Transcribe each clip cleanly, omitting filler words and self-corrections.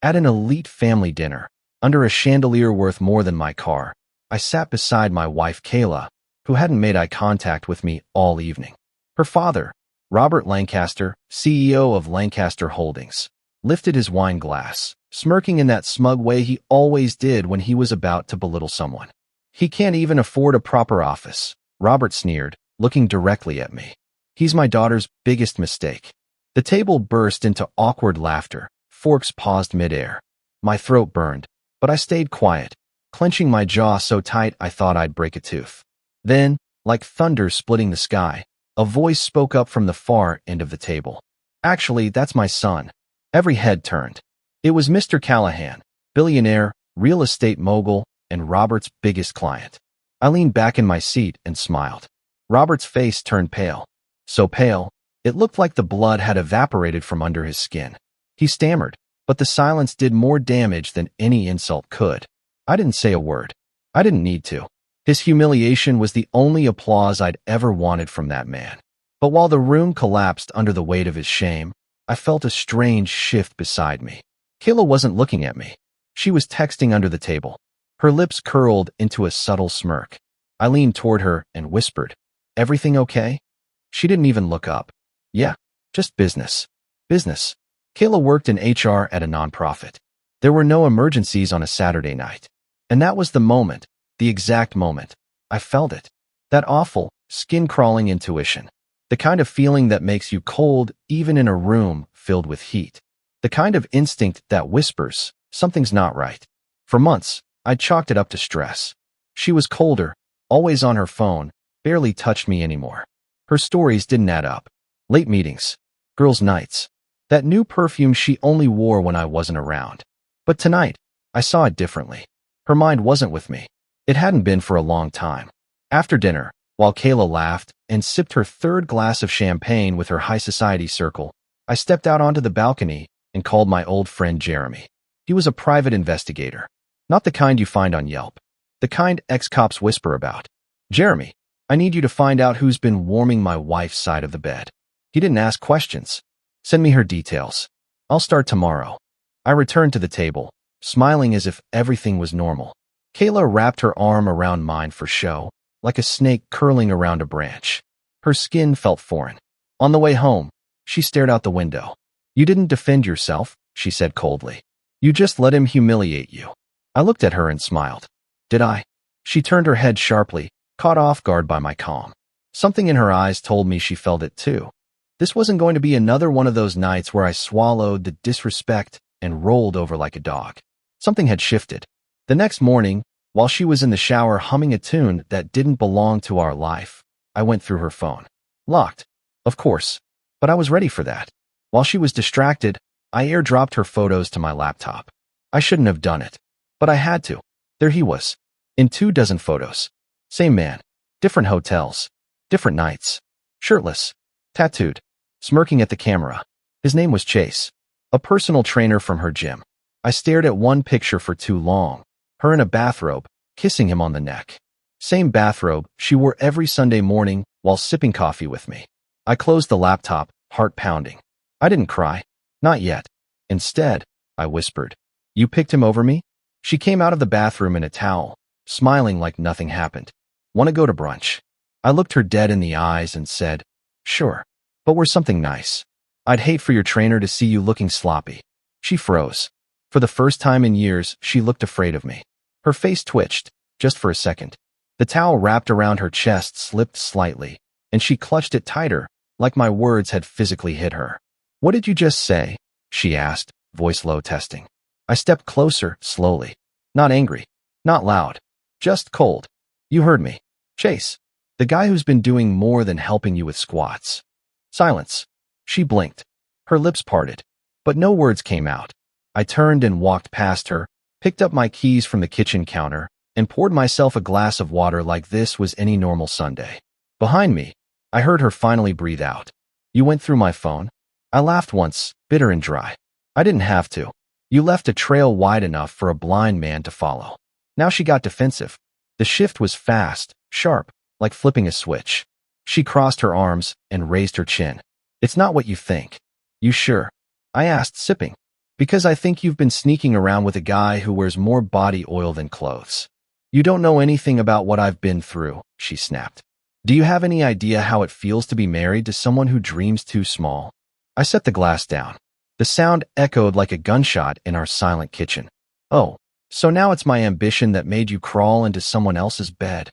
At an elite family dinner, under a chandelier worth more than my car, I sat beside my wife Kayla, who hadn't made eye contact with me all evening. Her father, Robert Lancaster, CEO of Lancaster Holdings, lifted his wine glass, smirking in that smug way he always did when he was about to belittle someone. "He can't even afford a proper office," Robert sneered, looking directly at me. "He's my daughter's biggest mistake." The table burst into awkward laughter. Forks paused midair. My throat burned, but I stayed quiet, clenching my jaw so tight I thought I'd break a tooth. Then, like thunder splitting the sky, a voice spoke up from the far end of the table. "Actually, that's my son." Every head turned. It was Mr. Callahan, billionaire, real estate mogul, and Robert's biggest client. I leaned back in my seat and smiled. Robert's face turned pale. So pale, it looked like the blood had evaporated from under his skin. He stammered, but the silence did more damage than any insult could. I didn't say a word. I didn't need to. His humiliation was the only applause I'd ever wanted from that man. But while the room collapsed under the weight of his shame, I felt a strange shift beside me. Kayla wasn't looking at me. She was texting under the table. Her lips curled into a subtle smirk. I leaned toward her and whispered, "Everything okay?" She didn't even look up. "Yeah, just business." Business. Kayla worked in HR at a nonprofit. There were no emergencies on a Saturday night. And that was the moment, the exact moment. I felt it. That awful, skin-crawling intuition. The kind of feeling that makes you cold even in a room filled with heat. The kind of instinct that whispers, something's not right. For months, I'd chalked it up to stress. She was colder, always on her phone, barely touched me anymore. Her stories didn't add up. Late meetings, girls' nights, that new perfume she only wore when I wasn't around. But tonight, I saw it differently. Her mind wasn't with me. It hadn't been for a long time. After dinner, while Kayla laughed and sipped her third glass of champagne with her high society circle, I stepped out onto the balcony and called my old friend Jeremy. He was a private investigator. Not the kind you find on Yelp. The kind ex-cops whisper about. "Jeremy, I need you to find out who's been warming my wife's side of the bed." He didn't ask questions. "Send me her details. I'll start tomorrow." I returned to the table, smiling as if everything was normal. Kayla wrapped her arm around mine for show, like a snake curling around a branch. Her skin felt foreign. On the way home, she stared out the window. "You didn't defend yourself," she said coldly. "You just let him humiliate you." I looked at her and smiled. "Did I?" She turned her head sharply, caught off guard by my calm. Something in her eyes told me she felt it too. This wasn't going to be another one of those nights where I swallowed the disrespect and rolled over like a dog. Something had shifted. The next morning, while she was in the shower humming a tune that didn't belong to our life, I went through her phone. Locked, of course, but I was ready for that. While she was distracted, I airdropped her photos to my laptop. I shouldn't have done it, but I had to. There he was, in 24 photos. Same man, different hotels, different nights. Shirtless, tattooed, smirking at the camera. His name was Chase, a personal trainer from her gym. I stared at one picture for too long, her in a bathrobe, kissing him on the neck. Same bathrobe she wore every Sunday morning while sipping coffee with me. I closed the laptop, heart pounding. I didn't cry. Not yet. Instead, I whispered, "You picked him over me?" She came out of the bathroom in a towel, smiling like nothing happened. "Want to go to brunch?" I looked her dead in the eyes and said, "Sure, but we're something nice. I'd hate for your trainer to see you looking sloppy." She froze. For the first time in years, she looked afraid of me. Her face twitched, just for a second. The towel wrapped around her chest slipped slightly, and she clutched it tighter, like my words had physically hit her. "What did you just say?" she asked, voice low testing. I stepped closer, slowly. Not angry, not loud, just cold. "You heard me. Chase. The guy who's been doing more than helping you with squats." Silence. She blinked. Her lips parted, but no words came out. I turned and walked past her, picked up my keys from the kitchen counter, and poured myself a glass of water like this was any normal Sunday. Behind me, I heard her finally breathe out. "You went through my phone?" I laughed once, bitter and dry. "I didn't have to. You left a trail wide enough for a blind man to follow." Now she got defensive. The shift was fast, sharp, like flipping a switch. She crossed her arms and raised her chin. "It's not what you think." "You sure?" I asked, sipping. Because I think you've been sneaking around with a guy who wears more body oil than clothes. You don't know anything about what I've been through, she snapped. Do you have any idea how it feels to be married to someone who dreams too small? I set the glass down. The sound echoed like a gunshot in our silent kitchen. Oh, so now it's my ambition that made you crawl into someone else's bed.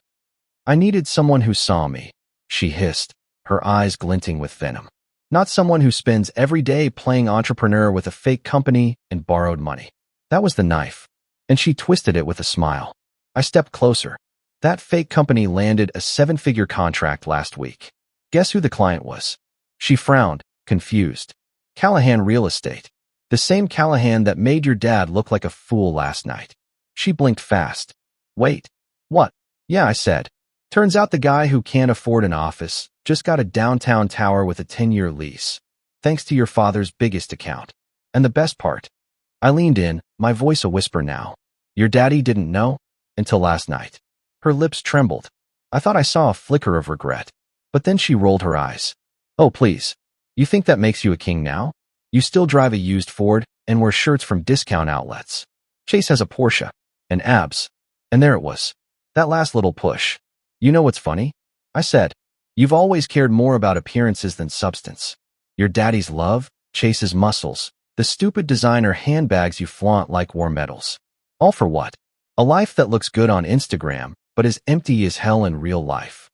I needed someone who saw me, she hissed, her eyes glinting with venom. Not someone who spends every day playing entrepreneur with a fake company and borrowed money. That was the knife, and she twisted it with a smile. I stepped closer. That fake company landed a 7-figure contract last week. Guess who the client was? She frowned, confused. Callahan Real Estate. The same Callahan that made your dad look like a fool last night. She blinked fast. Wait. What? Yeah, I said. Turns out the guy who can't afford an office just got a downtown tower with a 10-year lease, thanks to your father's biggest account. And the best part? I leaned in, my voice a whisper now. Your daddy didn't know? Until last night. Her lips trembled. I thought I saw a flicker of regret. But then she rolled her eyes. Oh, please. You think that makes you a king now? You still drive a used Ford and wear shirts from discount outlets. Chase has a Porsche. And abs. And there it was. That last little push. You know what's funny? I said, you've always cared more about appearances than substance. Your daddy's love, Chase's muscles, the stupid designer handbags you flaunt like war medals. All for what? A life that looks good on Instagram, but is empty as hell in real life.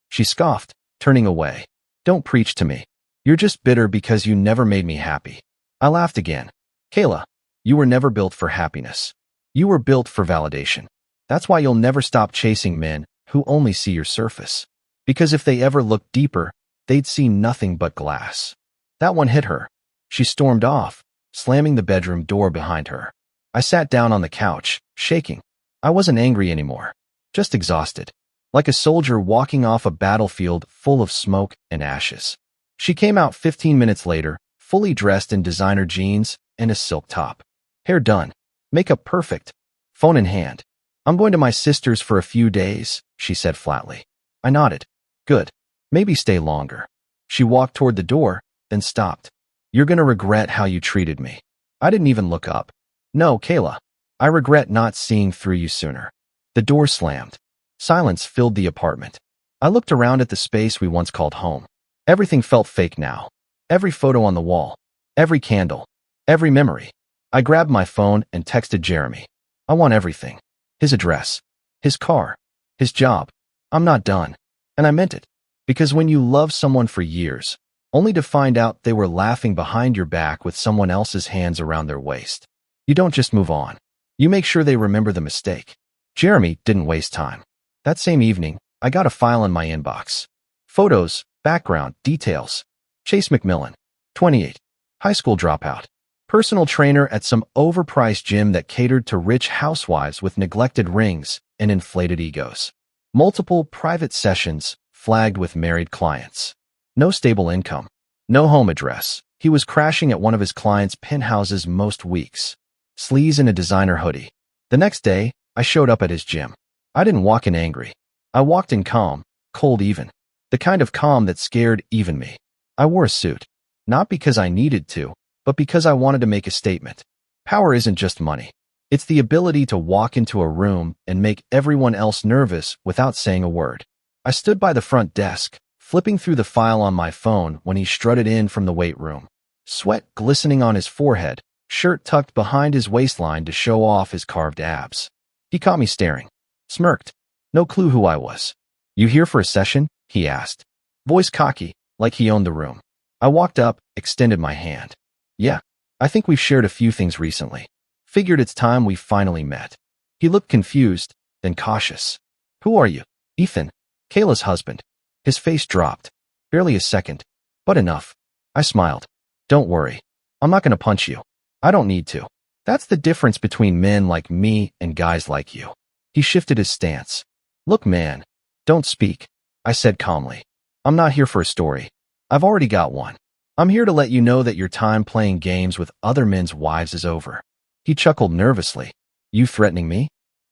She scoffed, turning away. Don't preach to me. You're just bitter because you never made me happy. I laughed again. Kayla, you were never built for happiness. You were built for validation. That's why you'll never stop chasing men who only see your surface. Because if they ever looked deeper, they'd see nothing but glass. That one hit her. She stormed off, slamming the bedroom door behind her. I sat down on the couch, shaking. I wasn't angry anymore, just exhausted, like a soldier walking off a battlefield full of smoke and ashes. She came out 15 minutes later, fully dressed in designer jeans and a silk top. Hair done, makeup perfect, phone in hand. I'm going to my sister's for a few days, she said flatly. I nodded. Good. Maybe stay longer. She walked toward the door, then stopped. You're gonna regret how you treated me. I didn't even look up. No, Kayla. I regret not seeing through you sooner. The door slammed. Silence filled the apartment. I looked around at the space we once called home. Everything felt fake now. Every photo on the wall. Every candle. Every memory. I grabbed my phone and texted Jeremy. I want everything. His address. His car. His job. I'm not done. And I meant it. Because when you love someone for years, only to find out they were laughing behind your back with someone else's hands around their waist, you don't just move on. You make sure they remember the mistake. Jeremy didn't waste time. That same evening, I got a file in my inbox. Photos, background, details. Chase McMillan, 28, high school dropout. Personal trainer at some overpriced gym that catered to rich housewives with neglected rings and inflated egos. Multiple private sessions flagged with married clients. No stable income. No home address. He was crashing at one of his clients' penthouses most weeks. Sleaze in a designer hoodie. The next day, I showed up at his gym. I didn't walk in angry. I walked in calm, cold even. The kind of calm that scared even me. I wore a suit. Not because I needed to, but because I wanted to make a statement. Power isn't just money. It's the ability to walk into a room and make everyone else nervous without saying a word. I stood by the front desk, flipping through the file on my phone when he strutted in from the weight room. Sweat glistening on his forehead, shirt tucked behind his waistline to show off his carved abs. He caught me staring. Smirked. No clue who I was. You here for a session? He asked. Voice cocky, like he owned the room. I walked up, extended my hand. Yeah, I think we've shared a few things recently. Figured it's time we finally met. He looked confused, then cautious. Who are you? Ethan, Kayla's husband. His face dropped. Barely a second, but enough. I smiled. Don't worry. I'm not going to punch you. I don't need to. That's the difference between men like me and guys like you. He shifted his stance. Look, man, don't speak, I said calmly. I'm not here for a story. I've already got one. I'm here to let you know that your time playing games with other men's wives is over. He chuckled nervously. You threatening me?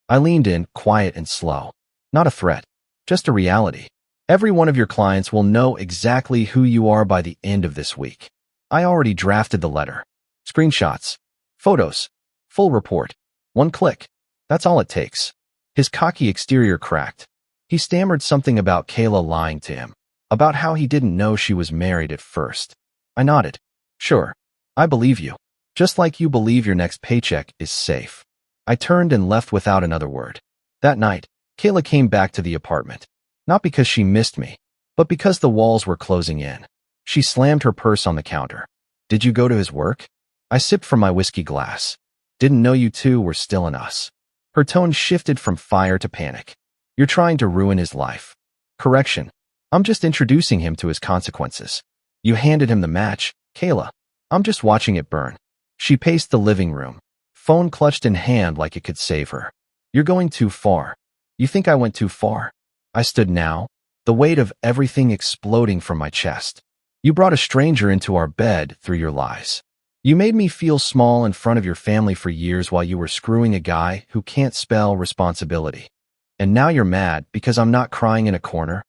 I leaned in, quiet and slow. Not a threat, just a reality. Every one of your clients will know exactly who you are by the end of this week. I already drafted the letter. Screenshots. Photos. Full report. One click. That's all it takes. His cocky exterior cracked. He stammered something about Kayla lying to him, about how he didn't know she was married at first. I nodded. Sure. I believe you. Just like you believe your next paycheck is safe. I turned and left without another word. That night, Kayla came back to the apartment. Not because she missed me, but because the walls were closing in. She slammed her purse on the counter. Did you go to his work? I sipped from my whiskey glass. Didn't know you two were still in us. Her tone shifted from fire to panic. You're trying to ruin his life. Correction. I'm just introducing him to his consequences. You handed him the match, Kayla. I'm just watching it burn. She paced the living room, phone clutched in hand like it could save her. You're going too far. You think I went too far? I stood now, the weight of everything exploding from my chest. You brought a stranger into our bed through your lies. You made me feel small in front of your family for years while you were screwing a guy who can't spell responsibility. And now you're mad because I'm not crying in a corner?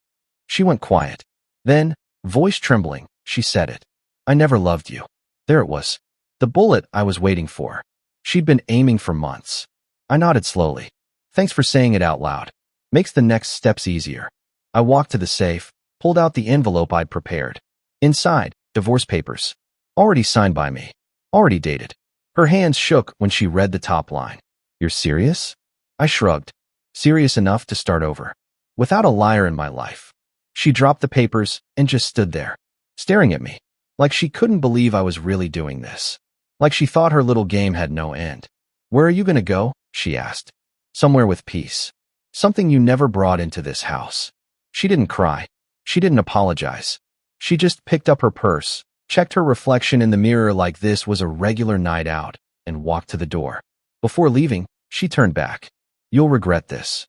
She went quiet. Then, voice trembling, she said it. I never loved you. There it was. The bullet I was waiting for. She'd been aiming for months. I nodded slowly. Thanks for saying it out loud. Makes the next steps easier. I walked to the safe, pulled out the envelope I'd prepared. Inside, divorce papers. Already signed by me. Already dated. Her hands shook when she read the top line. You're serious? I shrugged. Serious enough to start over. Without a liar in my life. She dropped the papers and just stood there, staring at me, like she couldn't believe I was really doing this. Like she thought her little game had no end. Where are you going to go? She asked. Somewhere with peace. Something you never brought into this house. She didn't cry. She didn't apologize. She just picked up her purse, checked her reflection in the mirror like this was a regular night out, and walked to the door. Before leaving, she turned back. You'll regret this.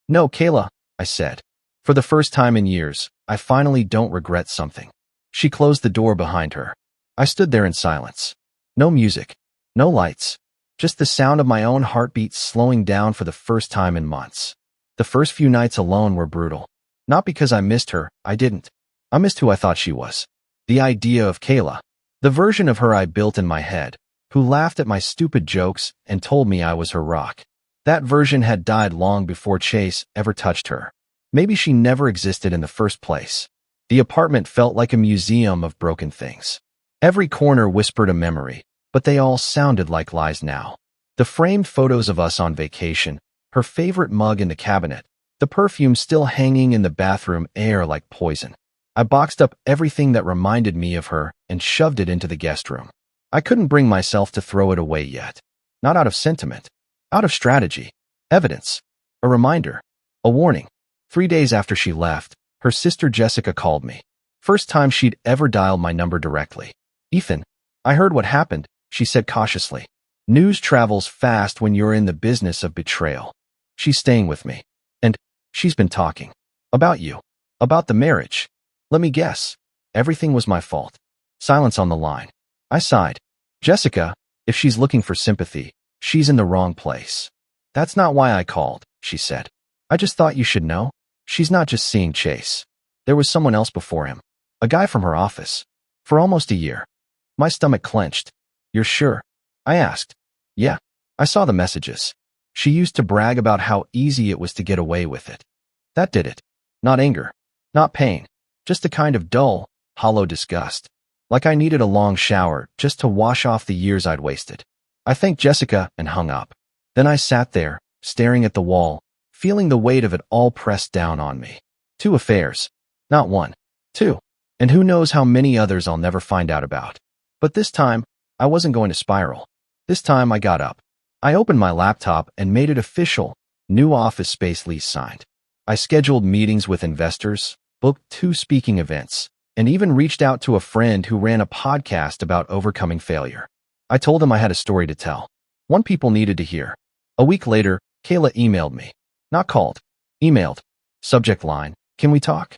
No, Kayla, I said. For the first time in years, I finally don't regret something. She closed the door behind her. I stood there in silence. No music. No lights. Just the sound of my own heartbeat slowing down for the first time in months. The first few nights alone were brutal. Not because I missed her, I didn't. I missed who I thought she was. The idea of Kayla. The version of her I built in my head, who laughed at my stupid jokes and told me I was her rock. That version had died long before Chase ever touched her. Maybe she never existed in the first place. The apartment felt like a museum of broken things. Every corner whispered a memory, but they all sounded like lies now. The framed photos of us on vacation, her favorite mug in the cabinet, the perfume still hanging in the bathroom air like poison. I boxed up everything that reminded me of her and shoved it into the guest room. I couldn't bring myself to throw it away yet. Not out of sentiment. Out of strategy. Evidence. A reminder. A warning. 3 days after she left, her sister Jessica called me. First time she'd ever dialed my number directly. Ethan, I heard what happened, she said cautiously. News travels fast when you're in the business of betrayal. She's staying with me. And she's been talking. About you. About the marriage. Let me guess. Everything was my fault. Silence on the line. I sighed. Jessica, if she's looking for sympathy, she's in the wrong place. That's not why I called, she said. I just thought you should know. She's not just seeing Chase. There was someone else before him. A guy from her office. For almost a year. My stomach clenched. You're sure? I asked. Yeah. I saw the messages. She used to brag about how easy it was to get away with it. That did it. Not anger. Not pain. Just a kind of dull, hollow disgust. Like I needed a long shower just to wash off the years I'd wasted. I thanked Jessica and hung up. Then I sat there, staring at the wall, feeling the weight of it all pressed down on me. 2 affairs. Not 1. 2. And who knows how many others I'll never find out about. But this time, I wasn't going to spiral. This time I got up. I opened my laptop and made it official. New office space lease signed. I scheduled meetings with investors, booked 2 speaking events, and even reached out to a friend who ran a podcast about overcoming failure. I told him I had a story to tell. One people needed to hear. A week later, Kayla emailed me. Not called. Emailed. Subject line, can we talk?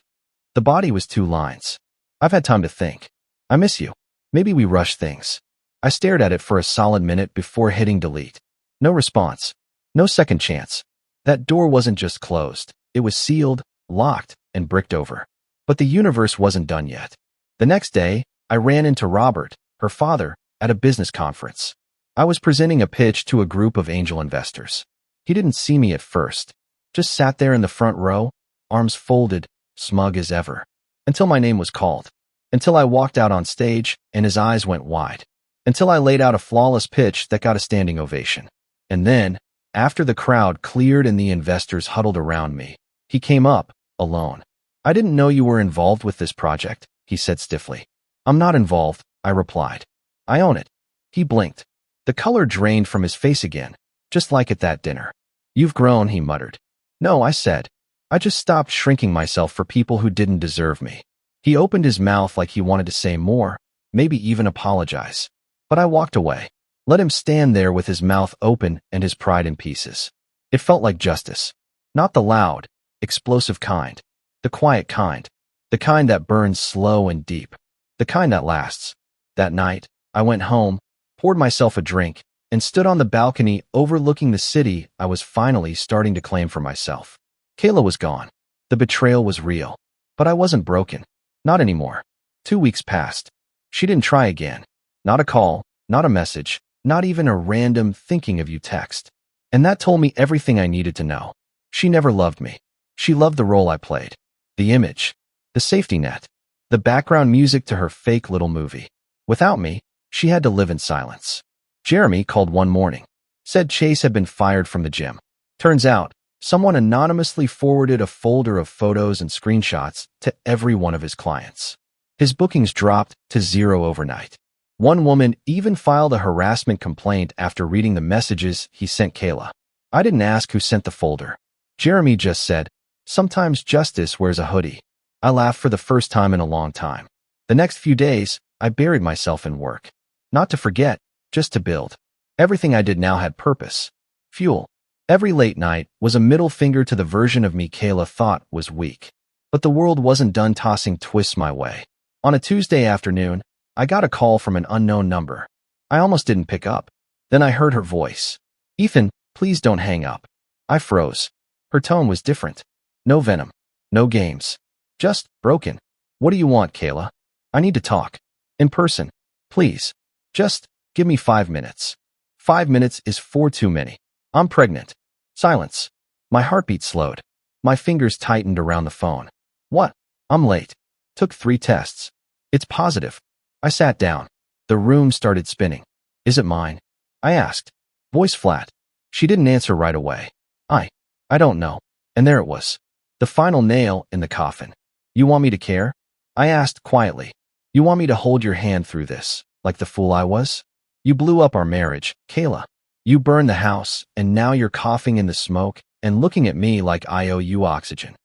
The body was 2 lines. I've had time to think. I miss you. Maybe we rush things. I stared at it for a solid minute before hitting delete. No response. No second chance. That door wasn't just closed. It was sealed, locked, and bricked over. But the universe wasn't done yet. The next day, I ran into Robert, her father, at a business conference. I was presenting a pitch to a group of angel investors. He didn't see me at first, just sat there in the front row, arms folded, smug as ever, until my name was called, until I walked out on stage and his eyes went wide, until I laid out a flawless pitch that got a standing ovation. And then, after the crowd cleared and the investors huddled around me, he came up, alone. "I didn't know you were involved with this project," he said stiffly. "I'm not involved," I replied. "I own it." He blinked. The color drained from his face again, just like at that dinner. "You've grown," he muttered. "No," I said. "I just stopped shrinking myself for people who didn't deserve me." He opened his mouth like he wanted to say more, maybe even apologize. But I walked away, let him stand there with his mouth open and his pride in pieces. It felt like justice. Not the loud, explosive kind. The quiet kind. The kind that burns slow and deep. The kind that lasts. That night, I went home, poured myself a drink, and stood on the balcony overlooking the city I was finally starting to claim for myself. Kayla was gone. The betrayal was real. But I wasn't broken. Not anymore. 2 weeks passed. She didn't try again. Not a call, not a message, not even a random thinking of you text. And that told me everything I needed to know. She never loved me. She loved the role I played. The image. The safety net. The background music to her fake little movie. Without me, she had to live in silence. Jeremy called one morning. Said Chase had been fired from the gym. Turns out, someone anonymously forwarded a folder of photos and screenshots to every one of his clients. His bookings dropped to 0 overnight. One woman even filed a harassment complaint after reading the messages he sent Kayla. I didn't ask who sent the folder. Jeremy just said, "Sometimes justice wears a hoodie." I laughed for the first time in a long time. The next few days, I buried myself in work. Not to forget, just to build. Everything I did now had purpose. Fuel. Every late night was a middle finger to the version of me Kayla thought was weak. But the world wasn't done tossing twists my way. On a Tuesday afternoon, I got a call from an unknown number. I almost didn't pick up. Then I heard her voice. "Ethan, please don't hang up." I froze. Her tone was different. No venom. No games. Just broken. "What do you want, Kayla? I need to talk. In person. Please. Just give me 5 minutes. 5 minutes is far too many. I'm pregnant." Silence. My heartbeat slowed. My fingers tightened around the phone. "What?" "I'm late. Took 3 tests. It's positive." I sat down. The room started spinning. "Is it mine?" I asked. Voice flat. She didn't answer right away. I don't know." And there it was. The final nail in the coffin. "You want me to care?" I asked quietly. "You want me to hold your hand through this, like the fool I was? You blew up our marriage, Kayla. You burned the house, and now you're coughing in the smoke and looking at me like I owe you oxygen.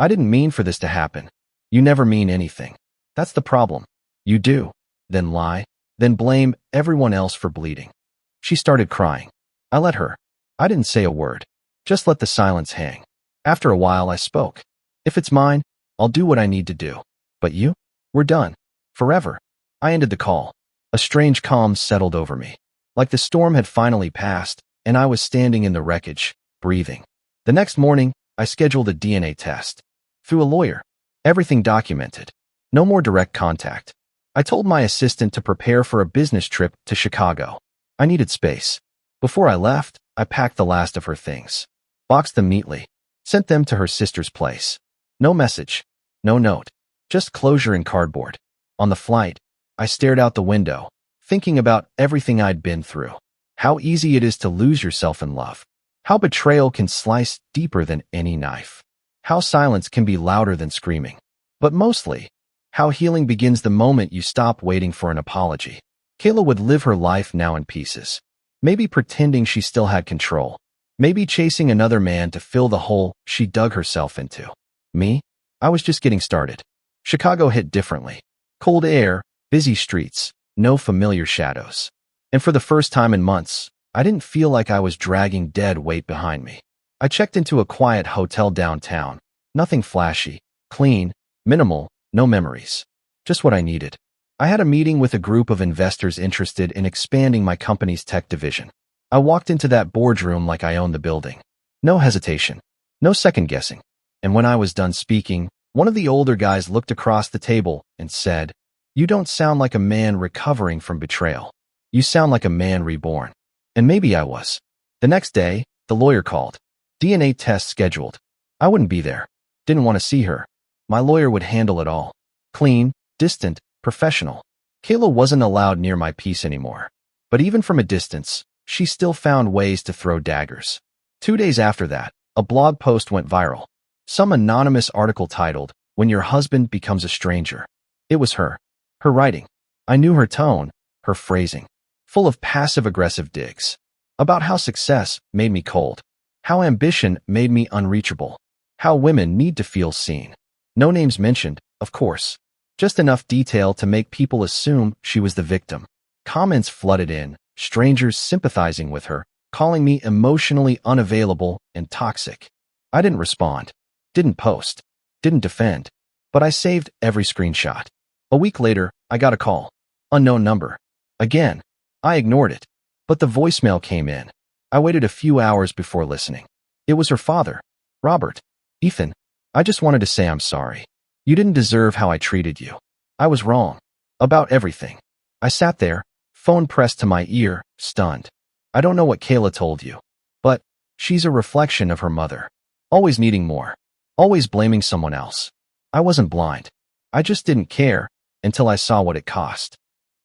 I didn't mean for this to happen. You never mean anything. That's the problem. You do. Then lie. Then blame everyone else for bleeding." She started crying. I let her. I didn't say a word. Just let the silence hang. After a while, I spoke. "If it's mine, I'll do what I need to do. But you? We're done. Forever." I ended the call. A strange calm settled over me. Like the storm had finally passed, and I was standing in the wreckage, breathing. The next morning, I scheduled a DNA test. Through a lawyer. Everything documented. No more direct contact. I told my assistant to prepare for a business trip to Chicago. I needed space. Before I left, I packed the last of her things. Boxed them neatly. Sent them to her sister's place. No message. No note. Just closure in cardboard. On the flight, I stared out the window, thinking about everything I'd been through. How easy it is to lose yourself in love. How betrayal can slice deeper than any knife. How silence can be louder than screaming. But mostly, how healing begins the moment you stop waiting for an apology. Kayla would live her life now in pieces. Maybe pretending she still had control. Maybe chasing another man to fill the hole she dug herself into. Me? I was just getting started. Chicago hit differently. Cold air, busy streets, no familiar shadows. And for the first time in months, I didn't feel like I was dragging dead weight behind me. I checked into a quiet hotel downtown. Nothing flashy, clean, minimal, no memories. Just what I needed. I had a meeting with a group of investors interested in expanding my company's tech division. I walked into that boardroom like I owned the building. No hesitation. No second guessing. And when I was done speaking, one of the older guys looked across the table and said, "You don't sound like a man recovering from betrayal. You sound like a man reborn." And maybe I was. The next day, the lawyer called. DNA test scheduled. I wouldn't be there. Didn't want to see her. My lawyer would handle it all. Clean, distant, professional. Kayla wasn't allowed near my peace anymore. But even from a distance, she still found ways to throw daggers. 2 days after that, a blog post went viral. Some anonymous article titled, "When Your Husband Becomes a Stranger." It was her. Her writing. I knew her tone, her phrasing. Full of passive-aggressive digs. About how success made me cold. How ambition made me unreachable. How women need to feel seen. No names mentioned, of course. Just enough detail to make people assume she was the victim. Comments flooded in, strangers sympathizing with her, calling me emotionally unavailable and toxic. I didn't respond. Didn't post. Didn't defend. But I saved every screenshot. A week later, I got a call. Unknown number. Again. I ignored it. But the voicemail came in. I waited a few hours before listening. It was her father. Robert. "Ethan, I just wanted to say I'm sorry. You didn't deserve how I treated you. I was wrong. About everything." I sat there, phone pressed to my ear, stunned. I don't know what Kayla told you, but she's a reflection of her mother. Always needing more. Always blaming someone else. I wasn't blind. I just didn't care until I saw what it cost.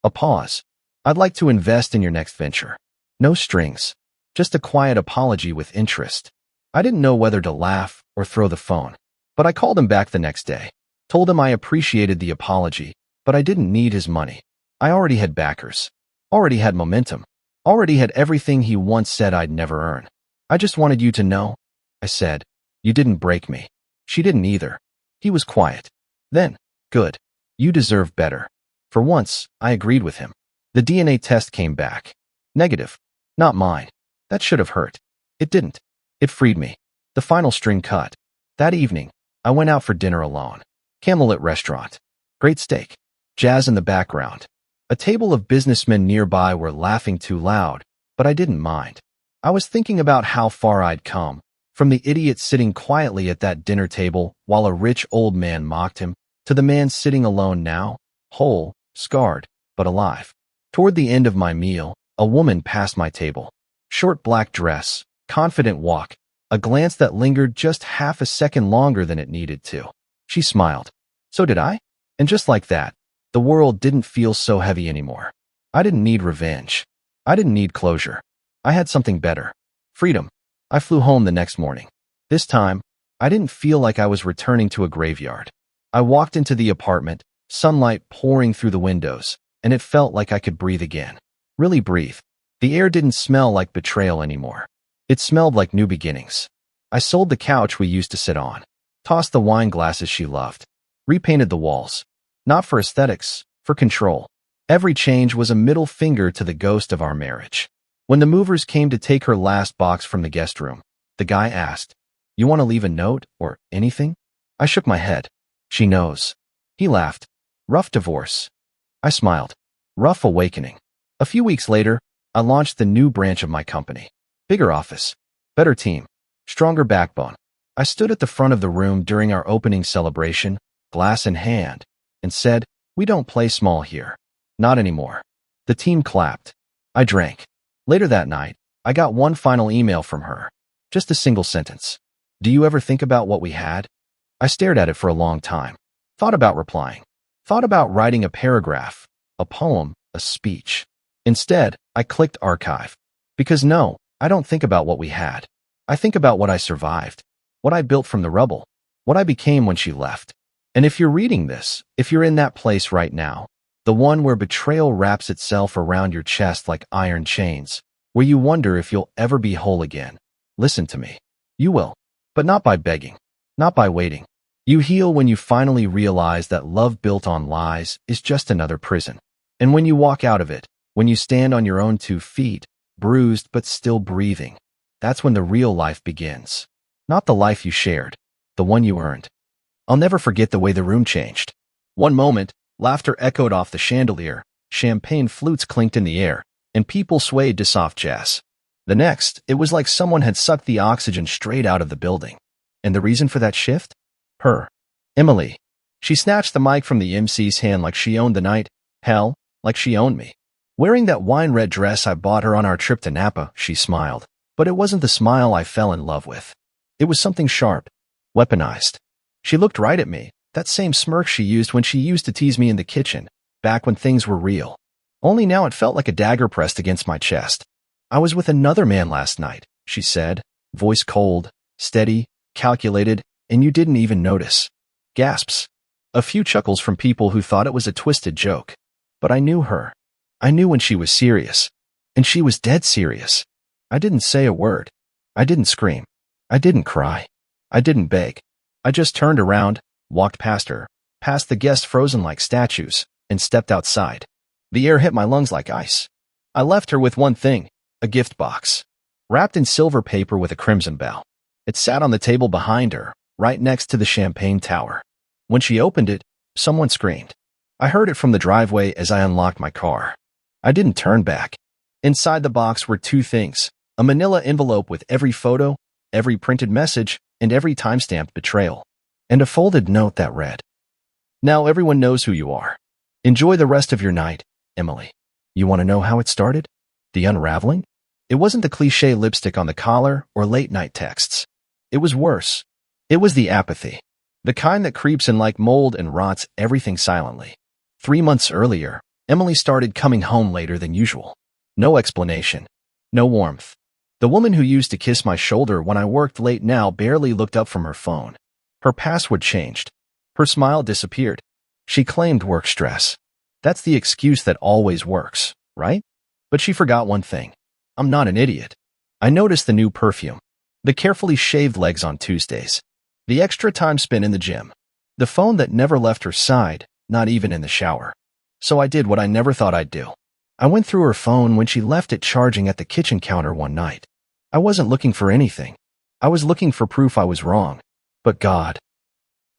A pause. "I'd like to invest in your next venture." No strings. Just a quiet apology with interest. I didn't know whether to laugh or throw the phone. But I called him back the next day. Told him I appreciated the apology, but I didn't need his money. I already had backers. Already had momentum. Already had everything he once said I'd never earn. "I just wanted you to know," I said. "You didn't break me." She didn't either. He was quiet. Then, "Good. You deserve better." For once, I agreed with him. The DNA test came back. Negative. Not mine. That should have hurt. It didn't. It freed me. The final string cut. That evening, I went out for dinner alone. Candlelit restaurant. Great steak. Jazz in the background. A table of businessmen nearby were laughing too loud, but I didn't mind. I was thinking about how far I'd come, from the idiot sitting quietly at that dinner table while a rich old man mocked him, to the man sitting alone now, whole, scarred, but alive. Toward the end of my meal, a woman passed my table. Short black dress, confident walk, a glance that lingered just half a second longer than it needed to. She smiled. So did I. And just like that, the world didn't feel so heavy anymore. I didn't need revenge. I didn't need closure. I had something better. Freedom. I flew home the next morning. This time, I didn't feel like I was returning to a graveyard. I walked into the apartment, sunlight pouring through the windows, and it felt like I could breathe again. Really breathe. The air didn't smell like betrayal anymore. It smelled like new beginnings. I sold the couch we used to sit on. Tossed the wine glasses she loved. Repainted the walls. Not for aesthetics, for control. Every change was a middle finger to the ghost of our marriage. When the movers came to take her last box from the guest room, the guy asked, "You want to leave a note or anything?" I shook my head. "She knows." He laughed. "Rough divorce." I smiled. Rough awakening. A few weeks later, I launched the new branch of my company. Bigger office. Better team. Stronger backbone. I stood at the front of the room during our opening celebration, glass in hand, and said, "We don't play small here. Not anymore." The team clapped. I drank. Later that night, I got one final email from her. Just a single sentence. "Do you ever think about what we had?" I stared at it for a long time. Thought about replying. Thought about writing a paragraph, a poem, a speech. Instead, I clicked archive. Because no, I don't think about what we had. I think about what I survived. What I built from the rubble. What I became when she left. And if you're reading this, if you're in that place right now, the one where betrayal wraps itself around your chest like iron chains, where you wonder if you'll ever be whole again, listen to me. You will. But not by begging. Not by waiting. You heal when you finally realize that love built on lies is just another prison. And when you walk out of it, when you stand on your own 2 feet, bruised but still breathing, that's when the real life begins. Not the life you shared, the one you earned. I'll never forget the way the room changed. One moment, laughter echoed off the chandelier, champagne flutes clinked in the air, and people swayed to soft jazz. The next, it was like someone had sucked the oxygen straight out of the building. And the reason for that shift? Her. Emily. She snatched the mic from the MC's hand like she owned the night, hell, like she owned me. Wearing that wine-red dress I bought her on our trip to Napa, she smiled. But it wasn't the smile I fell in love with. It was something sharp, weaponized. She looked right at me, that same smirk she used when she used to tease me in the kitchen, back when things were real. Only now it felt like a dagger pressed against my chest. I was with another man last night, she said, voice cold, steady, calculated, and you didn't even notice. Gasps. A few chuckles from people who thought it was a twisted joke. But I knew her. I knew when she was serious. And she was dead serious. I didn't say a word. I didn't scream. I didn't cry. I didn't beg. I just turned around, walked past her, past the guests frozen like statues, and stepped outside. The air hit my lungs like ice. I left her with one thing, a gift box, wrapped in silver paper with a crimson bell. It sat on the table behind her, right next to the champagne tower. When she opened it, someone screamed. I heard it from the driveway as I unlocked my car. I didn't turn back. Inside the box were two things, a manila envelope with every photo, every printed message, and every time-stamped betrayal, and a folded note that read, "Now everyone knows who you are. Enjoy the rest of your night, Emily." You want to know how it started? The unraveling? It wasn't the cliché lipstick on the collar or late-night texts. It was worse. It was the apathy. The kind that creeps in like mold and rots everything silently. 3 months earlier, Emily started coming home later than usual. No explanation. No warmth. The woman who used to kiss my shoulder when I worked late now barely looked up from her phone. Her password changed. Her smile disappeared. She claimed work stress. That's the excuse that always works, right? But she forgot one thing. I'm not an idiot. I noticed the new perfume. The carefully shaved legs on Tuesdays. The extra time spent in the gym. The phone that never left her side, not even in the shower. So I did what I never thought I'd do. I went through her phone when she left it charging at the kitchen counter one night. I wasn't looking for anything. I was looking for proof I was wrong. But God,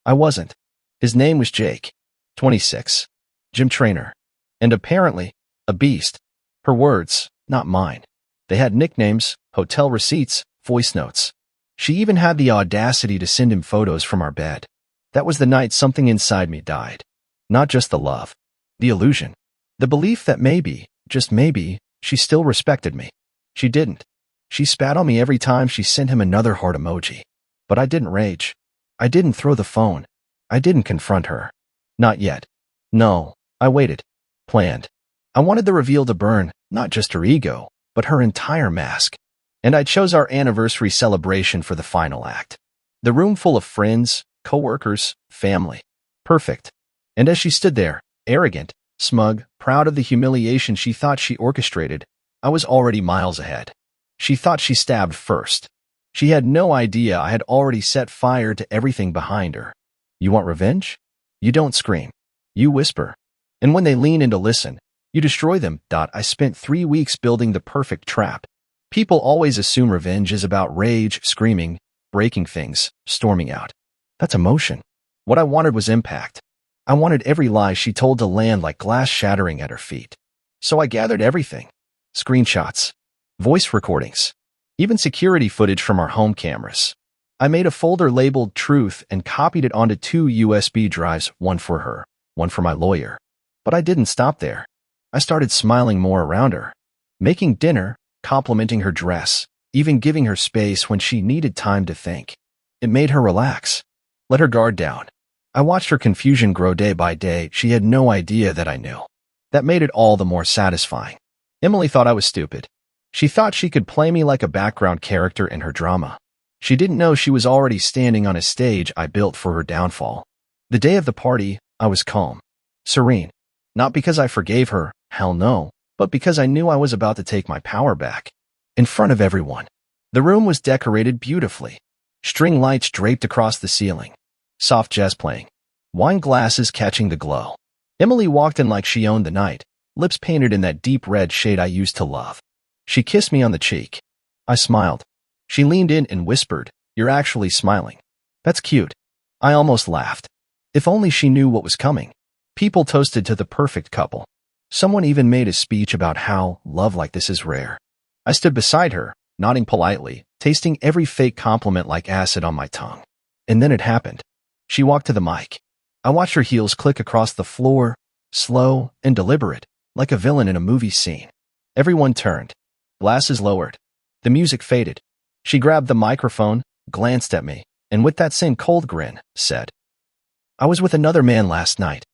I wasn't. His name was Jake, 26, gym trainer, and apparently a beast. Her words, not mine. They had nicknames, hotel receipts, voice notes. She even had the audacity to send him photos from our bed. That was the night something inside me died. Not just the love, the illusion, the belief that maybe, just maybe, she still respected me. She didn't. She spat on me every time she sent him another heart emoji. But I didn't rage. I didn't throw the phone. I didn't confront her. Not yet. No, I waited. Planned. I wanted the reveal to burn, not just her ego, but her entire mask. And I chose our anniversary celebration for the final act. The room full of friends, coworkers, family. Perfect. And as she stood there, arrogant, smug, proud of the humiliation she thought she orchestrated, I was already miles ahead. She thought she stabbed first. She had no idea I had already set fire to everything behind her. You want revenge? You don't scream. You whisper. And when they lean in to listen, you destroy them. I spent 3 weeks building the perfect trap. People always assume revenge is about rage, screaming, breaking things, storming out. That's emotion. What I wanted was impact. I wanted every lie she told to land like glass shattering at her feet. So I gathered everything. Screenshots, voice recordings, even security footage from our home cameras. I made a folder labeled Truth and copied it onto 2 USB drives, one for her, one for my lawyer. But I didn't stop there. I started smiling more around her, making dinner, complimenting her dress, even giving her space when she needed time to think. It made her relax, let her guard down. I watched her confusion grow day by day. She had no idea that I knew. That made it all the more satisfying. Emily thought I was stupid. She thought she could play me like a background character in her drama. She didn't know she was already standing on a stage I built for her downfall. The day of the party, I was calm, serene. Not because I forgave her, hell no, but because I knew I was about to take my power back. In front of everyone. The room was decorated beautifully. String lights draped across the ceiling. Soft jazz playing. Wine glasses catching the glow. Emily walked in like she owned the night, lips painted in that deep red shade I used to love. She kissed me on the cheek. I smiled. She leaned in and whispered, "You're actually smiling. That's cute." I almost laughed. If only she knew what was coming. People toasted to the perfect couple. Someone even made a speech about how love like this is rare. I stood beside her, nodding politely, tasting every fake compliment like acid on my tongue. And then it happened. She walked to the mic. I watched her heels click across the floor, slow and deliberate, like a villain in a movie scene. Everyone turned. Glasses lowered. The music faded. She grabbed the microphone, glanced at me, and with that same cold grin, said, "I was with another man last night."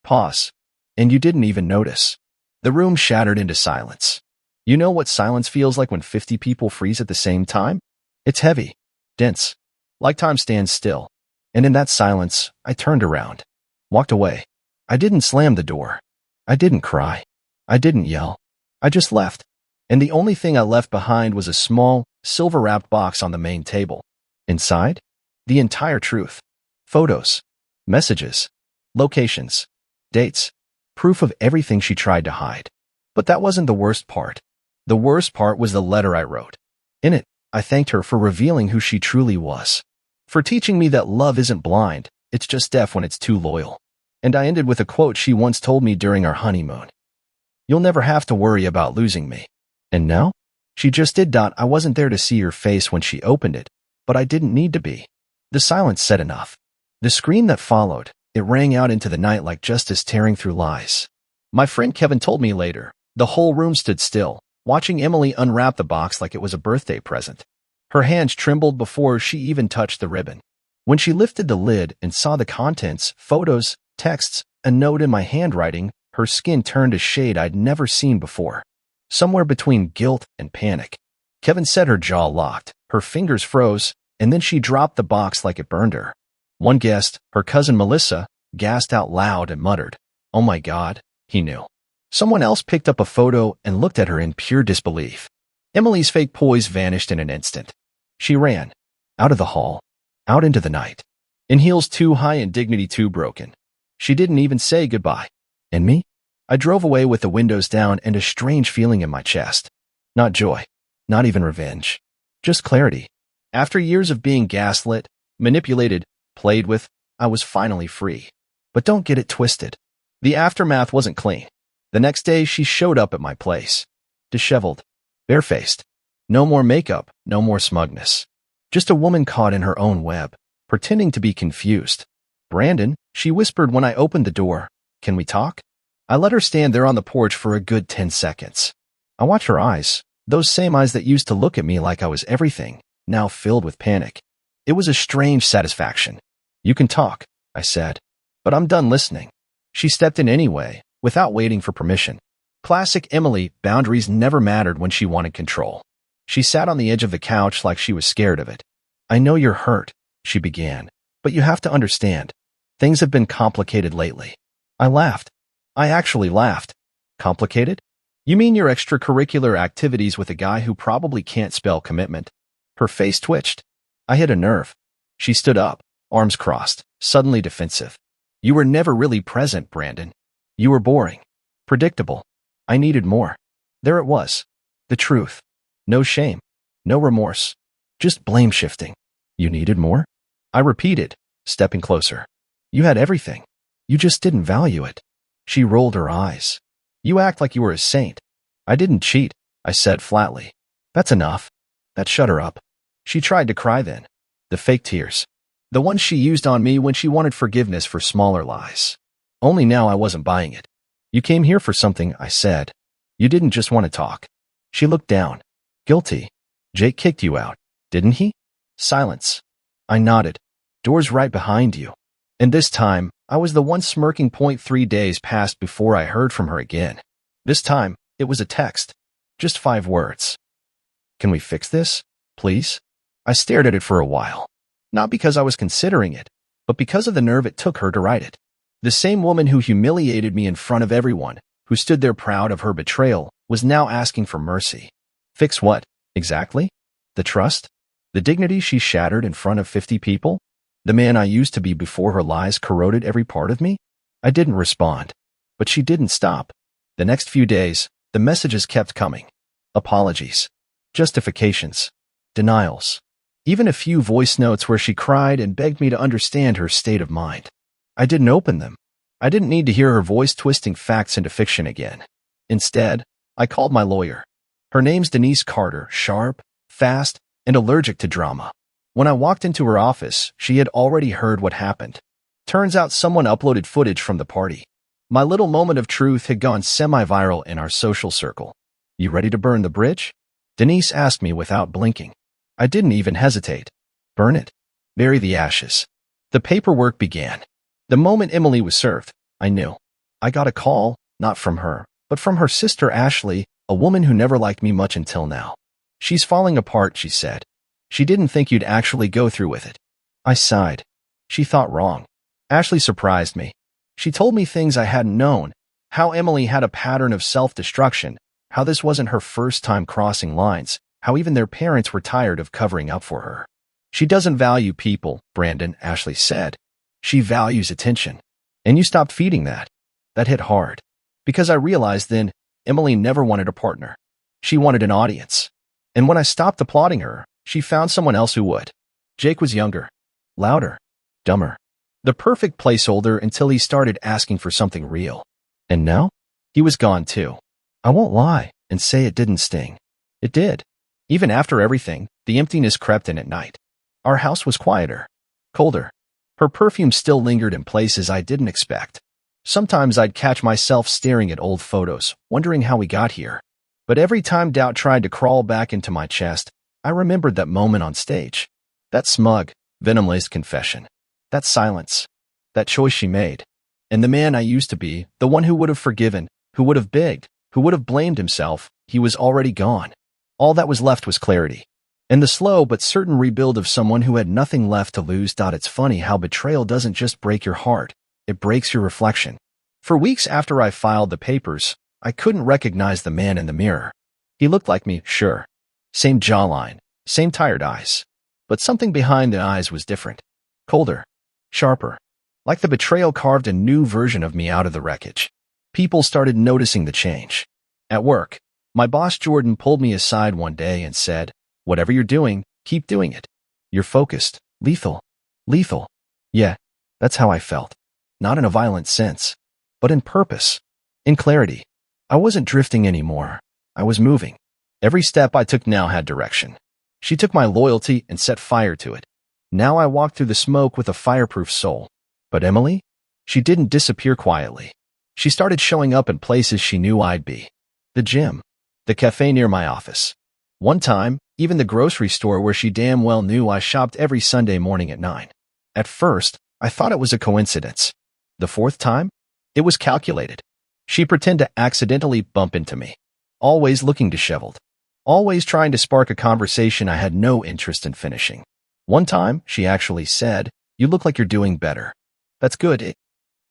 Pause. "And you didn't even notice." The room shattered into silence. You know what silence feels like when 50 people freeze at the same time? It's heavy, dense, like time stands still. And in that silence, I turned around, walked away. I didn't slam the door. I didn't cry. I didn't yell. I just left. And the only thing I left behind was a small, silver-wrapped box on the main table. Inside, the entire truth. Photos, messages, locations, dates, proof of everything she tried to hide. But that wasn't the worst part. The worst part was the letter I wrote. In it, I thanked her for revealing who she truly was, for teaching me that love isn't blind, it's just deaf when it's too loyal. And I ended with a quote she once told me during our honeymoon. "You'll never have to worry about losing me." And now? She just did. I wasn't there to see her face when she opened it, but I didn't need to be. The silence said enough. The scream that followed, it rang out into the night like justice tearing through lies. My friend Kevin told me later, the whole room stood still, watching Emily unwrap the box like it was a birthday present. Her hands trembled before she even touched the ribbon. When she lifted the lid and saw the contents, photos, texts, a note in my handwriting, her skin turned a shade I'd never seen before. Somewhere between guilt and panic. Kevin said her jaw locked, her fingers froze, and then she dropped the box like it burned her. One guest, her cousin Melissa, gasped out loud and muttered, "Oh my God," he knew. Someone else picked up a photo and looked at her in pure disbelief. Emily's fake poise vanished in an instant. She ran, out of the hall, out into the night, in heels too high and dignity too broken. She didn't even say goodbye. And me? I drove away with the windows down and a strange feeling in my chest. Not joy, not even revenge, just clarity. After years of being gaslit, manipulated, played with, I was finally free. But don't get it twisted. The aftermath wasn't clean. The next day, she showed up at my place. Disheveled, barefaced. No more makeup, no more smugness. Just a woman caught in her own web, pretending to be confused. "Brandon," she whispered when I opened the door. "Can we talk?" I let her stand there on the porch for a good 10 seconds. I watched her eyes, those same eyes that used to look at me like I was everything, now filled with panic. It was a strange satisfaction. "You can talk," I said, "but I'm done listening." She stepped in anyway, without waiting for permission. Classic Emily, boundaries never mattered when she wanted control. She sat on the edge of the couch like she was scared of it. "I know you're hurt," she began, "but you have to understand. Things have been complicated lately." I laughed. I actually laughed. "Complicated? You mean your extracurricular activities with a guy who probably can't spell commitment?" Her face twitched. I hit a nerve. She stood up, arms crossed, suddenly defensive. "You were never really present, Brandon. You were boring. Predictable. I needed more." There it was. The truth. No shame. No remorse. Just blame shifting. "You needed more?" I repeated, stepping closer. "You had everything. You just didn't value it." She rolled her eyes. "You act like you were a saint." "I didn't cheat," I said flatly. "That's enough." That shut her up. She tried to cry then. The fake tears. The ones she used on me when she wanted forgiveness for smaller lies. Only now I wasn't buying it. "You came here for something," I said. "You didn't just want to talk." She looked down. "Guilty. Jake kicked you out, didn't he?" Silence. I nodded. "Door's right behind you." And this time, I was the one smirking. 3 days passed before I heard from her again. This time, it was a text. Just 5 words. "Can we fix this, please?" I stared at it for a while. Not because I was considering it, but because of the nerve it took her to write it. The same woman who humiliated me in front of everyone, who stood there proud of her betrayal, was now asking for mercy. Fix what, exactly? The trust? The dignity she shattered in front of 50 people? The man I used to be before her lies corroded every part of me? I didn't respond, but she didn't stop. The next few days, the messages kept coming. Apologies. Justifications. Denials. Even a few voice notes where she cried and begged me to understand her state of mind. I didn't open them. I didn't need to hear her voice twisting facts into fiction again. Instead, I called my lawyer. Her name's Denise Carter, sharp, fast, and allergic to drama. When I walked into her office, she had already heard what happened. Turns out someone uploaded footage from the party. My little moment of truth had gone semi-viral in our social circle. You ready to burn the bridge? Denise asked me without blinking. I didn't even hesitate. Burn it. Bury the ashes. The paperwork began. The moment Emily was served, I knew. I got a call, not from her, but from her sister Ashley, a woman who never liked me much until now. She's falling apart, she said. She didn't think you'd actually go through with it. I sighed. She thought wrong. Ashley surprised me. She told me things I hadn't known, how Emily had a pattern of self-destruction, how this wasn't her first time crossing lines, how even their parents were tired of covering up for her. She doesn't value people, Brandon, Ashley said. She values attention. And you stopped feeding that. That hit hard. Because I realized then, Emily never wanted a partner. She wanted an audience. And when I stopped applauding her, she found someone else who would. Jake was younger, louder, dumber. The perfect placeholder until he started asking for something real. And now? He was gone too. I won't lie and say it didn't sting. It did. Even after everything, the emptiness crept in at night. Our house was quieter, colder. Her perfume still lingered in places I didn't expect. Sometimes I'd catch myself staring at old photos, wondering how we got here. But every time doubt tried to crawl back into my chest, I remembered that moment on stage. That smug, venom-laced confession. That silence. That choice she made. And the man I used to be, the one who would have forgiven, who would have begged, who would have blamed himself, he was already gone. All that was left was clarity. And the slow but certain rebuild of someone who had nothing left to lose. It's funny how betrayal doesn't just break your heart, it breaks your reflection. For weeks after I filed the papers, I couldn't recognize the man in the mirror. He looked like me, sure. Same jawline, same tired eyes. But something behind the eyes was different. Colder. Sharper. Like the betrayal carved a new version of me out of the wreckage. People started noticing the change. At work, my boss Jordan pulled me aside one day and said, "Whatever you're doing, keep doing it. You're focused, lethal, lethal." Yeah, that's how I felt. Not in a violent sense, but in purpose, in clarity. I wasn't drifting anymore. I was moving. Every step I took now had direction. She took my loyalty and set fire to it. Now I walked through the smoke with a fireproof soul. But Emily? She didn't disappear quietly. She started showing up in places she knew I'd be. The gym. The cafe near my office. One time, even the grocery store where she damn well knew I shopped every Sunday morning at 9. At first, I thought it was a coincidence. The fourth time? It was calculated. She pretended to accidentally bump into me. Always looking disheveled. Always trying to spark a conversation I had no interest in finishing. One time, she actually said, "You look like you're doing better." That's good,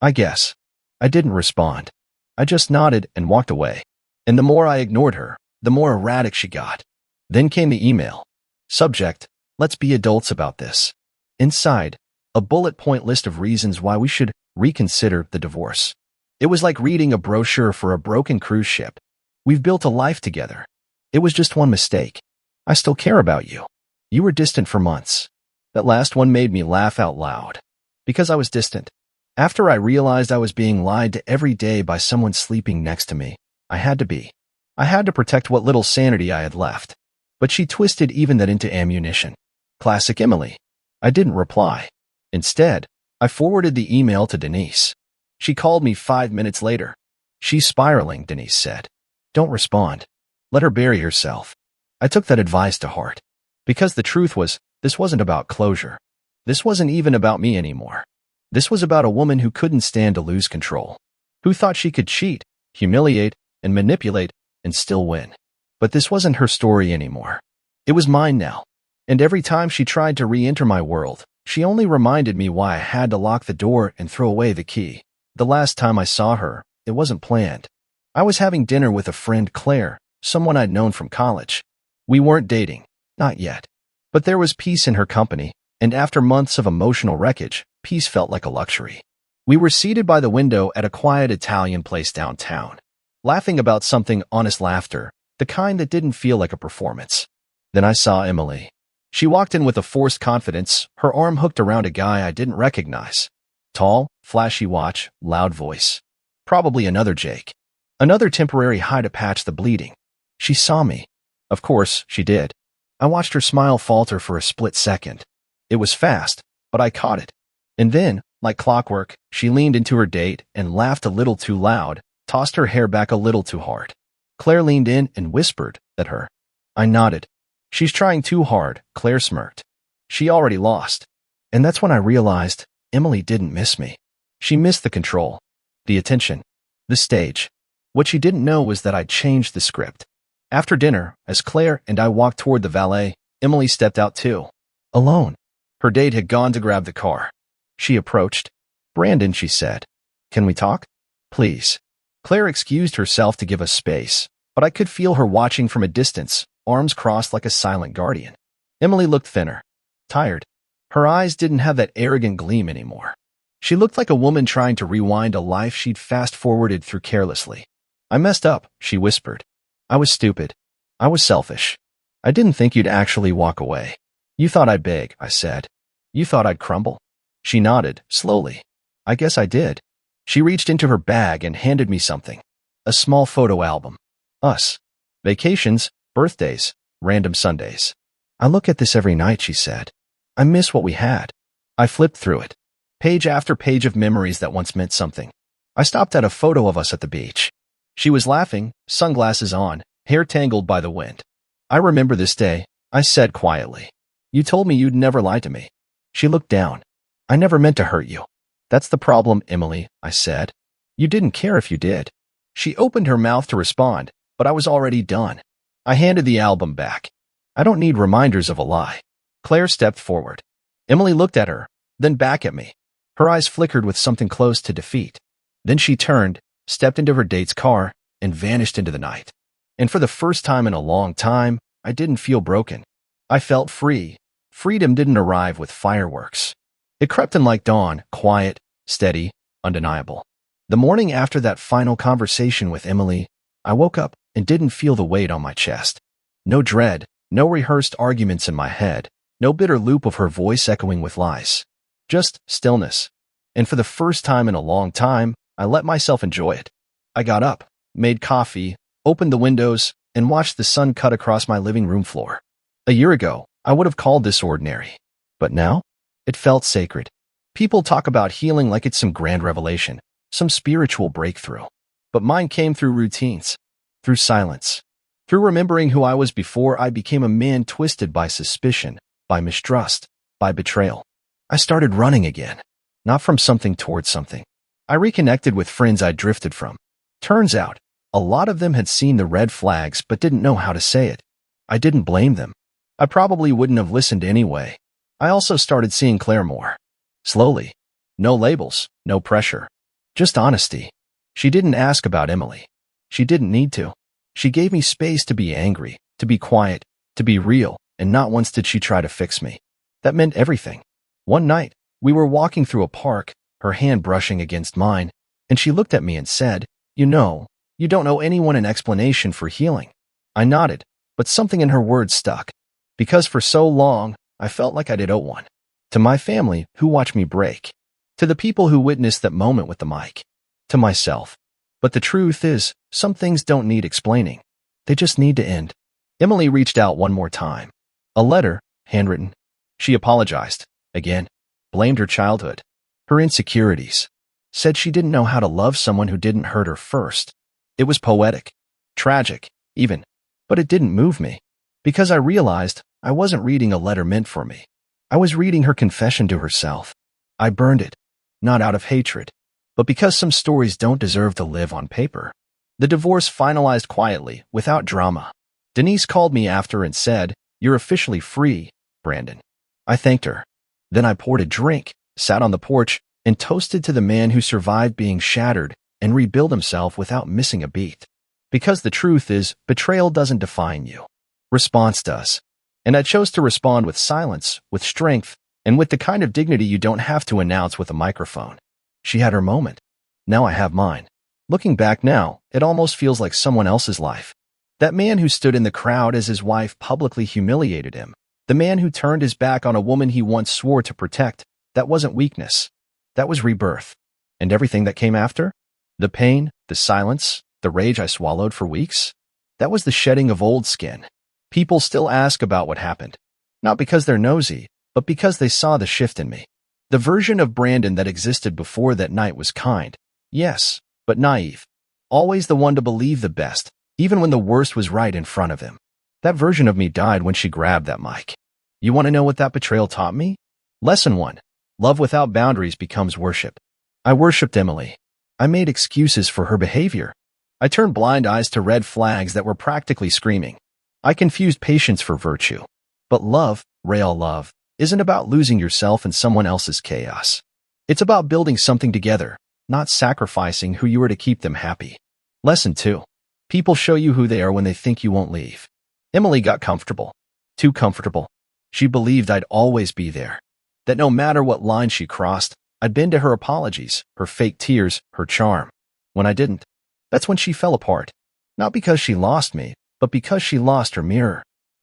I guess. I didn't respond. I just nodded and walked away. And the more I ignored her, the more erratic she got. Then came the email. Subject, "Let's be adults about this." Inside, a bullet point list of reasons why we should reconsider the divorce. It was like reading a brochure for a broken cruise ship. We've built a life together. It was just one mistake. I still care about you. You were distant for months. That last one made me laugh out loud. Because I was distant. After I realized I was being lied to every day by someone sleeping next to me, I had to be. I had to protect what little sanity I had left. But she twisted even that into ammunition. Classic Emily. I didn't reply. Instead, I forwarded the email to Denise. She called me 5 minutes later. "She's spiraling," Denise said. "Don't respond. Let her bury herself." I took that advice to heart. Because the truth was, this wasn't about closure. This wasn't even about me anymore. This was about a woman who couldn't stand to lose control. Who thought she could cheat, humiliate, and manipulate, and still win. But this wasn't her story anymore. It was mine now. And every time she tried to re-enter my world, she only reminded me why I had to lock the door and throw away the key. The last time I saw her, it wasn't planned. I was having dinner with a friend, Claire, someone I'd known from college. We weren't dating. Not yet. But there was peace in her company, and after months of emotional wreckage, peace felt like a luxury. We were seated by the window at a quiet Italian place downtown, laughing about something, honest laughter, the kind that didn't feel like a performance. Then I saw Emily. She walked in with a forced confidence, her arm hooked around a guy I didn't recognize. Tall, flashy watch, loud voice. Probably another Jake. Another temporary high to patch the bleeding. She saw me. Of course, she did. I watched her smile falter for a split second. It was fast, but I caught it. And then, Like clockwork, she leaned into her date and laughed a little too loud, tossed her hair back a little too hard. Claire leaned in and whispered at her. I nodded. She's trying too hard, Claire smirked. She already lost. And that's when I realized Emily didn't miss me. She missed the control, the attention, the stage. What she didn't know was that I'd changed the script. After dinner, as Claire and I walked toward the valet, Emily stepped out too. Alone. Her date had gone to grab the car. She approached. Brandon, she said. Can we talk? Please. Claire excused herself to give us space, but I could feel her watching from a distance, arms crossed like a silent guardian. Emily looked thinner, tired. Her eyes didn't have that arrogant gleam anymore. She looked like a woman trying to rewind a life she'd fast-forwarded through carelessly. I messed up, she whispered. I was stupid. I was selfish. I didn't think you'd actually walk away. You thought I'd beg, I said. You thought I'd crumble. She nodded, slowly. I guess I did. She reached into her bag and handed me something. A small photo album. Us. Vacations, birthdays, random Sundays. I look at this every night, she said. I miss what we had. I flipped through it. Page after page of memories that once meant something. I stopped at a photo of us at the beach. She was laughing, sunglasses on, hair tangled by the wind. I remember this day, I said quietly. You told me you'd never lie to me. She looked down. I never meant to hurt you. That's the problem, Emily, I said. You didn't care if you did. She opened her mouth to respond, but I was already done. I handed the album back. I don't need reminders of a lie. Claire stepped forward. Emily looked at her, then back at me. Her eyes flickered with something close to defeat. Then she turned, stepped into her date's car, and vanished into the night. And for the first time in a long time, I didn't feel broken. I felt free. Freedom didn't arrive with fireworks. It crept in like dawn, quiet, steady, undeniable. The morning after that final conversation with Emily, I woke up and didn't feel the weight on my chest. No dread, no rehearsed arguments in my head, no bitter loop of her voice echoing with lies. Just stillness. And for the first time in a long time, I let myself enjoy it. I got up, made coffee, opened the windows, and watched the sun cut across my living room floor. A year ago, I would have called this ordinary. But now, it felt sacred. People talk about healing like it's some grand revelation, some spiritual breakthrough. But mine came through routines, through silence, through remembering who I was before I became a man twisted by suspicion, by mistrust, by betrayal. I started running again, not from something towards something. I reconnected with friends I drifted from. Turns out, a lot of them had seen the red flags but didn't know how to say it. I didn't blame them. I probably wouldn't have listened anyway. I also started seeing Claire more. Slowly. No labels, no pressure. Just honesty. She didn't ask about Emily. She didn't need to. She gave me space to be angry, to be quiet, to be real, and not once did she try to fix me. That meant everything. One night, we were walking through a park, her hand brushing against mine, and she looked at me and said, You don't owe anyone an explanation for healing. I nodded, but something in her words stuck. Because for so long, I felt like I did owe one. To my family, who watched me break. To the people who witnessed that moment with the mic. To myself. But the truth is, some things don't need explaining. They just need to end. Emily reached out one more time. A letter, handwritten. She apologized. Again. Blamed her childhood. Her insecurities. Said she didn't know how to love someone who didn't hurt her first. It was poetic. Tragic, even. But it didn't move me. Because I realized I wasn't reading a letter meant for me. I was reading her confession to herself. I burned it. Not out of hatred, but because some stories don't deserve to live on paper. The divorce finalized quietly, without drama. Denise called me after and said, You're officially free, Brandon. I thanked her. Then I poured a drink, sat on the porch, and toasted to the man who survived being shattered and rebuilt himself without missing a beat. Because the truth is, betrayal doesn't define you. Response does. And I chose to respond with silence, with strength, and with the kind of dignity you don't have to announce with a microphone. She had her moment. Now I have mine. Looking back now, it almost feels like someone else's life. That man who stood in the crowd as his wife publicly humiliated him. The man who turned his back on a woman he once swore to protect. That wasn't weakness. That was rebirth. And everything that came after? The pain, the silence, the rage I swallowed for weeks? That was the shedding of old skin. People still ask about what happened. Not because they're nosy, but because they saw the shift in me. The version of Brandon that existed before that night was kind, yes, but naive. Always the one to believe the best, even when the worst was right in front of him. That version of me died when she grabbed that mic. You want to know what that betrayal taught me? Lesson 1. Love without boundaries becomes worship. I worshipped Emily. I made excuses for her behavior. I turned blind eyes to red flags that were practically screaming. I confused patience for virtue. But love, real love, isn't about losing yourself in someone else's chaos. It's about building something together, not sacrificing who you are to keep them happy. Lesson 2. People show you who they are when they think you won't leave. Emily got comfortable. Too comfortable. She believed I'd always be there. That no matter what line she crossed, I'd bend to her apologies, her fake tears, her charm. When I didn't, that's when she fell apart. Not because she lost me, but because she lost her mirror,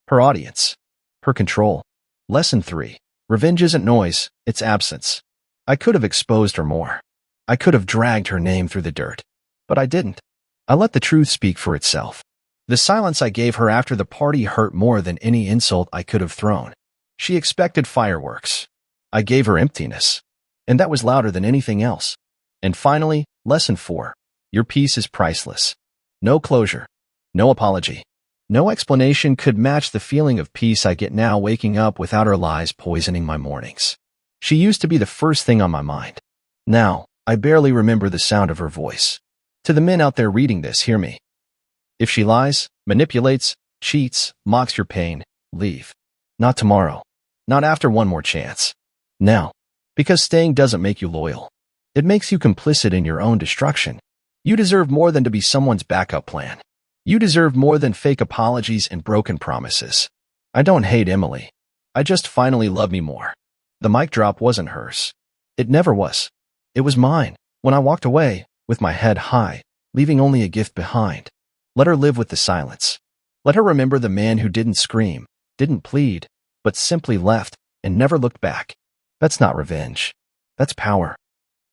her audience, her control. Lesson 3. Revenge isn't noise, it's absence. I could have exposed her more. I could have dragged her name through the dirt. But I didn't. I let the truth speak for itself. The silence I gave her after the party hurt more than any insult I could have thrown. She expected fireworks. I gave her emptiness. And that was louder than anything else. And finally, lesson 4. Your peace is priceless. No closure. No apology. No explanation could match the feeling of peace I get now waking up without her lies poisoning my mornings. She used to be the first thing on my mind. Now, I barely remember the sound of her voice. To the men out there reading this, hear me. If she lies, manipulates, cheats, mocks your pain, leave. Not tomorrow. Not after one more chance. Now. Because staying doesn't make you loyal. It makes you complicit in your own destruction. You deserve more than to be someone's backup plan. You deserve more than fake apologies and broken promises. I don't hate Emily. I just finally love me more. The mic drop wasn't hers. It never was. It was mine. When I walked away, with my head high, leaving only a gift behind. Let her live with the silence. Let her remember the man who didn't scream, didn't plead, but simply left and never looked back. That's not revenge. That's power.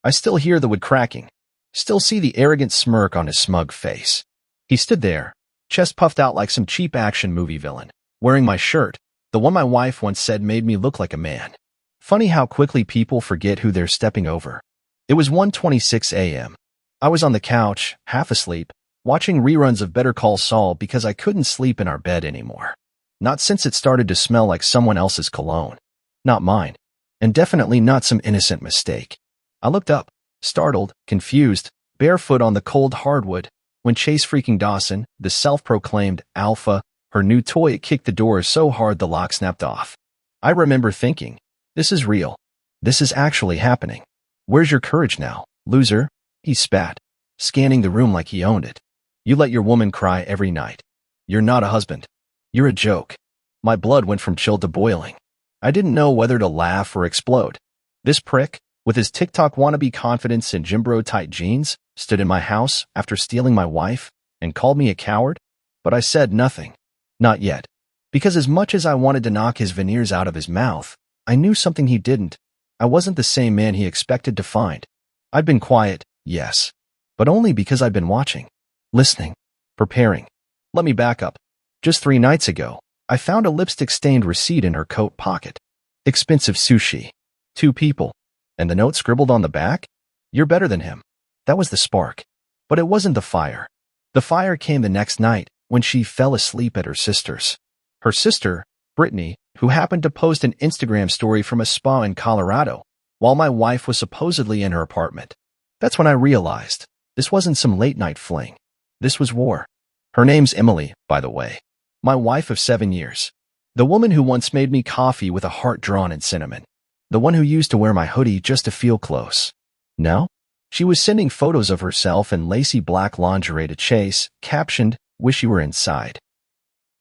I still hear the wood cracking. Still see the arrogant smirk on his smug face. He stood there, chest puffed out like some cheap action movie villain, wearing my shirt, the one my wife once said made me look like a man. Funny how quickly people forget who they're stepping over. It was 1:26 a.m. I was on the couch, half asleep, watching reruns of Better Call Saul because I couldn't sleep in our bed anymore. Not since it started to smell like someone else's cologne. Not mine. And definitely not some innocent mistake. I looked up, startled, confused, barefoot on the cold hardwood, when Chase freaking Dawson, the self-proclaimed alpha, her new toy, kicked the door so hard the lock snapped off. I remember thinking, this is real. This is actually happening. Where's your courage now, loser? He spat, scanning the room like he owned it. You let your woman cry every night. You're not a husband. You're a joke. My blood went from chill to boiling. I didn't know whether to laugh or explode. This prick, with his TikTok wannabe confidence and Jimbro tight jeans, stood in my house after stealing my wife and called me a coward? But I said nothing. Not yet. Because as much as I wanted to knock his veneers out of his mouth, I knew something he didn't. I wasn't the same man he expected to find. I'd been quiet, yes. But only because I'd been watching, listening, preparing. Let me back up. Just 3 nights ago, I found a lipstick-stained receipt in her coat pocket. Expensive sushi. 2 people. And the note scribbled on the back? You're better than him. That was the spark. But it wasn't the fire. The fire came the next night when she fell asleep at her sister's. Her sister, Brittany, who happened to post an Instagram story from a spa in Colorado, while my wife was supposedly in her apartment. That's when I realized this wasn't some late-night fling. This was war. Her name's Emily, by the way. My wife of 7 years. The woman who once made me coffee with a heart drawn in cinnamon. The one who used to wear my hoodie just to feel close. Now, she was sending photos of herself in lacy black lingerie to Chase, captioned, "Wish you were inside."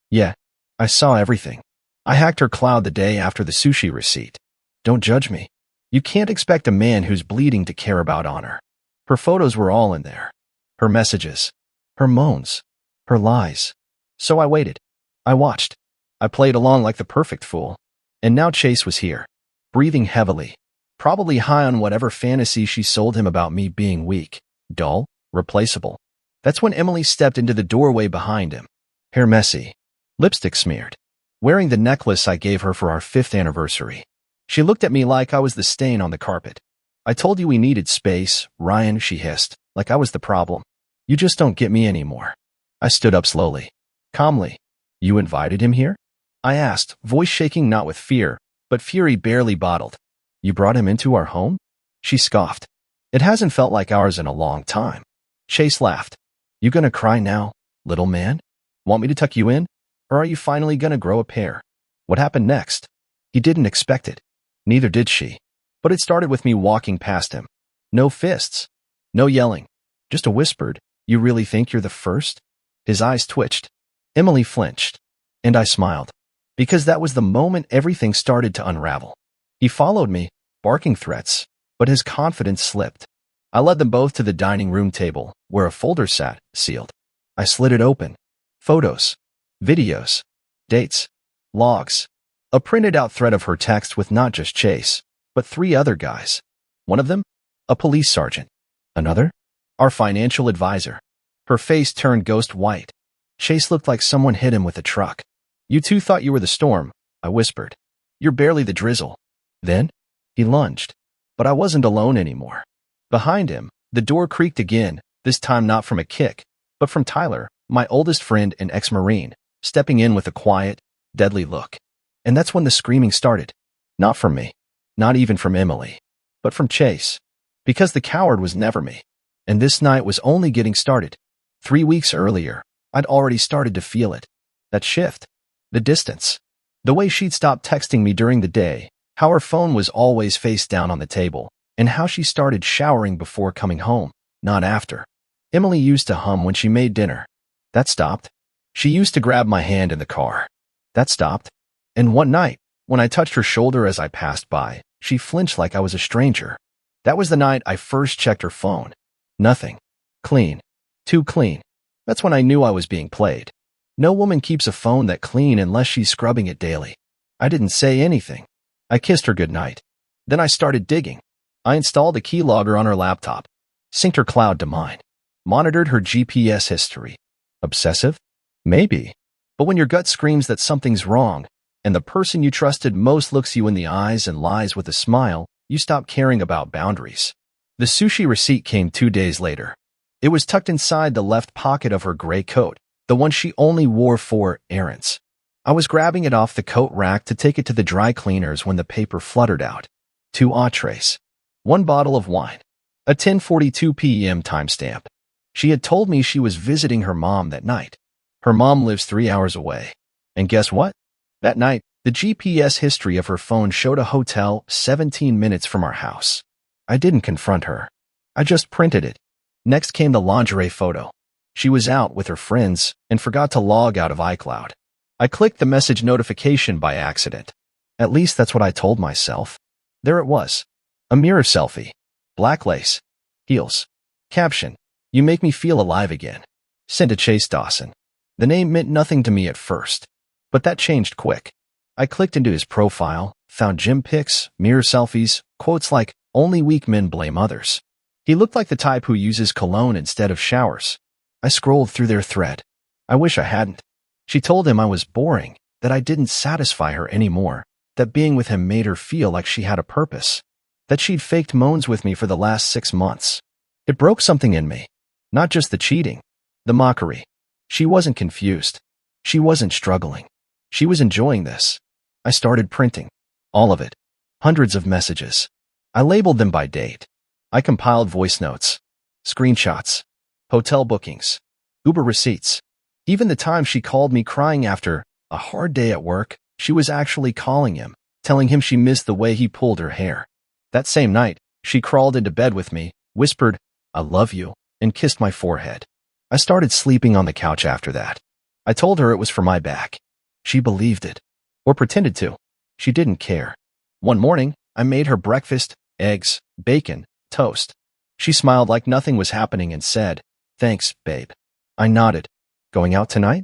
Yeah, I saw everything. I hacked her cloud the day after the sushi receipt. Don't judge me. You can't expect a man who's bleeding to care about honor. Her photos were all in there. Her messages. Her moans. Her lies. So I waited. I watched. I played along like the perfect fool. And now Chase was here, breathing heavily, probably high on whatever fantasy she sold him about me being weak, dull, replaceable. That's when Emily stepped into the doorway behind him, hair messy, lipstick smeared, wearing the necklace I gave her for our 5th anniversary. She looked at me like I was the stain on the carpet. I told you we needed space, Ryan, she hissed, like I was the problem. You just don't get me anymore. I stood up slowly, calmly. You invited him here? I asked, voice shaking not with fear, but fury barely bottled. You brought him into our home? She scoffed. It hasn't felt like ours in a long time. Chase laughed. You gonna cry now, little man? Want me to tuck you in? Or are you finally gonna grow a pair? What happened next? He didn't expect it. Neither did she. But it started with me walking past him. No fists. No yelling. Just a whispered, you really think you're the first? His eyes twitched. Emily flinched. And I smiled. Because that was the moment everything started to unravel. He followed me, barking threats, but his confidence slipped. I led them both to the dining room table, where a folder sat, sealed. I slid it open. Photos. Videos. Dates. Logs. A printed out thread of her text with not just Chase, but 3 other guys. One of them? A police sergeant. Another? Our financial advisor. Her face turned ghost white. Chase looked like someone hit him with a truck. You two thought you were the storm, I whispered. You're barely the drizzle. Then? He lunged. But I wasn't alone anymore. Behind him, the door creaked again, this time not from a kick, but from Tyler, my oldest friend and ex-Marine, stepping in with a quiet, deadly look. And that's when the screaming started. Not from me. Not even from Emily. But from Chase. Because the coward was never me. And this night was only getting started. 3 weeks earlier, I'd already started to feel it. That shift. The distance. The way she'd stopped texting me during the day, how her phone was always face down on the table, and how she started showering before coming home, not after. Emily used to hum when she made dinner. That stopped. She used to grab my hand in the car. That stopped. And one night, when I touched her shoulder as I passed by, she flinched like I was a stranger. That was the night I first checked her phone. Nothing. Clean. Too clean. That's when I knew I was being played. No woman keeps a phone that clean unless she's scrubbing it daily. I didn't say anything. I kissed her goodnight. Then I started digging. I installed a keylogger on her laptop, synced her cloud to mine, monitored her GPS history. Obsessive? Maybe. But when your gut screams that something's wrong, and the person you trusted most looks you in the eyes and lies with a smile, you stop caring about boundaries. The sushi receipt came 2 days later. It was tucked inside the left pocket of her gray coat, the one she only wore for errands. I was grabbing it off the coat rack to take it to the dry cleaners when the paper fluttered out. 2 entrees. 1 bottle of wine. A 10:42 p.m. timestamp. She had told me she was visiting her mom that night. Her mom lives 3 hours away. And guess what? That night, the GPS history of her phone showed a hotel 17 minutes from our house. I didn't confront her. I just printed it. Next came the lingerie photo. She was out with her friends and forgot to log out of iCloud. I clicked the message notification by accident. At least that's what I told myself. There it was. A mirror selfie. Black lace. Heels. Caption. You make me feel alive again. Sent to Chase Dawson. The name meant nothing to me at first. But that changed quick. I clicked into his profile, found gym pics, mirror selfies, quotes like, only weak men blame others. He looked like the type who uses cologne instead of showers. I scrolled through their thread. I wish I hadn't. She told him I was boring, that I didn't satisfy her anymore, that being with him made her feel like she had a purpose, that she'd faked moans with me for the last 6 months. It broke something in me. Not just the cheating, the mockery. She wasn't confused. She wasn't struggling. She was enjoying this. I started printing. All of it. Hundreds of messages. I labeled them by date. I compiled voice notes, screenshots, hotel bookings, Uber receipts. Even the time she called me crying after a hard day at work, she was actually calling him, telling him she missed the way he pulled her hair. That same night, she crawled into bed with me, whispered, I love you, and kissed my forehead. I started sleeping on the couch after that. I told her it was for my back. She believed it. Or pretended to. She didn't care. One morning, I made her breakfast, eggs, bacon, toast. She smiled like nothing was happening and said, Thanks, babe. I nodded. Going out tonight?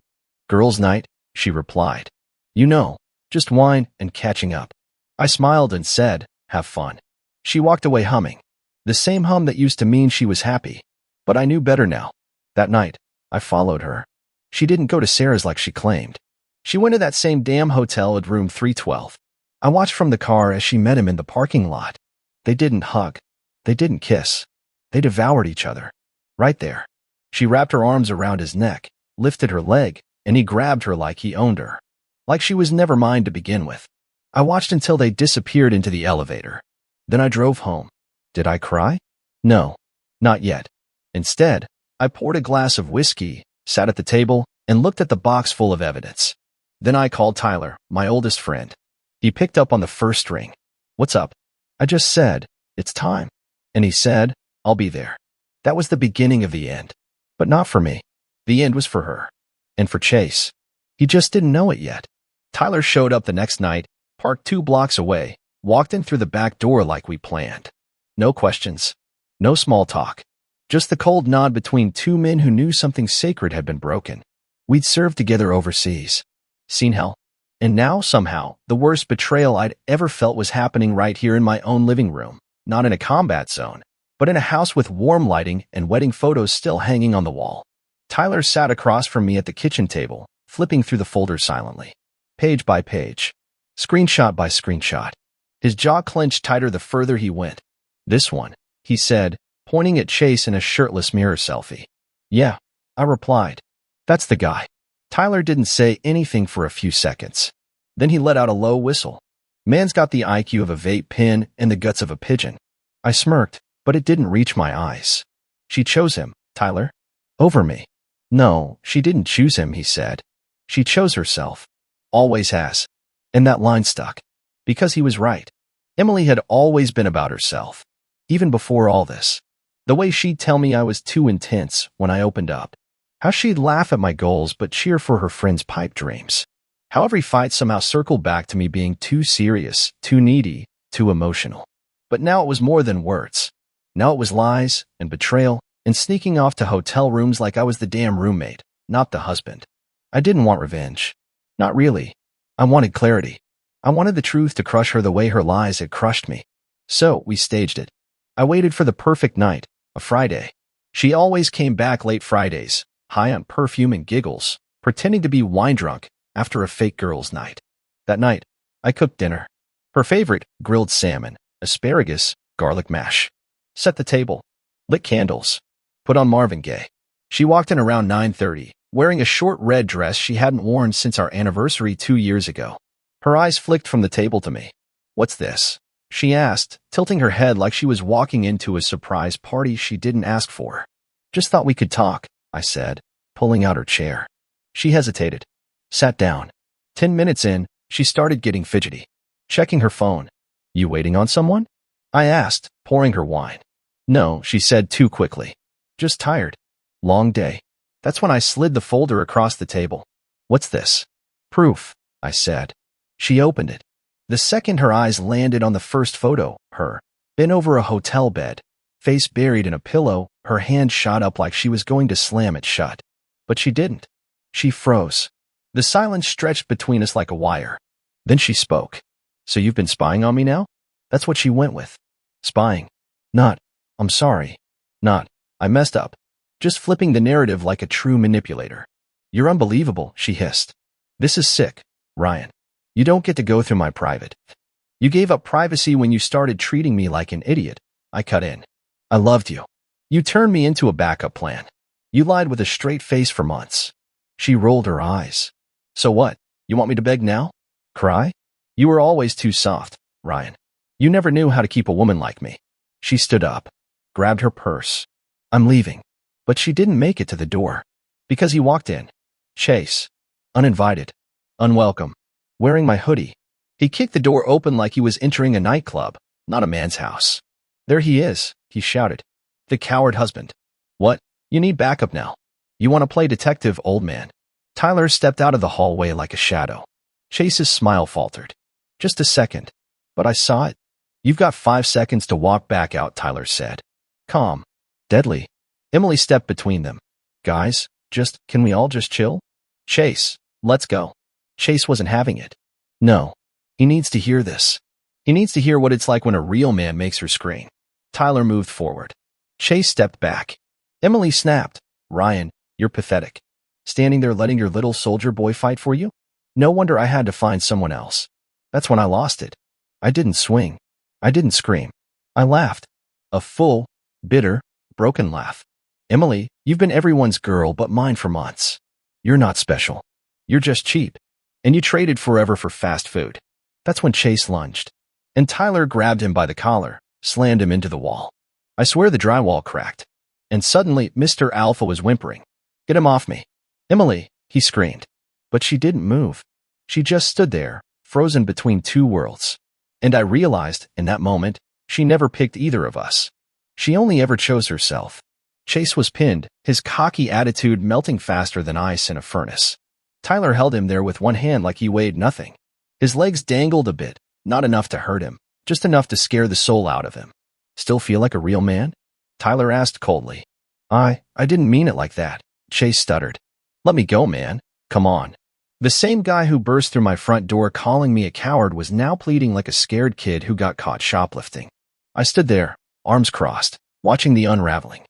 Girls' night, she replied. You know, just wine and catching up. I smiled and said, Have fun. She walked away humming. The same hum that used to mean she was happy. But I knew better now. That night, I followed her. She didn't go to Sarah's like she claimed. She went to that same damn hotel at room 312. I watched from the car as she met him in the parking lot. They didn't hug. They didn't kiss. They devoured each other. Right there. She wrapped her arms around his neck, lifted her leg, and he grabbed her like he owned her. Like she was never mine to begin with. I watched until they disappeared into the elevator. Then I drove home. Did I cry? No, not yet. Instead, I poured a glass of whiskey, sat at the table, and looked at the box full of evidence. Then I called Tyler, my oldest friend. He picked up on the first ring. What's up? I just said, it's time. And he said, I'll be there. That was the beginning of the end. But not for me. The end was for her. And for Chase. He just didn't know it yet. Tyler showed up the next night, parked 2 blocks away, walked in through the back door like we planned. No questions. No small talk. Just the cold nod between 2 men who knew something sacred had been broken. We'd served together overseas. Seen hell. And now, somehow, the worst betrayal I'd ever felt was happening right here in my own living room. Not in a combat zone, but in a house with warm lighting and wedding photos still hanging on the wall. Tyler sat across from me at the kitchen table, flipping through the folders silently. Page by page. Screenshot by screenshot. His jaw clenched tighter the further he went. This one, he said, pointing at Chase in a shirtless mirror selfie. Yeah, I replied. That's the guy. Tyler didn't say anything for a few seconds. Then he let out a low whistle. Man's got the IQ of a vape pen and the guts of a pigeon. I smirked, but it didn't reach my eyes. She chose him, Tyler. Over me. No, she didn't choose him, he said. She chose herself. Always has. And that line stuck. Because he was right. Emily had always been about herself. Even before all this. The way she'd tell me I was too intense when I opened up. How she'd laugh at my goals but cheer for her friends' pipe dreams. How every fight somehow circled back to me being too serious, too needy, too emotional. But now it was more than words. Now it was lies and betrayal and sneaking off to hotel rooms like I was the damn roommate, not the husband. I didn't want revenge. Not really. I wanted clarity. I wanted the truth to crush her the way her lies had crushed me. So we staged it. I waited for the perfect night, a Friday. She always came back late Fridays, high on perfume and giggles, pretending to be wine drunk after a fake girls' night. That night, I cooked dinner. Her favorite, grilled salmon, asparagus, garlic mash. Set the table. Lit candles. Put on Marvin Gaye. She walked in around 9:30, wearing a short red dress she hadn't worn since our anniversary 2 years ago. Her eyes flicked from the table to me. What's this? She asked, tilting her head like she was walking into a surprise party she didn't ask for. Just thought we could talk, I said, pulling out her chair. She hesitated. Sat down. 10 minutes in, she started getting fidgety. Checking her phone. You waiting on someone? I asked, pouring her wine. No, she said too quickly. Just tired. Long day. That's when I slid the folder across the table. What's this? Proof, I said. She opened it. The second her eyes landed on the first photo, her, bent over a hotel bed, face buried in a pillow, her hand shot up like she was going to slam it shut. But she didn't. She froze. The silence stretched between us like a wire. Then she spoke. So you've been spying on me now? That's what she went with. Spying. Not, I'm sorry. Not, I messed up. Just flipping the narrative like a true manipulator. You're unbelievable, she hissed. This is sick, Ryan. You don't get to go through my private. You gave up privacy when you started treating me like an idiot. I cut in. I loved you. You turned me into a backup plan. You lied with a straight face for months. She rolled her eyes. So what? You want me to beg now? Cry? You were always too soft, Ryan. You never knew how to keep a woman like me. She stood up, grabbed her purse. I'm leaving. But she didn't make it to the door. Because he walked in. Chase. Uninvited. Unwelcome. Wearing my hoodie. He kicked the door open like he was entering a nightclub, not a man's house. There he is, he shouted. The coward husband. What? You need backup now. You want to play detective, old man. Tyler stepped out of the hallway like a shadow. Chase's smile faltered. Just a second. But I saw it. You've got 5 seconds to walk back out, Tyler said. Calm. Deadly. Emily stepped between them. Guys, can we all just chill? Chase, let's go. Chase wasn't having it. No. He needs to hear this. He needs to hear what it's like when a real man makes her scream. Tyler moved forward. Chase stepped back. Emily snapped. Ryan, you're pathetic. Standing there letting your little soldier boy fight for you? No wonder I had to find someone else. That's when I lost it. I didn't swing. I didn't scream. I laughed. A full, bitter, broken laugh. Emily, you've been everyone's girl but mine for months. You're not special. You're just cheap. And you traded forever for fast food. That's when Chase lunged. And Tyler grabbed him by the collar, slammed him into the wall. I swear the drywall cracked. And suddenly, Mr. Alpha was whimpering. Get him off me. Emily, he screamed. But she didn't move. She just stood there, frozen between two worlds. And I realized, in that moment, she never picked either of us. She only ever chose herself. Chase was pinned, his cocky attitude melting faster than ice in a furnace. Tyler held him there with one hand like he weighed nothing. His legs dangled a bit, not enough to hurt him, just enough to scare the soul out of him. Still feel like a real man? Tyler asked coldly. I didn't mean it like that, Chase stuttered. Let me go, man. Come on. The same guy who burst through my front door calling me a coward was now pleading like a scared kid who got caught shoplifting. I stood there, arms crossed, watching the unraveling.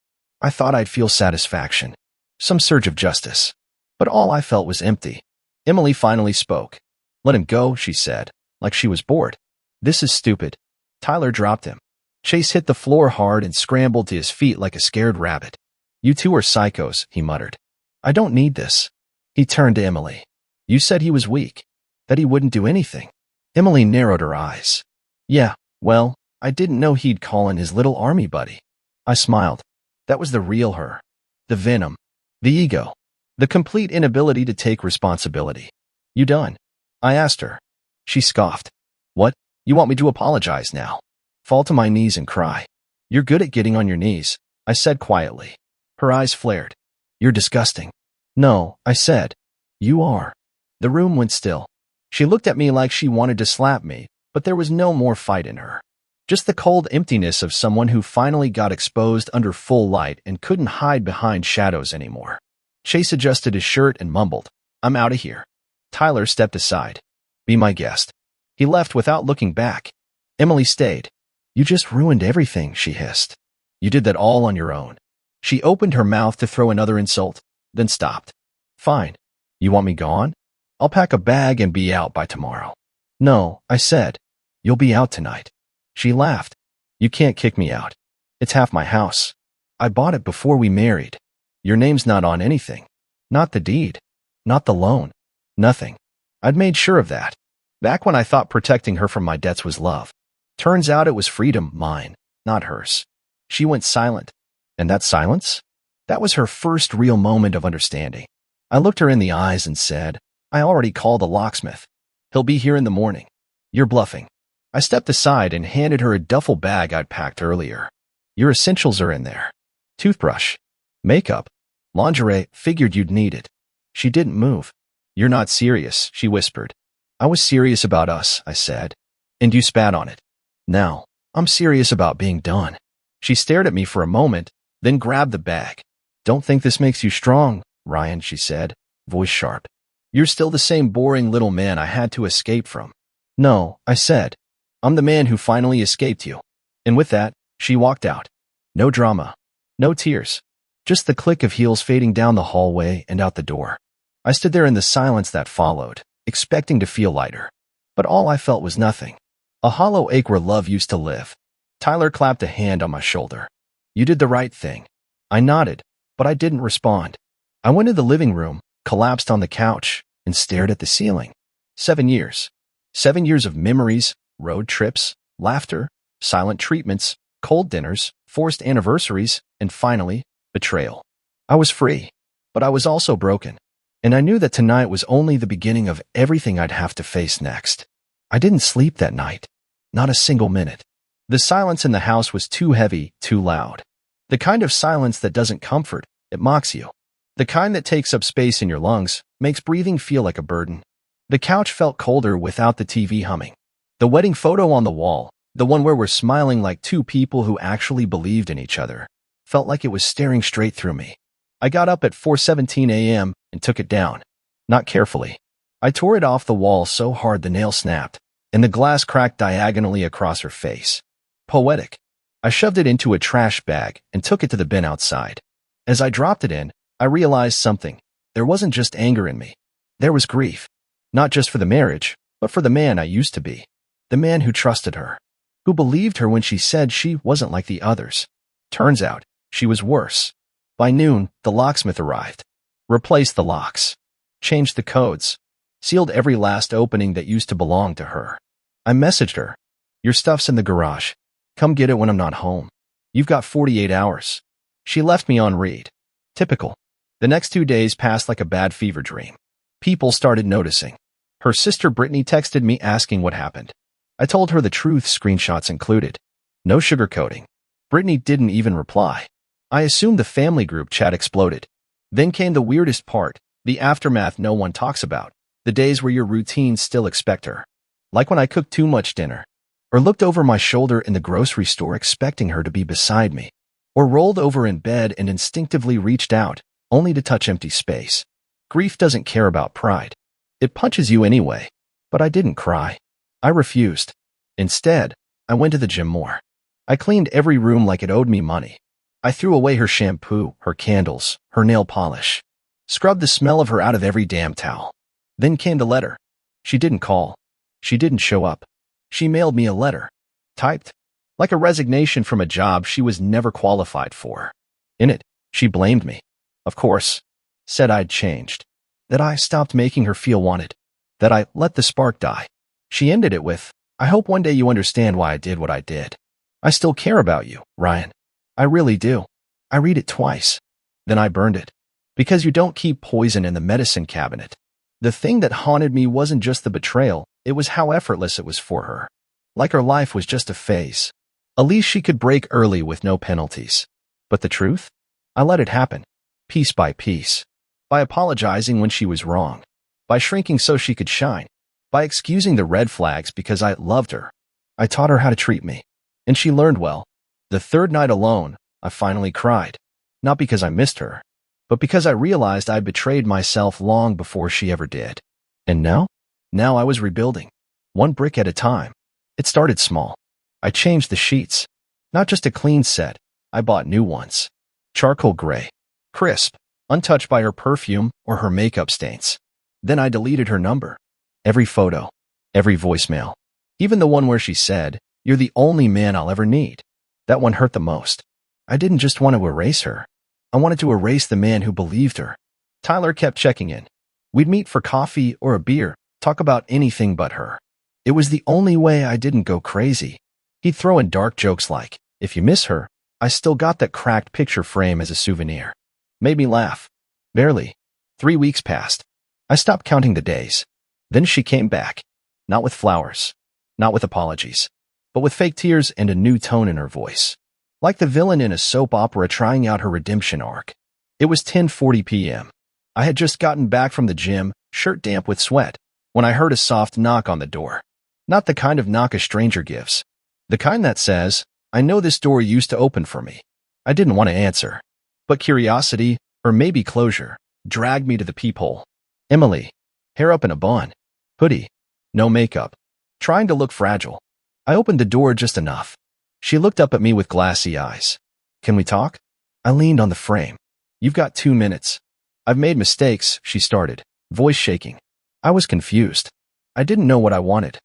I thought I'd feel satisfaction, some surge of justice. But all I felt was empty. Emily finally spoke. Let him go, she said, like she was bored. This is stupid. Tyler dropped him. Chase hit the floor hard and scrambled to his feet like a scared rabbit. You two are psychos, he muttered. I don't need this. He turned to Emily. You said he was weak, that he wouldn't do anything. Emily narrowed her eyes. Yeah, well, I didn't know he'd call in his little army buddy. I smiled. That was the real her. The venom. The ego. The complete inability to take responsibility. You done? I asked her. She scoffed. What? You want me to apologize now? Fall to my knees and cry. You're good at getting on your knees, I said quietly. Her eyes flared. You're disgusting. No, I said. You are. The room went still. She looked at me like she wanted to slap me, but there was no more fight in her. Just the cold emptiness of someone who finally got exposed under full light and couldn't hide behind shadows anymore. Chase adjusted his shirt and mumbled, I'm out of here. Tyler stepped aside. Be my guest. He left without looking back. Emily stayed. You just ruined everything, she hissed. You did that all on your own. She opened her mouth to throw another insult, then stopped. Fine. You want me gone? I'll pack a bag and be out by tomorrow. No, I said. You'll be out tonight. She laughed. You can't kick me out. It's half my house. I bought it before we married. Your name's not on anything. Not the deed. Not the loan. Nothing. I'd made sure of that. Back when I thought protecting her from my debts was love. Turns out it was freedom, mine, not hers. She went silent. And that silence? That was her first real moment of understanding. I looked her in the eyes and said, I already called a locksmith. He'll be here in the morning. You're bluffing. I stepped aside and handed her a duffel bag I'd packed earlier. Your essentials are in there. Toothbrush. Makeup. Lingerie. Figured you'd need it. She didn't move. You're not serious, she whispered. I was serious about us, I said. And you spat on it. Now, I'm serious about being done. She stared at me for a moment, then grabbed the bag. Don't think this makes you strong, Ryan, she said, voice sharp. You're still the same boring little man I had to escape from. No, I said. I'm the man who finally escaped you. And with that, she walked out. No drama. No tears. Just the click of heels fading down the hallway and out the door. I stood there in the silence that followed, expecting to feel lighter. But all I felt was nothing. A hollow ache where love used to live. Tyler clapped a hand on my shoulder. You did the right thing. I nodded, but I didn't respond. I went to the living room, collapsed on the couch, and stared at the ceiling. 7 years. 7 years of memories, road trips, laughter, silent treatments, cold dinners, forced anniversaries, and finally, betrayal. I was free, but I was also broken. And I knew that tonight was only the beginning of everything I'd have to face next. I didn't sleep that night. Not a single minute. The silence in the house was too heavy, too loud. The kind of silence that doesn't comfort, it mocks you. The kind that takes up space in your lungs, makes breathing feel like a burden. The couch felt colder without the TV humming. The wedding photo on the wall, the one where we're smiling like two people who actually believed in each other, felt like it was staring straight through me. I got up at 4:17 a.m. and took it down. Not carefully. I tore it off the wall so hard the nail snapped, and the glass cracked diagonally across her face. Poetic. I shoved it into a trash bag and took it to the bin outside. As I dropped it in, I realized something. There wasn't just anger in me. There was grief. Not just for the marriage, but for the man I used to be. The man who trusted her, who believed her when she said she wasn't like the others. Turns out, she was worse. By noon, the locksmith arrived. Replaced the locks. Changed the codes. Sealed every last opening that used to belong to her. I messaged her. Your stuff's in the garage. Come get it when I'm not home. You've got 48 hours. She left me on read. Typical. The next 2 days passed like a bad fever dream. People started noticing. Her sister Brittany texted me asking what happened. I told her the truth, screenshots included. No sugarcoating. Brittany didn't even reply. I assumed the family group chat exploded. Then came the weirdest part, the aftermath no one talks about. The days where your routines still expect her. Like when I cooked too much dinner. Or looked over my shoulder in the grocery store expecting her to be beside me. Or rolled over in bed and instinctively reached out, only to touch empty space. Grief doesn't care about pride. It punches you anyway. But I didn't cry. I refused. Instead, I went to the gym more. I cleaned every room like it owed me money. I threw away her shampoo, her candles, her nail polish. Scrubbed the smell of her out of every damn towel. Then came the letter. She didn't call. She didn't show up. She mailed me a letter. Typed. Like a resignation from a job she was never qualified for. In it, she blamed me. Of course. Said I'd changed. That I stopped making her feel wanted. That I let the spark die. She ended it with, I hope one day you understand why I did what I did. I still care about you, Ryan. I really do. I read it twice. Then I burned it. Because you don't keep poison in the medicine cabinet. The thing that haunted me wasn't just the betrayal, it was how effortless it was for her. Like her life was just a phase. At least she could break early with no penalties. But the truth? I let it happen. Piece by piece. By apologizing when she was wrong. By shrinking so she could shine. By excusing the red flags because I loved her. I taught her how to treat me. And she learned well. The third night alone, I finally cried. Not because I missed her, but because I realized I betrayed myself long before she ever did. And now? Now I was rebuilding. One brick at a time. It started small. I changed the sheets. Not just a clean set. I bought new ones. Charcoal gray. Crisp. Untouched by her perfume or her makeup stains. Then I deleted her number. Every photo. Every voicemail. Even the one where she said, "You're the only man I'll ever need." That one hurt the most. I didn't just want to erase her. I wanted to erase the man who believed her. Tyler kept checking in. We'd meet for coffee or a beer, talk about anything but her. It was the only way I didn't go crazy. He'd throw in dark jokes like, if you miss her, I still got that cracked picture frame as a souvenir. Made me laugh. Barely. 3 weeks passed. I stopped counting the days. Then she came back. Not with flowers. Not with apologies. But with fake tears and a new tone in her voice. Like the villain in a soap opera trying out her redemption arc. It was 10:40 p.m. I had just gotten back from the gym, shirt damp with sweat, when I heard a soft knock on the door. Not the kind of knock a stranger gives. The kind that says, I know this door used to open for me. I didn't want to answer. But curiosity, or maybe closure, dragged me to the peephole. Emily. Hair up in a bun. Hoodie. No makeup. Trying to look fragile. I opened the door just enough. She looked up at me with glassy eyes. Can we talk? I leaned on the frame. You've got 2 minutes. I've made mistakes, she started, voice shaking. I was confused. I didn't know what I wanted.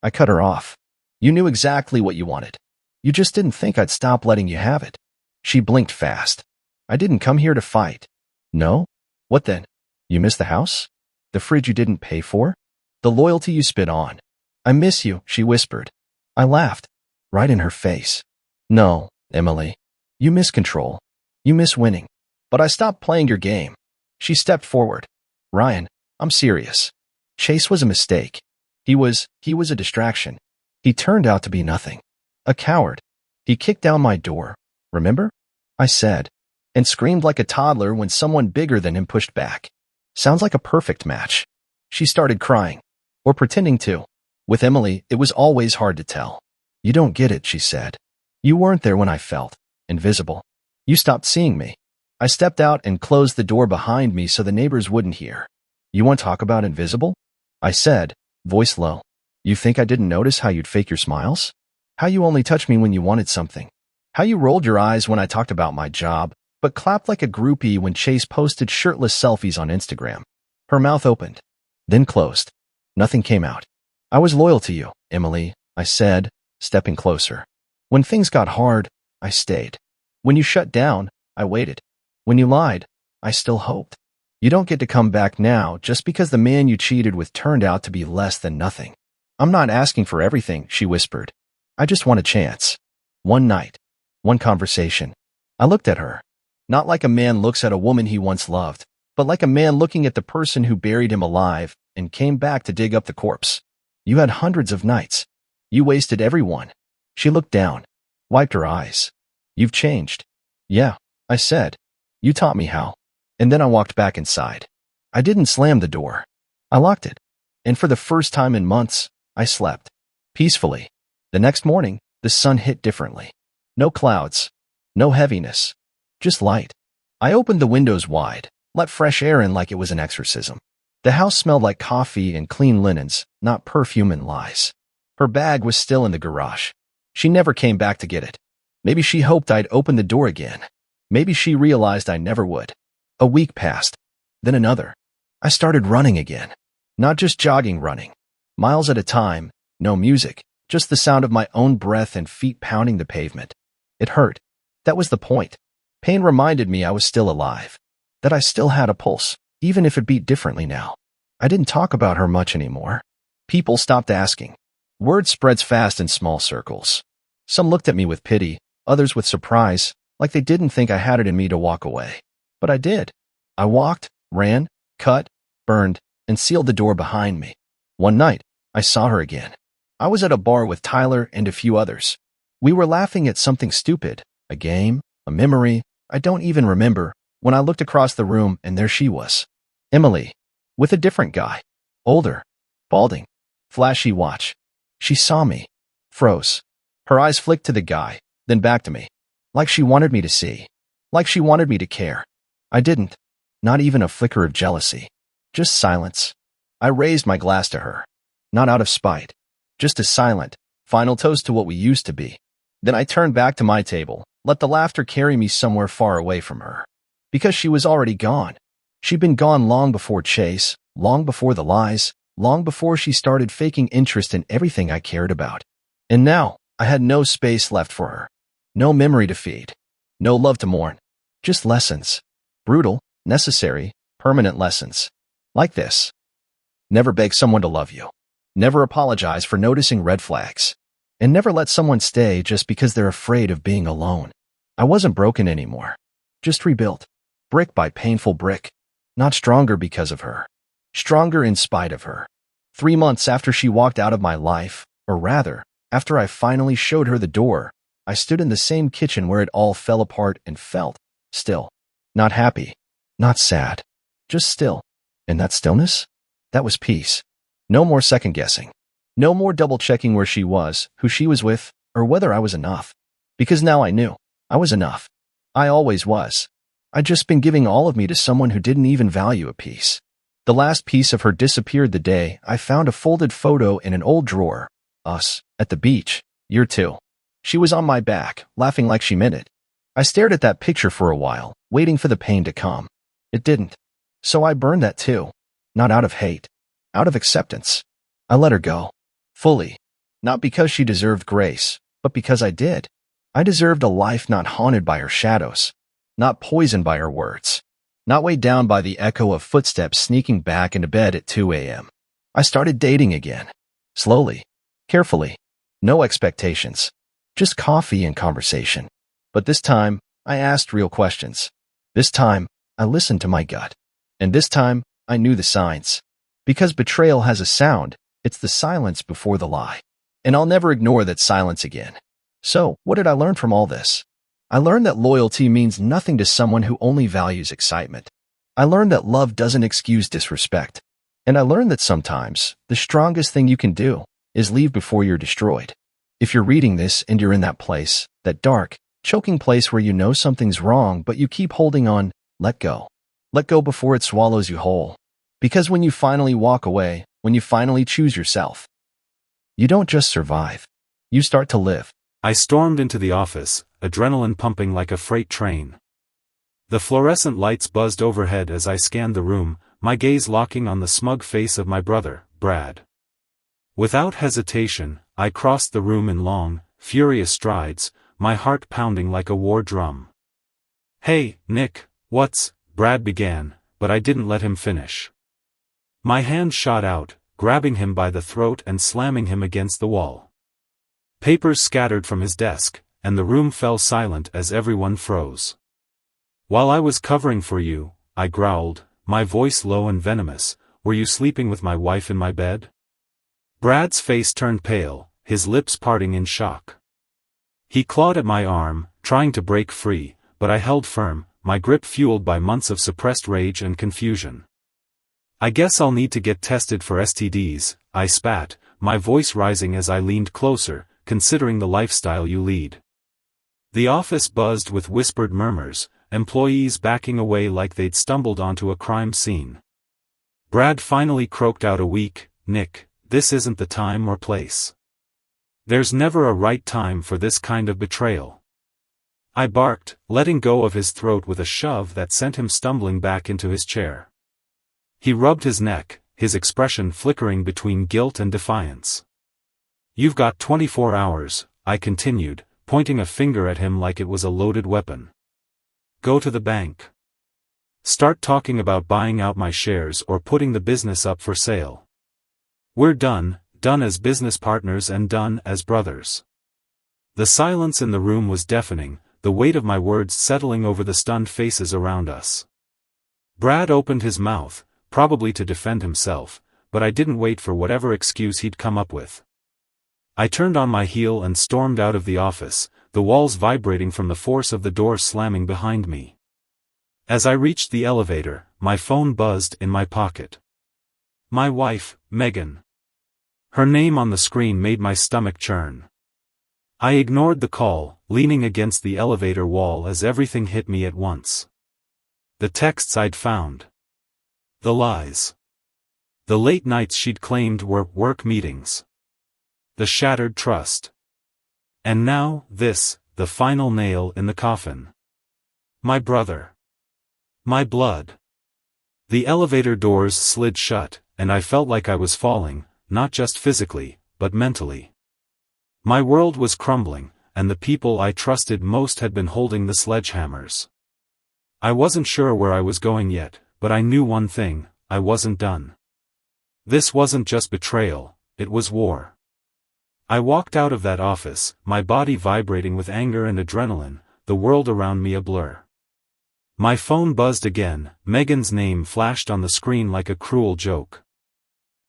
I cut her off. You knew exactly what you wanted. You just didn't think I'd stop letting you have it. She blinked fast. I didn't come here to fight. No? What then? You miss the house? The fridge you didn't pay for? The loyalty you spit on? I miss you, she whispered. I laughed. Right in her face. No, Emily. You miss control. You miss winning. But I stopped playing your game. She stepped forward. Ryan, I'm serious. Chase was a mistake. He was a distraction. He turned out to be nothing. A coward. He kicked down my door. Remember? I said. And screamed like a toddler when someone bigger than him pushed back. Sounds like a perfect match. She started crying. Or pretending to. With Emily, it was always hard to tell. You don't get it, she said. You weren't there when I felt invisible. You stopped seeing me. I stepped out and closed the door behind me so the neighbors wouldn't hear. You want to talk about invisible? I said, voice low. You think I didn't notice how you'd fake your smiles? How you only touched me when you wanted something? How you rolled your eyes when I talked about my job, but clapped like a groupie when Chase posted shirtless selfies on Instagram? Her mouth opened, then closed. Nothing came out. I was loyal to you, Emily, I said, stepping closer. When things got hard, I stayed. When you shut down, I waited. When you lied, I still hoped. You don't get to come back now just because the man you cheated with turned out to be less than nothing. I'm not asking for everything, she whispered. I just want a chance. One night. One conversation. I looked at her. Not like a man looks at a woman he once loved, but like a man looking at the person who buried him alive and came back to dig up the corpse. You had hundreds of nights. You wasted every one. She looked down, wiped her eyes. You've changed. Yeah, I said. You taught me how. And then I walked back inside. I didn't slam the door. I locked it. And for the first time in months, I slept. Peacefully. The next morning, the sun hit differently. No clouds. No heaviness. Just light. I opened the windows wide, let fresh air in like it was an exorcism. The house smelled like coffee and clean linens, not perfume and lies. Her bag was still in the garage. She never came back to get it. Maybe she hoped I'd open the door again. Maybe she realized I never would. A week passed. Then another. I started running again. Not just jogging running. Miles at a time, no music, just the sound of my own breath and feet pounding the pavement. It hurt. That was the point. Pain reminded me I was still alive. That I still had a pulse, even if it beat differently now. I didn't talk about her much anymore. People stopped asking. Word spreads fast in small circles. Some looked at me with pity, others with surprise, like they didn't think I had it in me to walk away. But I did. I walked, ran, cut, burned, and sealed the door behind me. One night, I saw her again. I was at a bar with Tyler and a few others. We were laughing at something stupid, a game, a memory, I don't even remember, when I looked across the room and there she was. Emily. With a different guy. Older. Balding. Flashy watch. She saw me. Froze. Her eyes flicked to the guy, then back to me. Like she wanted me to see. Like she wanted me to care. I didn't. Not even a flicker of jealousy. Just silence. I raised my glass to her. Not out of spite. Just a silent, final toast to what we used to be. Then I turned back to my table, let the laughter carry me somewhere far away from her. Because she was already gone. She'd been gone long before Chase, long before the lies, long before she started faking interest in everything I cared about. And now, I had no space left for her. No memory to feed. No love to mourn. Just lessons. Brutal, necessary, permanent lessons. Like this. Never beg someone to love you. Never apologize for noticing red flags. And never let someone stay just because they're afraid of being alone. I wasn't broken anymore. Just rebuilt. Brick by painful brick. Not stronger because of her. Stronger in spite of her. 3 months after she walked out of my life, or rather, after I finally showed her the door, I stood in the same kitchen where it all fell apart and felt still. Not happy. Not sad. Just still. And that stillness? That was peace. No more second guessing. No more double checking where she was, who she was with, or whether I was enough. Because now I knew. I was enough. I always was. I'd just been giving all of me to someone who didn't even value a piece. The last piece of her disappeared the day I found a folded photo in an old drawer. Us, at the beach, year 2. She was on my back, laughing like she meant it. I stared at that picture for a while, waiting for the pain to come. It didn't. So I burned that too. Not out of hate. Out of acceptance. I let her go. Fully. Not because she deserved grace, but because I did. I deserved a life not haunted by her shadows. Not poisoned by her words. Not weighed down by the echo of footsteps sneaking back into bed at 2 a.m. I started dating again. Slowly. Carefully. No expectations. Just coffee and conversation. But this time, I asked real questions. This time, I listened to my gut. And this time, I knew the signs. Because betrayal has a sound, it's the silence before the lie. And I'll never ignore that silence again. So, what did I learn from all this? I learned that loyalty means nothing to someone who only values excitement. I learned that love doesn't excuse disrespect. And I learned that sometimes, the strongest thing you can do is leave before you're destroyed. If you're reading this and you're in that place, that dark, choking place where you know something's wrong but you keep holding on, let go. Let go before it swallows you whole. Because when you finally walk away, when you finally choose yourself, you don't just survive. You start to live. I stormed into the office, adrenaline pumping like a freight train. The fluorescent lights buzzed overhead as I scanned the room, my gaze locking on the smug face of my brother, Brad. Without hesitation, I crossed the room in long, furious strides, my heart pounding like a war drum. "Hey, Nick, Brad began, but I didn't let him finish. My hand shot out, grabbing him by the throat and slamming him against the wall. Papers scattered from his desk, and the room fell silent as everyone froze. "While I was covering for you," I growled, my voice low and venomous, "were you sleeping with my wife in my bed?" Brad's face turned pale, his lips parting in shock. He clawed at my arm, trying to break free, but I held firm, my grip fueled by months of suppressed rage and confusion. "I guess I'll need to get tested for STDs, I spat, my voice rising as I leaned closer, "considering the lifestyle you lead." The office buzzed with whispered murmurs, employees backing away like they'd stumbled onto a crime scene. Brad finally croaked out a weak, "Nick, this isn't the time or place. There's never a right time for this kind of betrayal." I barked, letting go of his throat with a shove that sent him stumbling back into his chair. He rubbed his neck, his expression flickering between guilt and defiance. "You've got 24 hours, I continued, pointing a finger at him like it was a loaded weapon. "Go to the bank. Start talking about buying out my shares or putting the business up for sale. We're done as business partners and done as brothers." The silence in the room was deafening, the weight of my words settling over the stunned faces around us. Brad opened his mouth, probably to defend himself, but I didn't wait for whatever excuse he'd come up with. I turned on my heel and stormed out of the office, the walls vibrating from the force of the door slamming behind me. As I reached the elevator, my phone buzzed in my pocket. My wife, Megan. Her name on the screen made my stomach churn. I ignored the call, leaning against the elevator wall as everything hit me at once. The texts I'd found. The lies. The late nights she'd claimed were work meetings. The shattered trust. And now, this, the final nail in the coffin. My brother. My blood. The elevator doors slid shut, and I felt like I was falling, not just physically, but mentally. My world was crumbling, and the people I trusted most had been holding the sledgehammers. I wasn't sure where I was going yet, but I knew one thing: I wasn't done. This wasn't just betrayal, it was war. I walked out of that office, my body vibrating with anger and adrenaline, the world around me a blur. My phone buzzed again, Megan's name flashed on the screen like a cruel joke.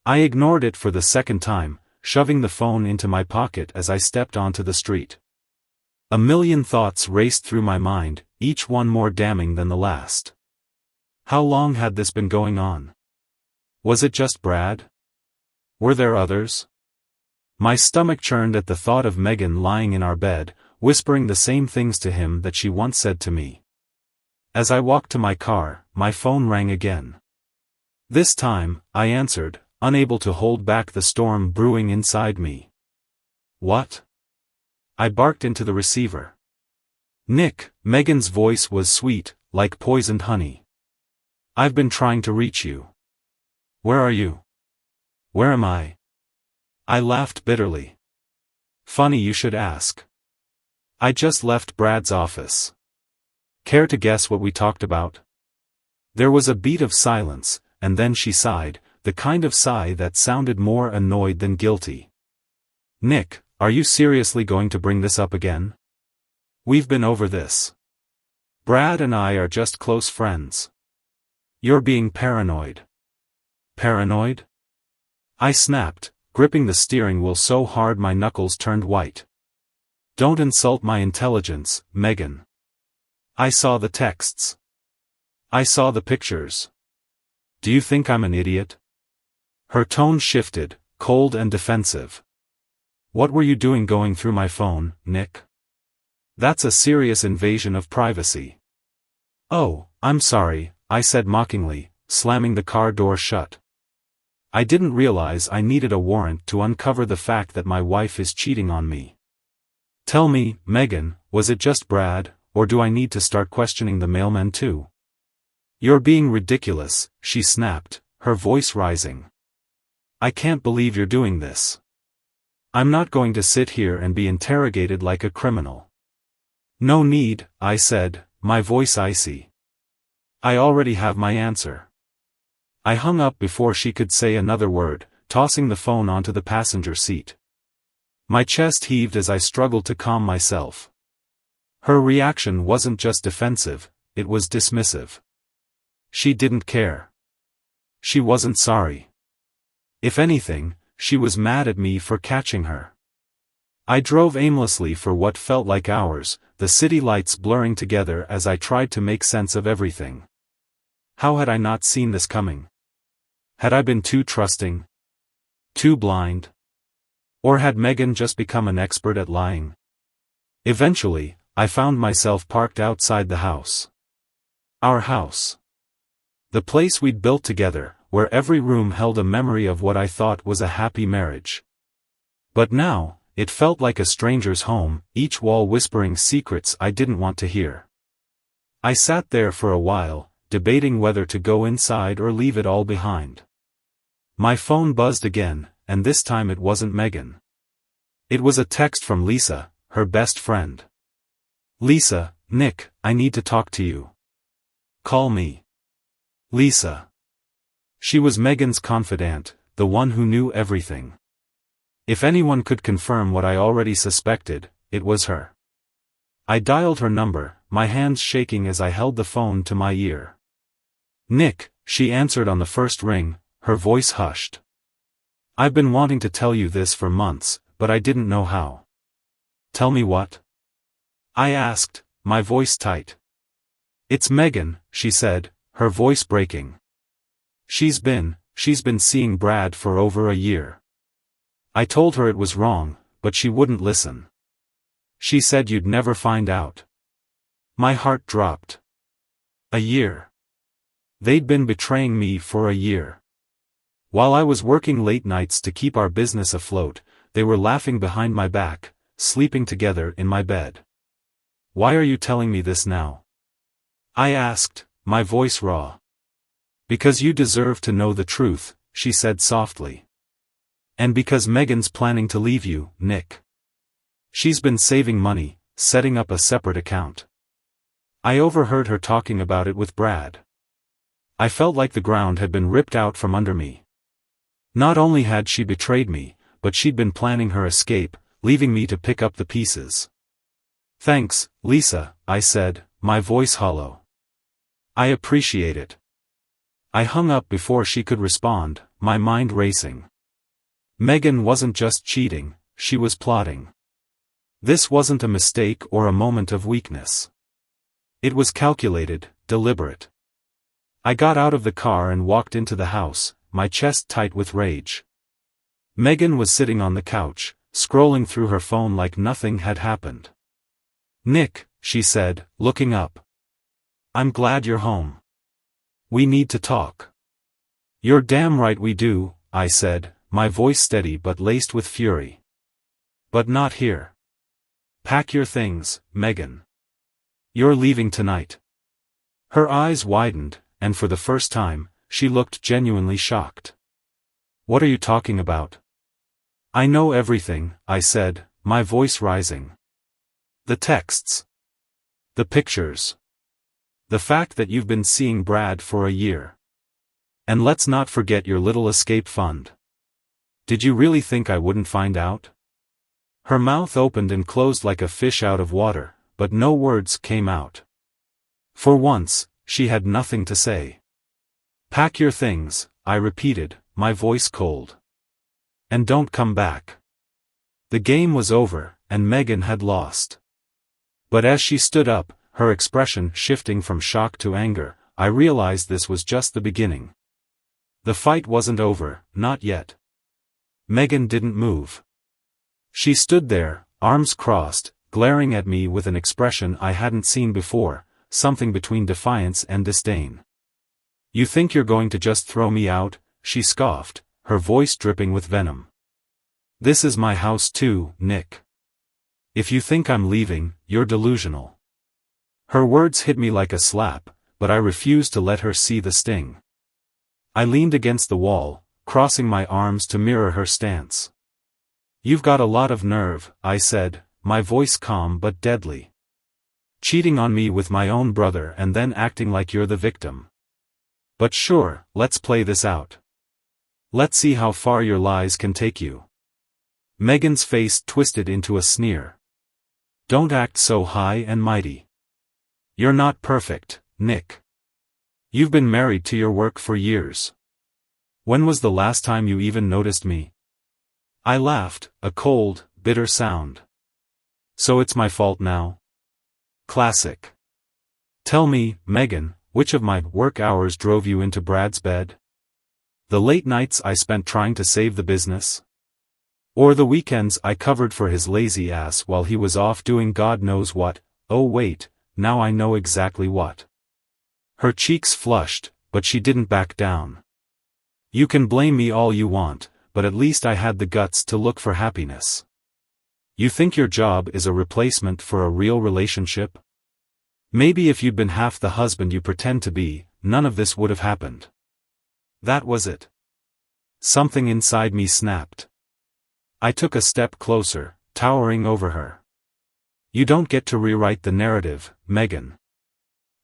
I ignored it for the second time, shoving the phone into my pocket as I stepped onto the street. A million thoughts raced through my mind, each one more damning than the last. How long had this been going on? Was it just Brad? Were there others? My stomach churned at the thought of Megan lying in our bed, whispering the same things to him that she once said to me. As I walked to my car, my phone rang again. This time, I answered, unable to hold back the storm brewing inside me. "What?" I barked into the receiver. "Nick," Megan's voice was sweet, like poisoned honey. "I've been trying to reach you. Where are you? Where am I?" I laughed bitterly. "Funny you should ask. I just left Brad's office. Care to guess what we talked about?" There was a beat of silence, and then she sighed, the kind of sigh that sounded more annoyed than guilty. "Nick, are you seriously going to bring this up again? We've been over this. Brad and I are just close friends. You're being paranoid." "Paranoid?" I snapped, gripping the steering wheel so hard my knuckles turned white. "Don't insult my intelligence, Megan. I saw the texts. I saw the pictures. Do you think I'm an idiot?" Her tone shifted, cold and defensive. "What were you doing going through my phone, Nick? That's a serious invasion of privacy." "Oh, I'm sorry," I said mockingly, slamming the car door shut. "I didn't realize I needed a warrant to uncover the fact that my wife is cheating on me. Tell me, Megan, was it just Brad, or do I need to start questioning the mailman too?" "You're being ridiculous," she snapped, her voice rising. I can't believe you're doing this. I'm not going to sit here and be interrogated like a criminal. No need, I said, my voice icy. I already have my answer. I hung up before she could say another word, tossing the phone onto the passenger seat. My chest heaved as I struggled to calm myself. Her reaction wasn't just defensive, it was dismissive. She didn't care. She wasn't sorry. If anything, she was mad at me for catching her. I drove aimlessly for what felt like hours, the city lights blurring together as I tried to make sense of everything. How had I not seen this coming? Had I been too trusting? Too blind? Or had Megan just become an expert at lying? Eventually, I found myself parked outside the house. Our house. The place we'd built together, where every room held a memory of what I thought was a happy marriage. But now, it felt like a stranger's home, each wall whispering secrets I didn't want to hear. I sat there for a while, debating whether to go inside or leave it all behind. My phone buzzed again, and this time it wasn't Megan. It was a text from Lisa, her best friend. Lisa, Nick, I need to talk to you. Call me. Lisa. She was Megan's confidant, the one who knew everything. If anyone could confirm what I already suspected, it was her. I dialed her number, my hands shaking as I held the phone to my ear. Nick, she answered on the first ring, her voice hushed. I've been wanting to tell you this for months, but I didn't know how. Tell me what? I asked, my voice tight. It's Megan, she said, her voice breaking. She's been seeing Brad for over a year. I told her it was wrong, but she wouldn't listen. She said you'd never find out. My heart dropped. A year. They'd been betraying me for a year. While I was working late nights to keep our business afloat, they were laughing behind my back, sleeping together in my bed. Why are you telling me this now? I asked, my voice raw. Because you deserve to know the truth, she said softly. And because Megan's planning to leave you, Nick. She's been saving money, setting up a separate account. I overheard her talking about it with Brad. I felt like the ground had been ripped out from under me. Not only had she betrayed me, but she'd been planning her escape, leaving me to pick up the pieces. Thanks, Lisa, I said, my voice hollow. I appreciate it. I hung up before she could respond, my mind racing. Megan wasn't just cheating, she was plotting. This wasn't a mistake or a moment of weakness. It was calculated, deliberate. I got out of the car and walked into the house, my chest tight with rage. Megan was sitting on the couch, scrolling through her phone like nothing had happened. Nick, she said, looking up. I'm glad you're home. We need to talk. You're damn right we do, I said, my voice steady but laced with fury. But not here. Pack your things, Megan. You're leaving tonight. Her eyes widened, and for the first time, she looked genuinely shocked. What are you talking about? I know everything, I said, my voice rising. The texts. The pictures. The fact that you've been seeing Brad for a year. And let's not forget your little escape fund. Did you really think I wouldn't find out? Her mouth opened and closed like a fish out of water, but no words came out. For once, she had nothing to say. Pack your things, I repeated, my voice cold. And don't come back. The game was over, and Megan had lost. But as she stood up, her expression shifting from shock to anger, I realized this was just the beginning. The fight wasn't over, not yet. Megan didn't move. She stood there, arms crossed, glaring at me with an expression I hadn't seen before, something between defiance and disdain. You think you're going to just throw me out? She scoffed, her voice dripping with venom. This is my house too, Nick. If you think I'm leaving, you're delusional. Her words hit me like a slap, but I refused to let her see the sting. I leaned against the wall, crossing my arms to mirror her stance. "You've got a lot of nerve," I said, my voice calm but deadly. "Cheating on me with my own brother and then acting like you're the victim. But sure, let's play this out. Let's see how far your lies can take you." Megan's face twisted into a sneer. "Don't act so high and mighty. You're not perfect, Nick. You've been married to your work for years. When was the last time you even noticed me?" I laughed, a cold, bitter sound. "So it's my fault now? Classic. Tell me, Megan, which of my work hours drove you into Brad's bed? The late nights I spent trying to save the business? Or the weekends I covered for his lazy ass while he was off doing God knows what? Oh wait, now I know exactly what." Her cheeks flushed, but she didn't back down. "You can blame me all you want, but at least I had the guts to look for happiness. You think your job is a replacement for a real relationship? Maybe if you'd been half the husband you pretend to be, none of this would have happened." That was it. Something inside me snapped. I took a step closer, towering over her. "You don't get to rewrite the narrative, Megan.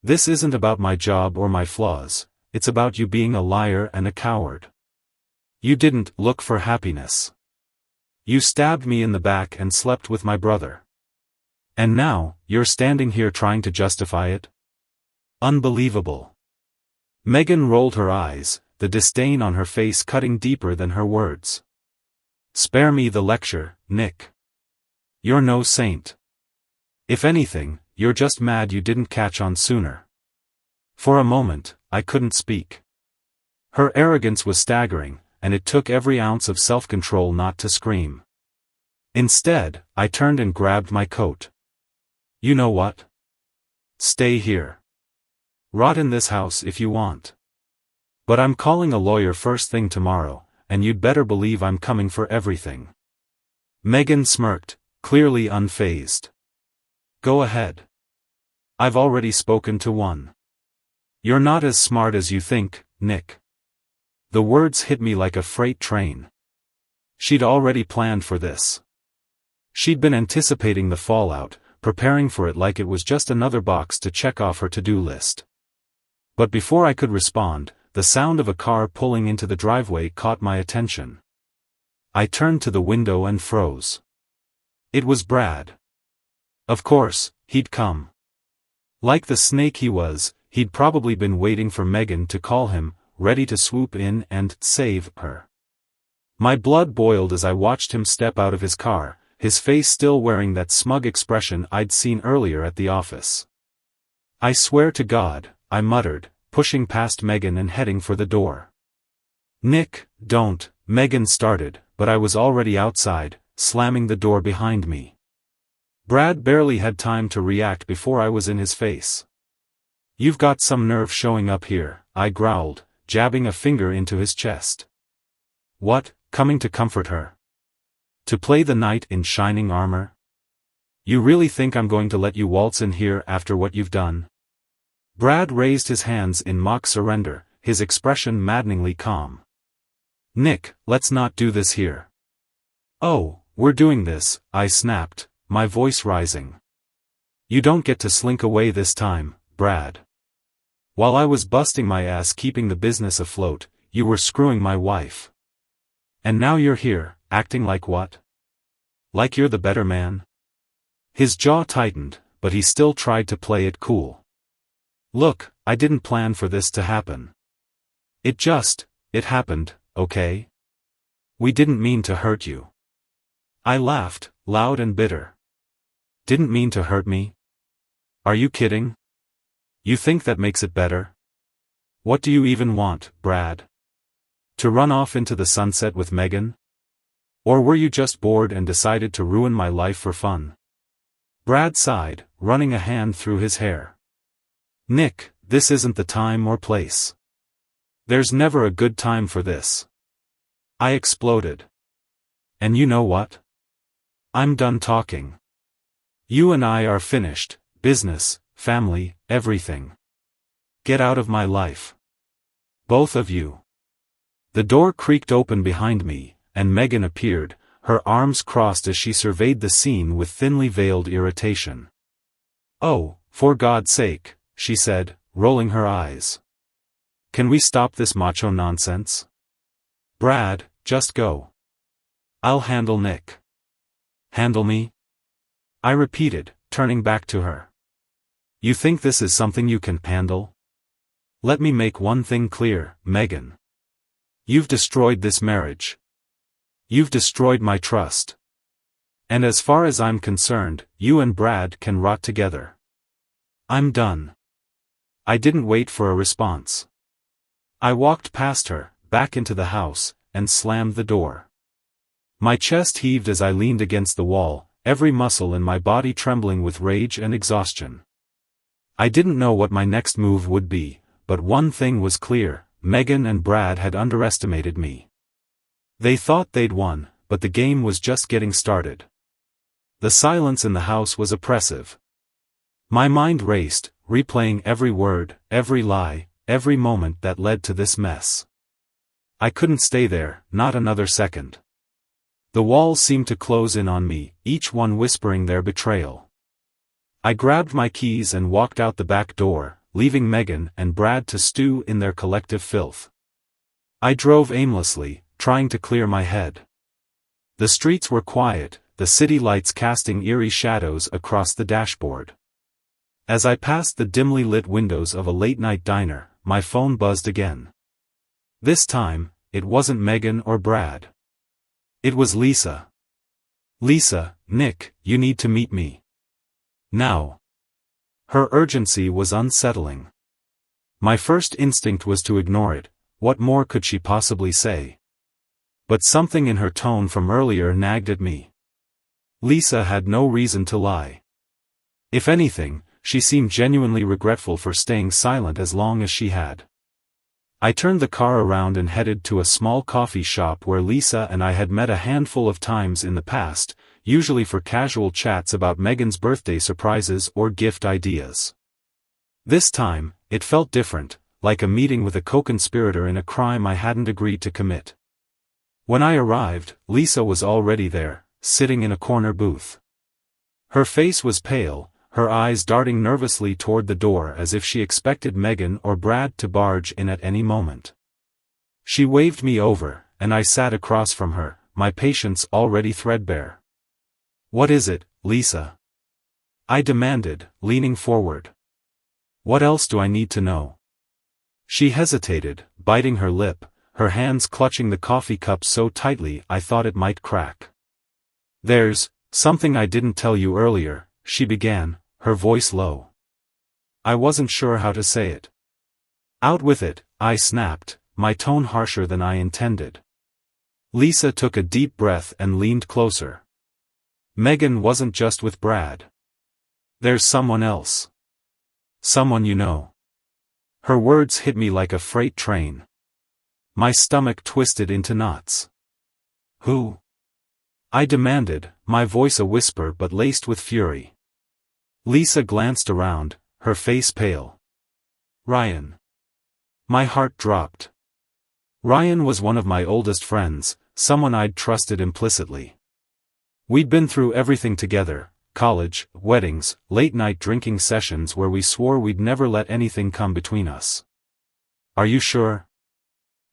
This isn't about my job or my flaws, it's about you being a liar and a coward. You didn't look for happiness. You stabbed me in the back and slept with my brother. And now, you're standing here trying to justify it? Unbelievable." Megan rolled her eyes, the disdain on her face cutting deeper than her words. "Spare me the lecture, Nick. You're no saint. If anything, you're just mad you didn't catch on sooner." For a moment, I couldn't speak. Her arrogance was staggering, and it took every ounce of self-control not to scream. Instead, I turned and grabbed my coat. "You know what? Stay here. Rot in this house if you want. But I'm calling a lawyer first thing tomorrow, and you'd better believe I'm coming for everything." Megan smirked, clearly unfazed. "Go ahead. I've already spoken to one. You're not as smart as you think, Nick." The words hit me like a freight train. She'd already planned for this. She'd been anticipating the fallout, preparing for it like it was just another box to check off her to-do list. But before I could respond, the sound of a car pulling into the driveway caught my attention. I turned to the window and froze. It was Brad. Of course, he'd come. Like the snake he was, he'd probably been waiting for Megan to call him, ready to swoop in and save her. My blood boiled as I watched him step out of his car, his face still wearing that smug expression I'd seen earlier at the office. "I swear to God," I muttered, pushing past Megan and heading for the door. "Nick, don't," Megan started, but I was already outside, slamming the door behind me. Brad barely had time to react before I was in his face. "You've got some nerve showing up here," I growled, jabbing a finger into his chest. "What, coming to comfort her? To play the knight in shining armor? You really think I'm going to let you waltz in here after what you've done?" Brad raised his hands in mock surrender, his expression maddeningly calm. "Nick, let's not do this here." "Oh, we're doing this," I snapped, my voice rising. "You don't get to slink away this time, Brad. While I was busting my ass keeping the business afloat, you were screwing my wife. And now you're here, acting like what? Like you're the better man?" His jaw tightened, but he still tried to play it cool. "Look, I didn't plan for this to happen. It happened, okay? We didn't mean to hurt you." I laughed, loud and bitter. "Didn't mean to hurt me? Are you kidding? You think that makes it better? What do you even want, Brad? To run off into the sunset with Megan? Or were you just bored and decided to ruin my life for fun?" Brad sighed, running a hand through his hair. "Nick, this isn't the time or place. There's never a good time for this." I exploded. "And you know what? I'm done talking. You and I are finished, business, family, everything. Get out of my life. Both of you." The door creaked open behind me, and Megan appeared, her arms crossed as she surveyed the scene with thinly veiled irritation. "Oh, for God's sake," she said, rolling her eyes. "Can we stop this macho nonsense? Brad, just go. I'll handle Nick." "Handle me?" I repeated, turning back to her. "You think this is something you can handle? Let me make one thing clear, Megan. You've destroyed this marriage. You've destroyed my trust. And as far as I'm concerned, you and Brad can rot together. I'm done." I didn't wait for a response. I walked past her, back into the house, and slammed the door. My chest heaved as I leaned against the wall, every muscle in my body trembling with rage and exhaustion. I didn't know what my next move would be, but one thing was clear: Megan and Brad had underestimated me. They thought they'd won, but the game was just getting started. The silence in the house was oppressive. My mind raced, replaying every word, every lie, every moment that led to this mess. I couldn't stay there, not another second. The walls seemed to close in on me, each one whispering their betrayal. I grabbed my keys and walked out the back door, leaving Megan and Brad to stew in their collective filth. I drove aimlessly, trying to clear my head. The streets were quiet, the city lights casting eerie shadows across the dashboard. As I passed the dimly lit windows of a late-night diner, my phone buzzed again. This time, it wasn't Megan or Brad. It was Lisa. "Lisa, Nick, you need to meet me. Now." Her urgency was unsettling. My first instinct was to ignore it. What more could she possibly say? But something in her tone from earlier nagged at me. Lisa had no reason to lie. If anything, she seemed genuinely regretful for staying silent as long as she had. I turned the car around and headed to a small coffee shop where Lisa and I had met a handful of times in the past, usually for casual chats about Megan's birthday surprises or gift ideas. This time, it felt different, like a meeting with a co-conspirator in a crime I hadn't agreed to commit. When I arrived, Lisa was already there, sitting in a corner booth. Her face was pale, her eyes darting nervously toward the door as if she expected Megan or Brad to barge in at any moment. She waved me over, and I sat across from her, my patience already threadbare. "What is it, Lisa?" I demanded, leaning forward. "What else do I need to know?" She hesitated, biting her lip, her hands clutching the coffee cup so tightly I thought it might crack. "There's something I didn't tell you earlier," she began, her voice low. I wasn't sure how to say it. "Out with it," I snapped, my tone harsher than I intended. Lisa took a deep breath and leaned closer. "Megan wasn't just with Brad. There's someone else. Someone you know." Her words hit me like a freight train. My stomach twisted into knots. "Who?" I demanded, my voice a whisper but laced with fury. Lisa glanced around, her face pale. "Ryan." My heart dropped. Ryan was one of my oldest friends, someone I'd trusted implicitly. We'd been through everything together: college, weddings, late-night drinking sessions where we swore we'd never let anything come between us. "Are you sure?"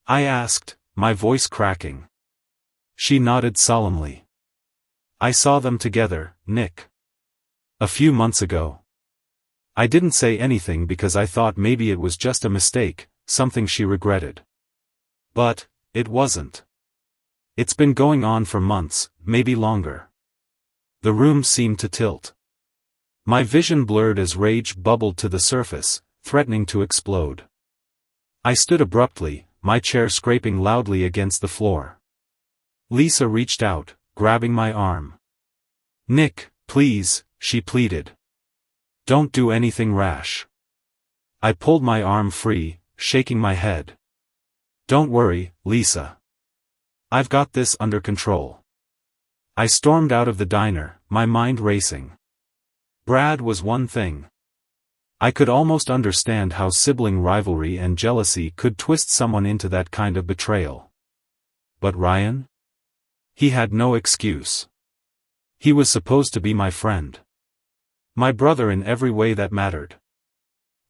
I asked, my voice cracking. She nodded solemnly. "I saw them together, Nick. A few months ago." I didn't say anything because I thought maybe it was just a mistake, something she regretted. But it wasn't. It's been going on for months, maybe longer. The room seemed to tilt. My vision blurred as rage bubbled to the surface, threatening to explode. I stood abruptly, my chair scraping loudly against the floor. Lisa reached out, grabbing my arm. "Nick, please," she pleaded. "Don't do anything rash." I pulled my arm free, shaking my head. "Don't worry, Lisa. I've got this under control." I stormed out of the diner, my mind racing. Brad was one thing. I could almost understand how sibling rivalry and jealousy could twist someone into that kind of betrayal. But Ryan? He had no excuse. He was supposed to be my friend. My brother in every way that mattered.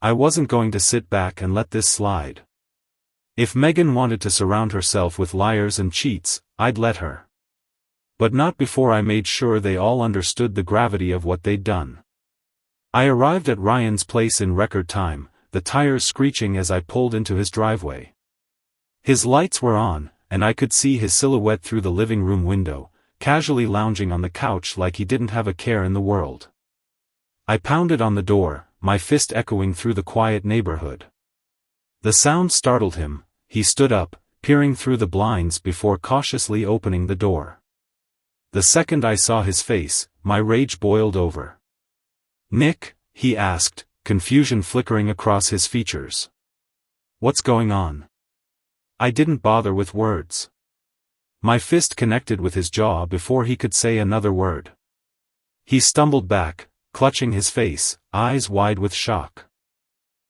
I wasn't going to sit back and let this slide. If Megan wanted to surround herself with liars and cheats, I'd let her. But not before I made sure they all understood the gravity of what they'd done. I arrived at Ryan's place in record time, the tires screeching as I pulled into his driveway. His lights were on, and I could see his silhouette through the living room window, casually lounging on the couch like he didn't have a care in the world. I pounded on the door, my fist echoing through the quiet neighborhood. The sound startled him. He stood up, peering through the blinds before cautiously opening the door. The second I saw his face, my rage boiled over. "Nick?" he asked, confusion flickering across his features. "What's going on?" I didn't bother with words. My fist connected with his jaw before he could say another word. He stumbled back, clutching his face, eyes wide with shock.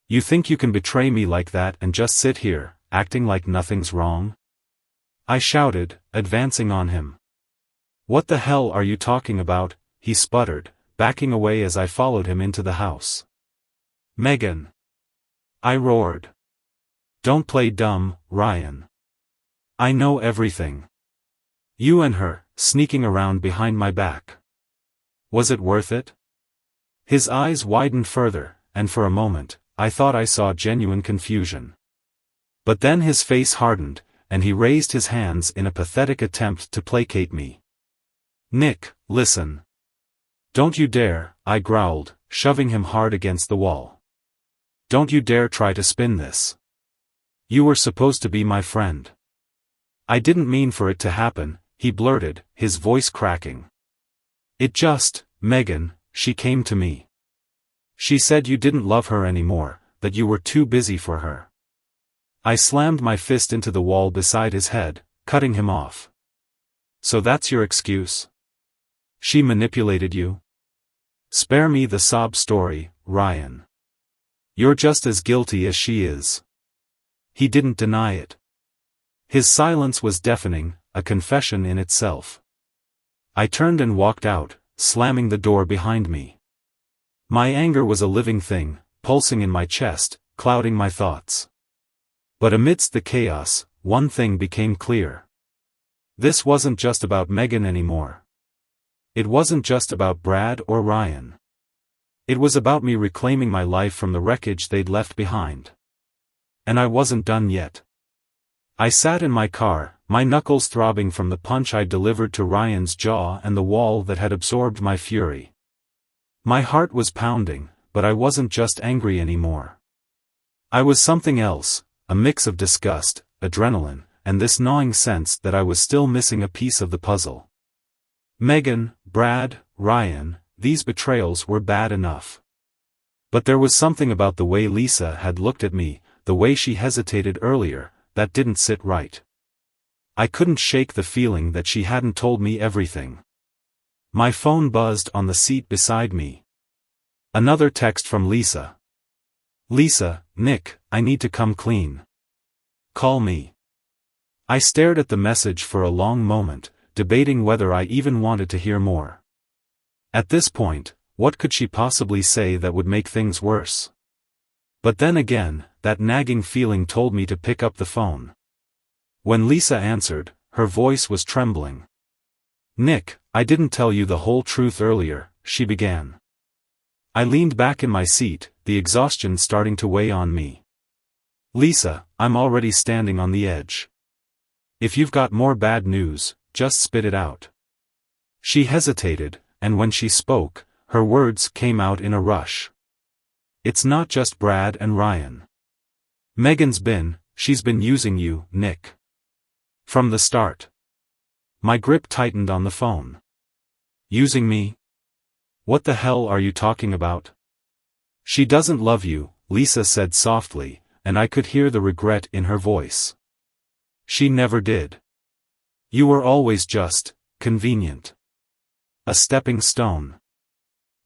"You think you can betray me like that and just sit here, acting like nothing's wrong?" I shouted, advancing on him. "What the hell are you talking about?" he sputtered, backing away as I followed him into the house. "Megan!" I roared. "Don't play dumb, Ryan. I know everything. You and her, sneaking around behind my back. Was it worth it?" His eyes widened further, and for a moment, I thought I saw genuine confusion. But then his face hardened, and he raised his hands in a pathetic attempt to placate me. "Nick, listen. Don't you dare," I growled, shoving him hard against the wall. "Don't you dare try to spin this. You were supposed to be my friend." "I didn't mean for it to happen," he blurted, his voice cracking. Megan, she came to me. She said you didn't love her anymore, that you were too busy for her." I slammed my fist into the wall beside his head, cutting him off. "So that's your excuse? She manipulated you? Spare me the sob story, Ryan. You're just as guilty as she is." He didn't deny it. His silence was deafening, a confession in itself. I turned and walked out, slamming the door behind me. My anger was a living thing, pulsing in my chest, clouding my thoughts. But amidst the chaos, one thing became clear. This wasn't just about Megan anymore. It wasn't just about Brad or Ryan. It was about me reclaiming my life from the wreckage they'd left behind. And I wasn't done yet. I sat in my car, my knuckles throbbing from the punch I'd delivered to Ryan's jaw and the wall that had absorbed my fury. My heart was pounding, but I wasn't just angry anymore. I was something else. A mix of disgust, adrenaline, and this gnawing sense that I was still missing a piece of the puzzle. Megan, Brad, Ryan, these betrayals were bad enough. But there was something about the way Lisa had looked at me, the way she hesitated earlier, that didn't sit right. I couldn't shake the feeling that she hadn't told me everything. My phone buzzed on the seat beside me. Another text from Lisa. "Lisa, Nick, I need to come clean. Call me." I stared at the message for a long moment, debating whether I even wanted to hear more. At this point, what could she possibly say that would make things worse? But then again, that nagging feeling told me to pick up the phone. When Lisa answered, her voice was trembling. "Nick, I didn't tell you the whole truth earlier," she began. I leaned back in my seat, the exhaustion starting to weigh on me. "Lisa, I'm already standing on the edge. If you've got more bad news, just spit it out." She hesitated, and when she spoke, her words came out in a rush. "It's not just Brad and Ryan. She's been using you, Nick. From the start." My grip tightened on the phone. "Using me? What the hell are you talking about?" "She doesn't love you," Lisa said softly, and I could hear the regret in her voice. "She never did. You were always just convenient. A stepping stone."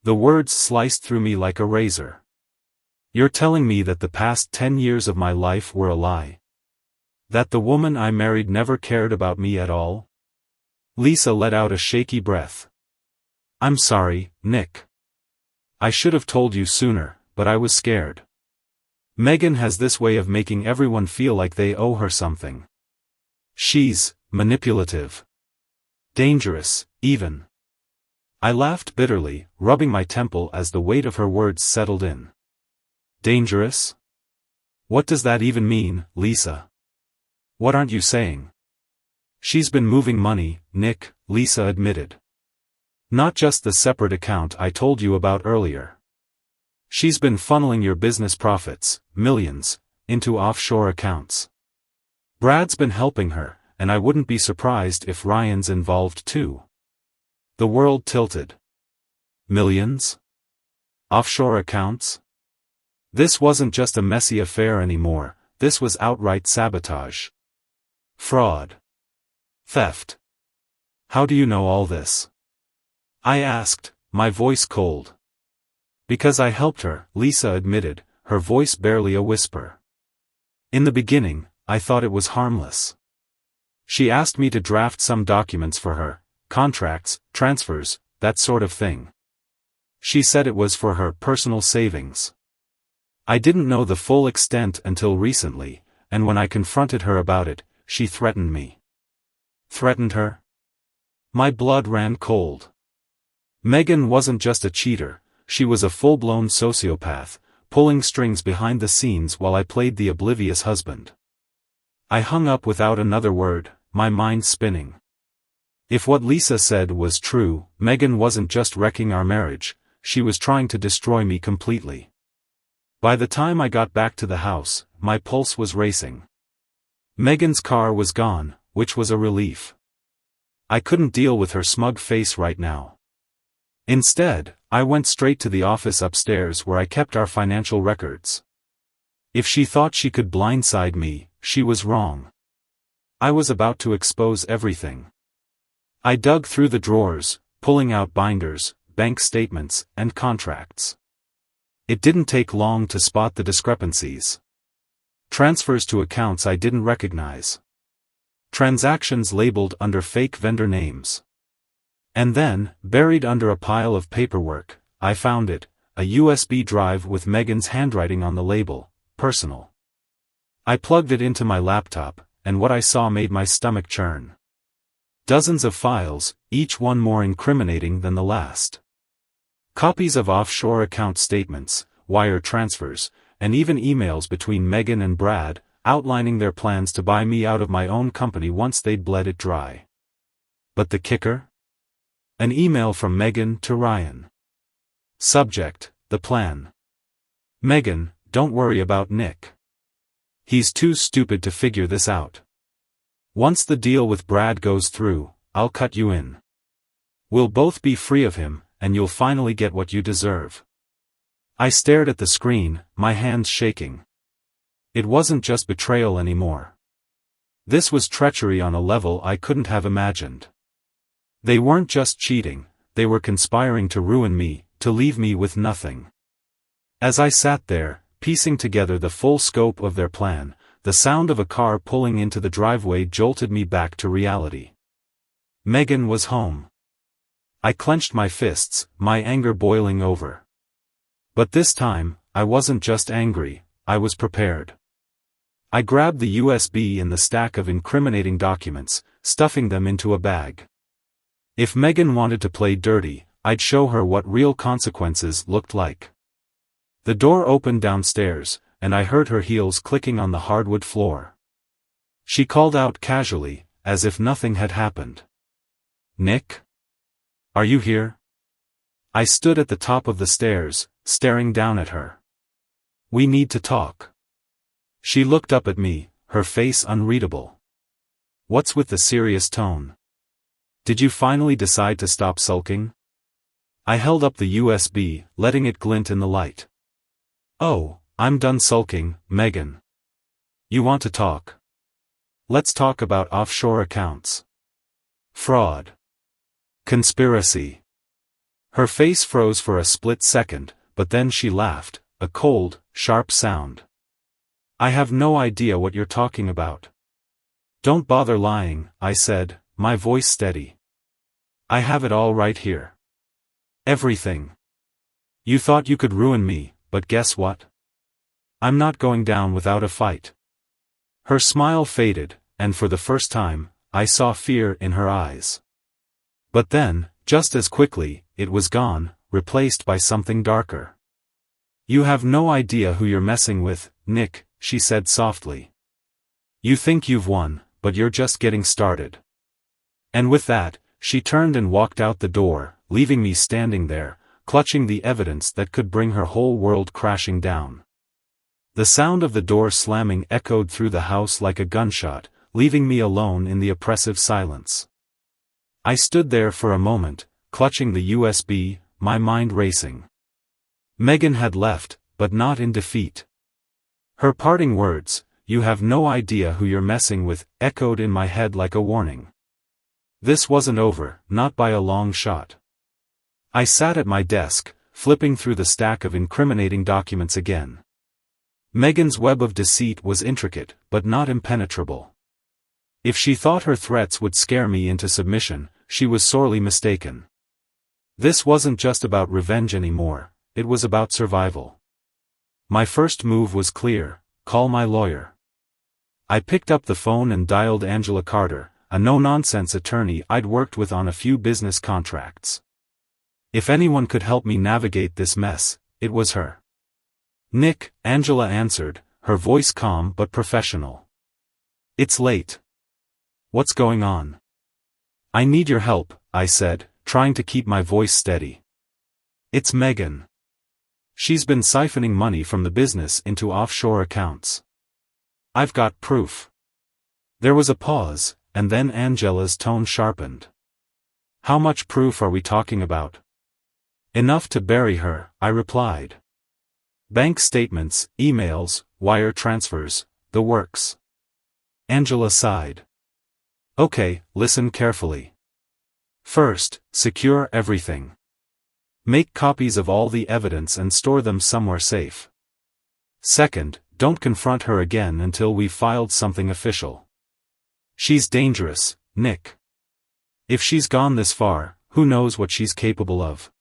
The words sliced through me like a razor. "You're telling me that the past 10 years of my life were a lie?" That the woman I married never cared about me at all? Lisa let out a shaky breath. I'm sorry, Nick. I should have told you sooner, but I was scared. Megan has this way of making everyone feel like they owe her something. She's manipulative. Dangerous, even. I laughed bitterly, rubbing my temple as the weight of her words settled in. Dangerous? What does that even mean, Lisa? What aren't you saying? She's been moving money, Nick, Lisa admitted. Not just the separate account I told you about earlier. She's been funneling your business profits, millions, into offshore accounts. Brad's been helping her, and I wouldn't be surprised if Ryan's involved too. The world tilted. Millions? Offshore accounts? This wasn't just a messy affair anymore, this was outright sabotage. Fraud. Theft. How do you know all this? I asked, my voice cold. Because I helped her, Lisa admitted, her voice barely a whisper. In the beginning, I thought it was harmless. She asked me to draft some documents for her, contracts, transfers, that sort of thing. She said it was for her personal savings. I didn't know the full extent until recently, and when I confronted her about it, she threatened me. Threatened her? My blood ran cold. Megan wasn't just a cheater, she was a full-blown sociopath, pulling strings behind the scenes while I played the oblivious husband. I hung up without another word, my mind spinning. If what Lisa said was true, Megan wasn't just wrecking our marriage, she was trying to destroy me completely. By the time I got back to the house, my pulse was racing. Megan's car was gone, which was a relief. I couldn't deal with her smug face right now. Instead, I went straight to the office upstairs where I kept our financial records. If she thought she could blindside me, she was wrong. I was about to expose everything. I dug through the drawers, pulling out binders, bank statements, and contracts. It didn't take long to spot the discrepancies. Transfers to accounts I didn't recognize. Transactions labeled under fake vendor names. And then, buried under a pile of paperwork, I found it, a USB drive with Megan's handwriting on the label, personal. I plugged it into my laptop, and what I saw made my stomach churn. Dozens of files, each one more incriminating than the last. Copies of offshore account statements, wire transfers, and even emails between Megan and Brad, outlining their plans to buy me out of my own company once they'd bled it dry. But the kicker? An email from Megan to Ryan. Subject, the plan. Megan, don't worry about Nick. He's too stupid to figure this out. Once the deal with Brad goes through, I'll cut you in. We'll both be free of him, and you'll finally get what you deserve. I stared at the screen, my hands shaking. It wasn't just betrayal anymore. This was treachery on a level I couldn't have imagined. They weren't just cheating, they were conspiring to ruin me, to leave me with nothing. As I sat there, piecing together the full scope of their plan, the sound of a car pulling into the driveway jolted me back to reality. Megan was home. I clenched my fists, my anger boiling over. But this time, I wasn't just angry, I was prepared. I grabbed the USB and the stack of incriminating documents, stuffing them into a bag. If Megan wanted to play dirty, I'd show her what real consequences looked like. The door opened downstairs, and I heard her heels clicking on the hardwood floor. She called out casually, as if nothing had happened. Nick? Are you here? I stood at the top of the stairs, staring down at her. We need to talk. She looked up at me, her face unreadable. What's with the serious tone? Did you finally decide to stop sulking? I held up the USB, letting it glint in the light. Oh, I'm done sulking, Megan. You want to talk? Let's talk about offshore accounts. Fraud. Conspiracy. Her face froze for a split second, but then she laughed, a cold, sharp sound. I have no idea what you're talking about. Don't bother lying, I said, my voice steady. I have it all right here. Everything. You thought you could ruin me, but guess what? I'm not going down without a fight. Her smile faded, and for the first time, I saw fear in her eyes. But then, just as quickly, it was gone, replaced by something darker. You have no idea who you're messing with, Nick, she said softly. You think you've won, but you're just getting started. And with that, she turned and walked out the door, leaving me standing there, clutching the evidence that could bring her whole world crashing down. The sound of the door slamming echoed through the house like a gunshot, leaving me alone in the oppressive silence. I stood there for a moment, clutching the USB, my mind racing. Megan had left, but not in defeat. Her parting words, "You have no idea who you're messing with," echoed in my head like a warning. This wasn't over, not by a long shot. I sat at my desk, flipping through the stack of incriminating documents again. Megan's web of deceit was intricate, but not impenetrable. If she thought her threats would scare me into submission, she was sorely mistaken. This wasn't just about revenge anymore, it was about survival. My first move was clear: call my lawyer. I picked up the phone and dialed Angela Carter, a no-nonsense attorney I'd worked with on a few business contracts. If anyone could help me navigate this mess, it was her. "Nick," Angela answered, her voice calm but professional. "It's late. What's going on?" "I need your help," I said, trying to keep my voice steady. "It's Megan. She's been siphoning money from the business into offshore accounts. I've got proof." There was a pause, and then Angela's tone sharpened. "How much proof are we talking about?" "Enough to bury her," I replied. "Bank statements, emails, wire transfers, the works." Angela sighed. "Okay, listen carefully. First, secure everything. Make copies of all the evidence and store them somewhere safe. Second, don't confront her again until we've filed something official. She's dangerous, Nick. If she's gone this far, who knows what she's capable of?"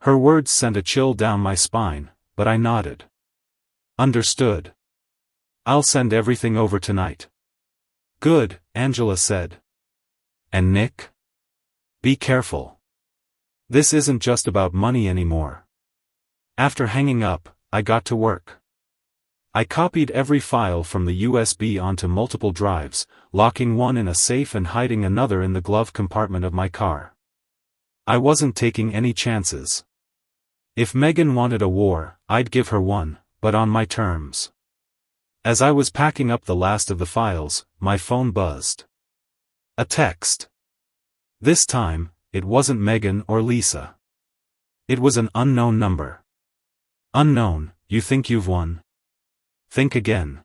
Her words sent a chill down my spine, but I nodded. "Understood. I'll send everything over tonight." "Good," Angela said. "And Nick? Be careful. This isn't just about money anymore." After hanging up, I got to work. I copied every file from the USB onto multiple drives, locking one in a safe and hiding another in the glove compartment of my car. I wasn't taking any chances. If Megan wanted a war, I'd give her one, but on my terms. As I was packing up the last of the files, my phone buzzed. A text. This time, it wasn't Megan or Lisa. It was an unknown number. "Unknown, you think you've won? Think again."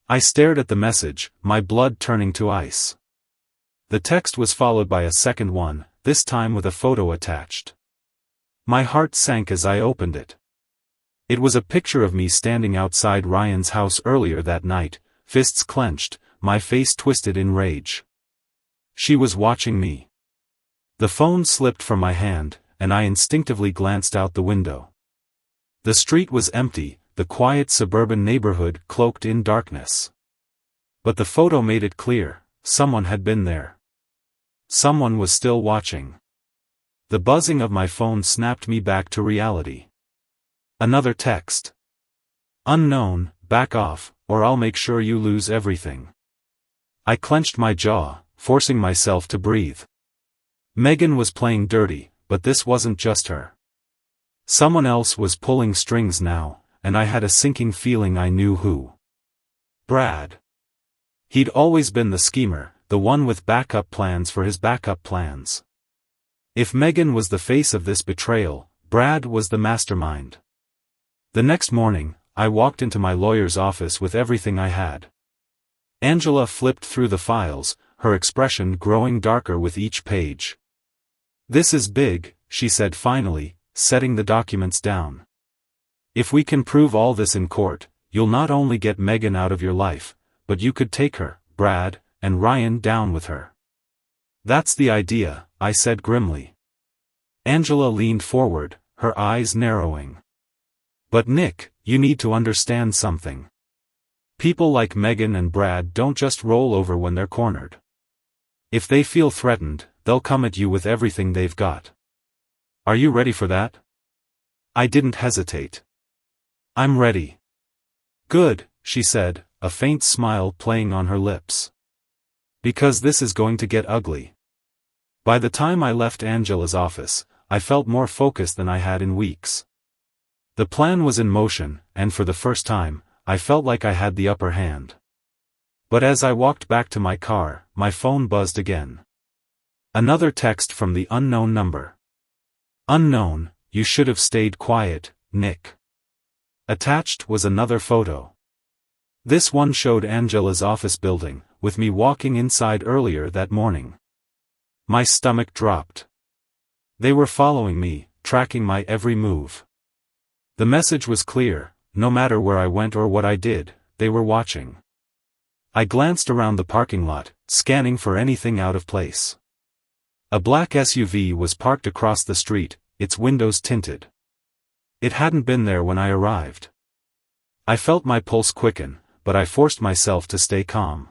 I stared at the message, my blood turning to ice. The text was followed by a second one, this time with a photo attached. My heart sank as I opened it. It was a picture of me standing outside Ryan's house earlier that night, fists clenched, my face twisted in rage. She was watching me. The phone slipped from my hand, and I instinctively glanced out the window. The street was empty, the quiet suburban neighborhood cloaked in darkness. But the photo made it clear: someone had been there. Someone was still watching. The buzzing of my phone snapped me back to reality. Another text. "Unknown, back off, or I'll make sure you lose everything." I clenched my jaw, forcing myself to breathe. Megan was playing dirty, but this wasn't just her. Someone else was pulling strings now, and I had a sinking feeling I knew who. Brad. He'd always been the schemer, the one with backup plans for his backup plans. If Megan was the face of this betrayal, Brad was the mastermind. The next morning, I walked into my lawyer's office with everything I had. Angela flipped through the files, her expression growing darker with each page. "This is big," she said finally, setting the documents down. "If we can prove all this in court, you'll not only get Megan out of your life, but you could take her, Brad, and Ryan down with her. That's the idea, I said grimly. Angela leaned forward, her eyes narrowing. But Nick, you need to understand something. People like Megan and Brad don't just roll over when they're cornered. If they feel threatened, they'll come at you with everything they've got. Are you ready for that? I didn't hesitate. I'm ready. Good, she said, a faint smile playing on her lips. Because this is going to get ugly. By the time I left Angela's office, I felt more focused than I had in weeks. The plan was in motion, and for the first time, I felt like I had the upper hand. But as I walked back to my car, my phone buzzed again. Another text from the unknown number. Unknown, you should have stayed quiet, Nick. Attached was another photo. This one showed Angela's office building, with me walking inside earlier that morning. My stomach dropped. They were following me, tracking my every move. The message was clear, no matter where I went or what I did, they were watching. I glanced around the parking lot, scanning for anything out of place. A black SUV was parked across the street, its windows tinted. It hadn't been there when I arrived. I felt my pulse quicken, but I forced myself to stay calm.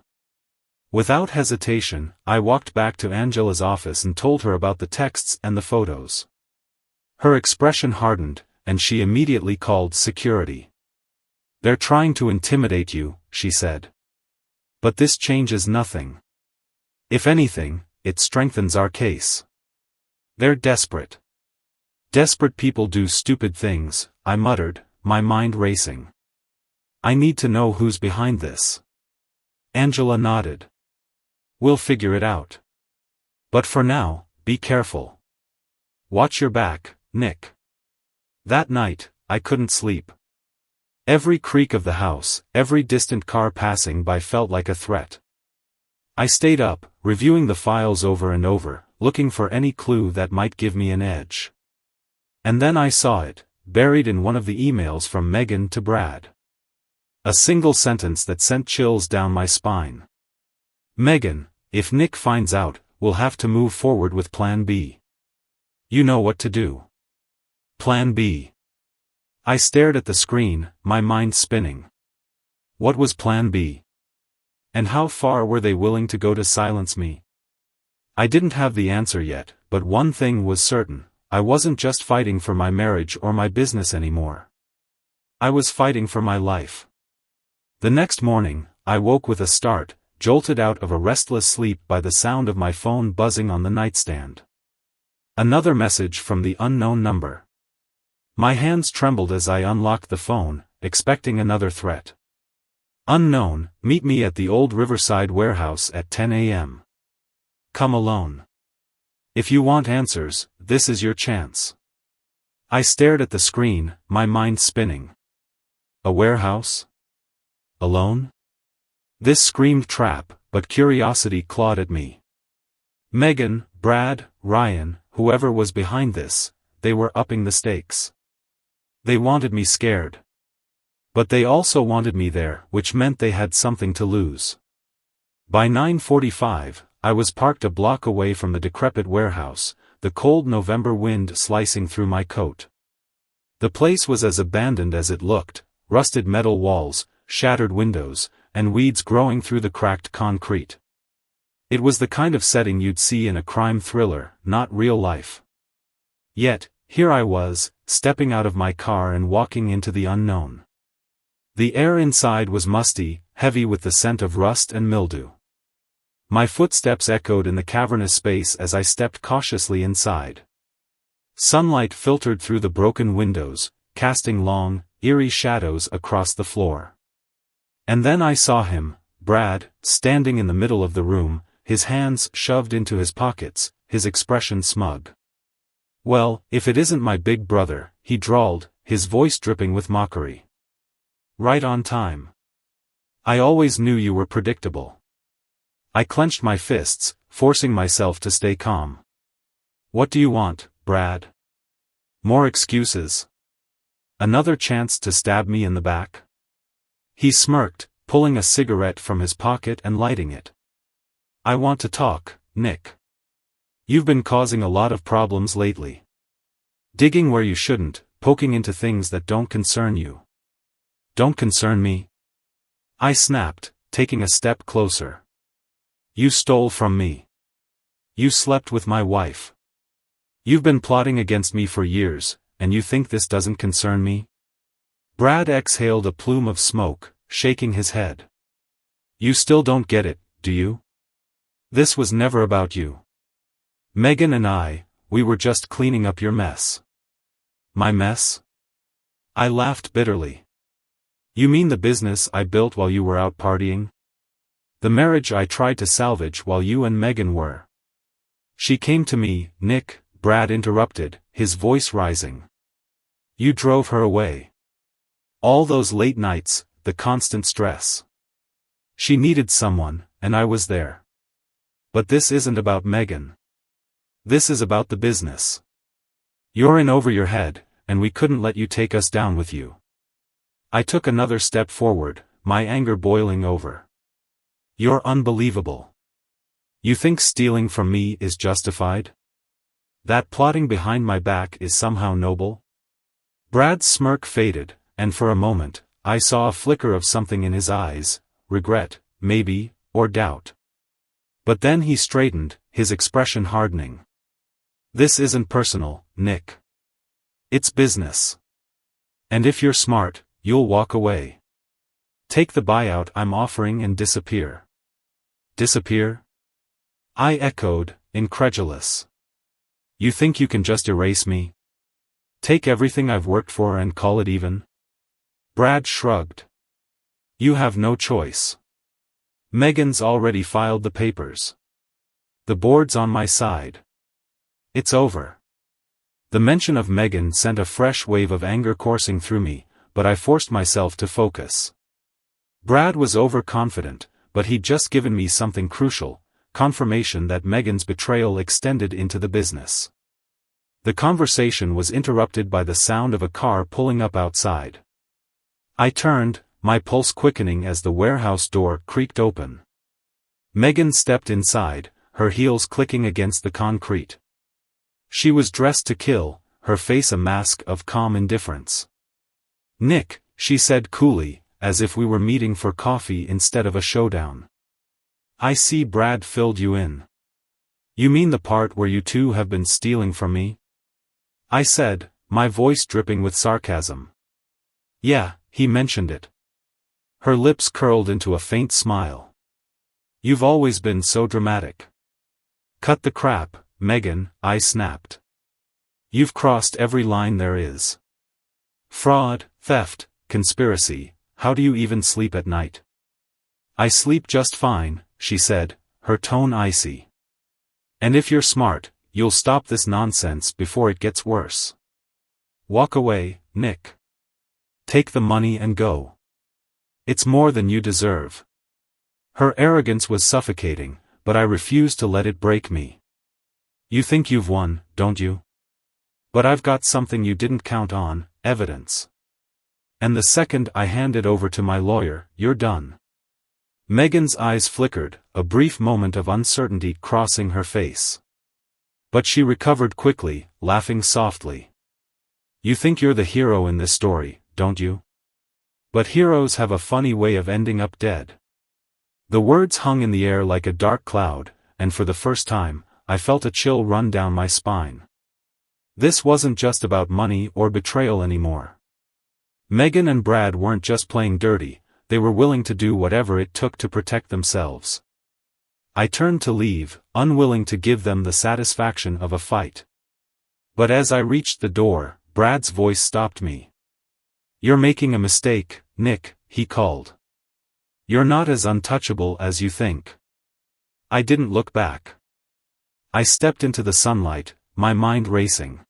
Without hesitation, I walked back to Angela's office and told her about the texts and the photos. Her expression hardened, and she immediately called security. They're trying to intimidate you, she said. But this changes nothing. If anything, it strengthens our case. They're desperate. Desperate people do stupid things, I muttered, my mind racing. I need to know who's behind this. Angela nodded. We'll figure it out. But for now, be careful. Watch your back, Nick. That night, I couldn't sleep. Every creak of the house, every distant car passing by felt like a threat. I stayed up, reviewing the files over and over, looking for any clue that might give me an edge. And then I saw it, buried in one of the emails from Megan to Brad. A single sentence that sent chills down my spine. Megan, if Nick finds out, we'll have to move forward with Plan B. You know what to do. Plan B. I stared at the screen, my mind spinning. What was Plan B? And how far were they willing to go to silence me? I didn't have the answer yet, but one thing was certain, I wasn't just fighting for my marriage or my business anymore. I was fighting for my life. The next morning, I woke with a start, jolted out of a restless sleep by the sound of my phone buzzing on the nightstand. Another message from the unknown number. My hands trembled as I unlocked the phone, expecting another threat. Unknown, meet me at the old Riverside warehouse at 10 a.m. Come alone. If you want answers, this is your chance. I stared at the screen, my mind spinning. A warehouse? Alone? This screamed trap, but curiosity clawed at me. Megan, Brad, Ryan, whoever was behind this, they were upping the stakes. They wanted me scared. But they also wanted me there, which meant they had something to lose. By 9:45, I was parked a block away from the decrepit warehouse, the cold November wind slicing through my coat. The place was as abandoned as it looked, rusted metal walls, shattered windows, and weeds growing through the cracked concrete. It was the kind of setting you'd see in a crime thriller, not real life. Yet, here I was, stepping out of my car and walking into the unknown. The air inside was musty, heavy with the scent of rust and mildew. My footsteps echoed in the cavernous space as I stepped cautiously inside. Sunlight filtered through the broken windows, casting long, eerie shadows across the floor. And then I saw him, Brad, standing in the middle of the room, his hands shoved into his pockets, his expression smug. Well, if it isn't my big brother, he drawled, his voice dripping with mockery. Right on time. I always knew you were predictable. I clenched my fists, forcing myself to stay calm. What do you want, Brad? More excuses? Another chance to stab me in the back? He smirked, pulling a cigarette from his pocket and lighting it. I want to talk, Nick. You've been causing a lot of problems lately. Digging where you shouldn't, poking into things that don't concern you. Don't concern me? I snapped, taking a step closer. You stole from me. You slept with my wife. You've been plotting against me for years, and you think this doesn't concern me? Brad exhaled a plume of smoke, shaking his head. You still don't get it, do you? This was never about you. Megan and I, we were just cleaning up your mess. My mess? I laughed bitterly. You mean the business I built while you were out partying? The marriage I tried to salvage while you and Megan were. She came to me, Nick, Brad interrupted, his voice rising. You drove her away. All those late nights, the constant stress. She needed someone, and I was there. But this isn't about Megan. This is about the business. You're in over your head, and we couldn't let you take us down with you. I took another step forward, my anger boiling over. You're unbelievable. You think stealing from me is justified? That plotting behind my back is somehow noble? Brad's smirk faded, and for a moment, I saw a flicker of something in his eyes, regret, maybe, or doubt. But then he straightened, his expression hardening. This isn't personal, Nick. It's business. And if you're smart, you'll walk away. Take the buyout I'm offering and disappear. Disappear? I echoed, incredulous. You think you can just erase me? Take everything I've worked for and call it even? Brad shrugged. You have no choice. Megan's already filed the papers. The board's on my side. It's over. The mention of Megan sent a fresh wave of anger coursing through me, but I forced myself to focus. Brad was overconfident, but he'd just given me something crucial, confirmation that Megan's betrayal extended into the business. The conversation was interrupted by the sound of a car pulling up outside. I turned, my pulse quickening as the warehouse door creaked open. Megan stepped inside, her heels clicking against the concrete. She was dressed to kill, her face a mask of calm indifference. Nick, she said coolly, as if we were meeting for coffee instead of a showdown. I see Brad filled you in. You mean the part where you two have been stealing from me? I said, my voice dripping with sarcasm. Yeah, he mentioned it. Her lips curled into a faint smile. You've always been so dramatic. Cut the crap, Megan, I snapped. You've crossed every line there is. Fraud, theft, conspiracy, how do you even sleep at night? I sleep just fine, she said, her tone icy. And if you're smart, you'll stop this nonsense before it gets worse. Walk away, Nick. Take the money and go. It's more than you deserve. Her arrogance was suffocating, but I refused to let it break me. You think you've won, don't you? But I've got something you didn't count on, evidence. And the second I hand it over to my lawyer, you're done. Megan's eyes flickered, a brief moment of uncertainty crossing her face. But she recovered quickly, laughing softly. You think you're the hero in this story, don't you? But heroes have a funny way of ending up dead. The words hung in the air like a dark cloud, and for the first time, I felt a chill run down my spine. This wasn't just about money or betrayal anymore. Megan and Brad weren't just playing dirty, they were willing to do whatever it took to protect themselves. I turned to leave, unwilling to give them the satisfaction of a fight. But as I reached the door, Brad's voice stopped me. You're making a mistake, Nick, he called. You're not as untouchable as you think. I didn't look back. I stepped into the sunlight, my mind racing.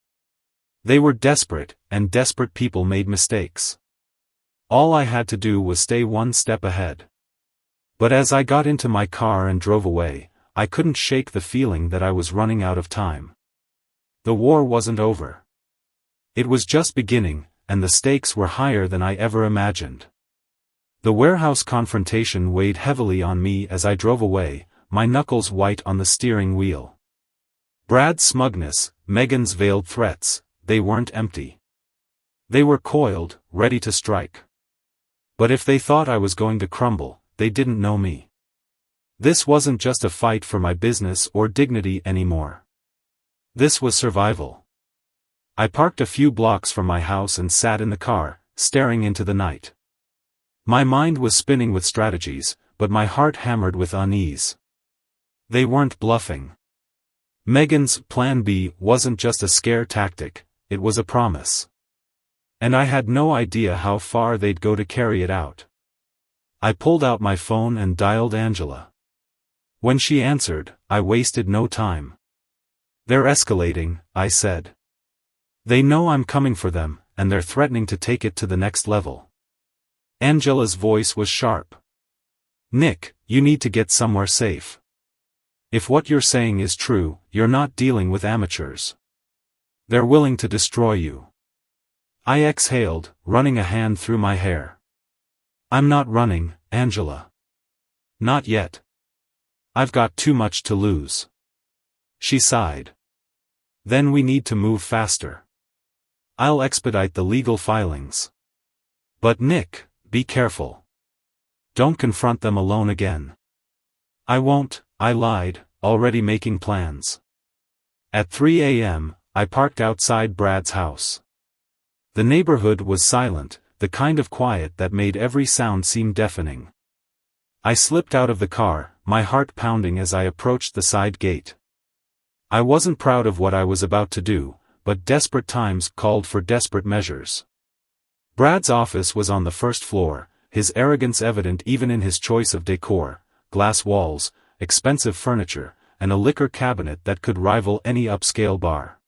They were desperate, and desperate people made mistakes. All I had to do was stay one step ahead. But as I got into my car and drove away, I couldn't shake the feeling that I was running out of time. The war wasn't over. It was just beginning, and the stakes were higher than I ever imagined. The warehouse confrontation weighed heavily on me as I drove away, my knuckles white on the steering wheel. Brad's smugness, Megan's veiled threats, they weren't empty. They were coiled, ready to strike. But if they thought I was going to crumble, they didn't know me. This wasn't just a fight for my business or dignity anymore. This was survival. I parked a few blocks from my house and sat in the car, staring into the night. My mind was spinning with strategies, but my heart hammered with unease. They weren't bluffing. Megan's plan B wasn't just a scare tactic, it was a promise. And I had no idea how far they'd go to carry it out. I pulled out my phone and dialed Angela. When she answered, I wasted no time. "They're escalating," I said. "They know I'm coming for them, and they're threatening to take it to the next level." Angela's voice was sharp. "Nick, you need to get somewhere safe. If what you're saying is true, you're not dealing with amateurs. They're willing to destroy you." I exhaled, running a hand through my hair. "I'm not running, Angela. Not yet. I've got too much to lose." She sighed. "Then we need to move faster. I'll expedite the legal filings. But Nick, be careful. Don't confront them alone again." "I won't," I lied, already making plans. At 3 a.m., I parked outside Brad's house. The neighborhood was silent, the kind of quiet that made every sound seem deafening. I slipped out of the car, my heart pounding as I approached the side gate. I wasn't proud of what I was about to do, but desperate times called for desperate measures. Brad's office was on the first floor, his arrogance evident even in his choice of decor: glass walls, expensive furniture, and a liquor cabinet that could rival any upscale bar.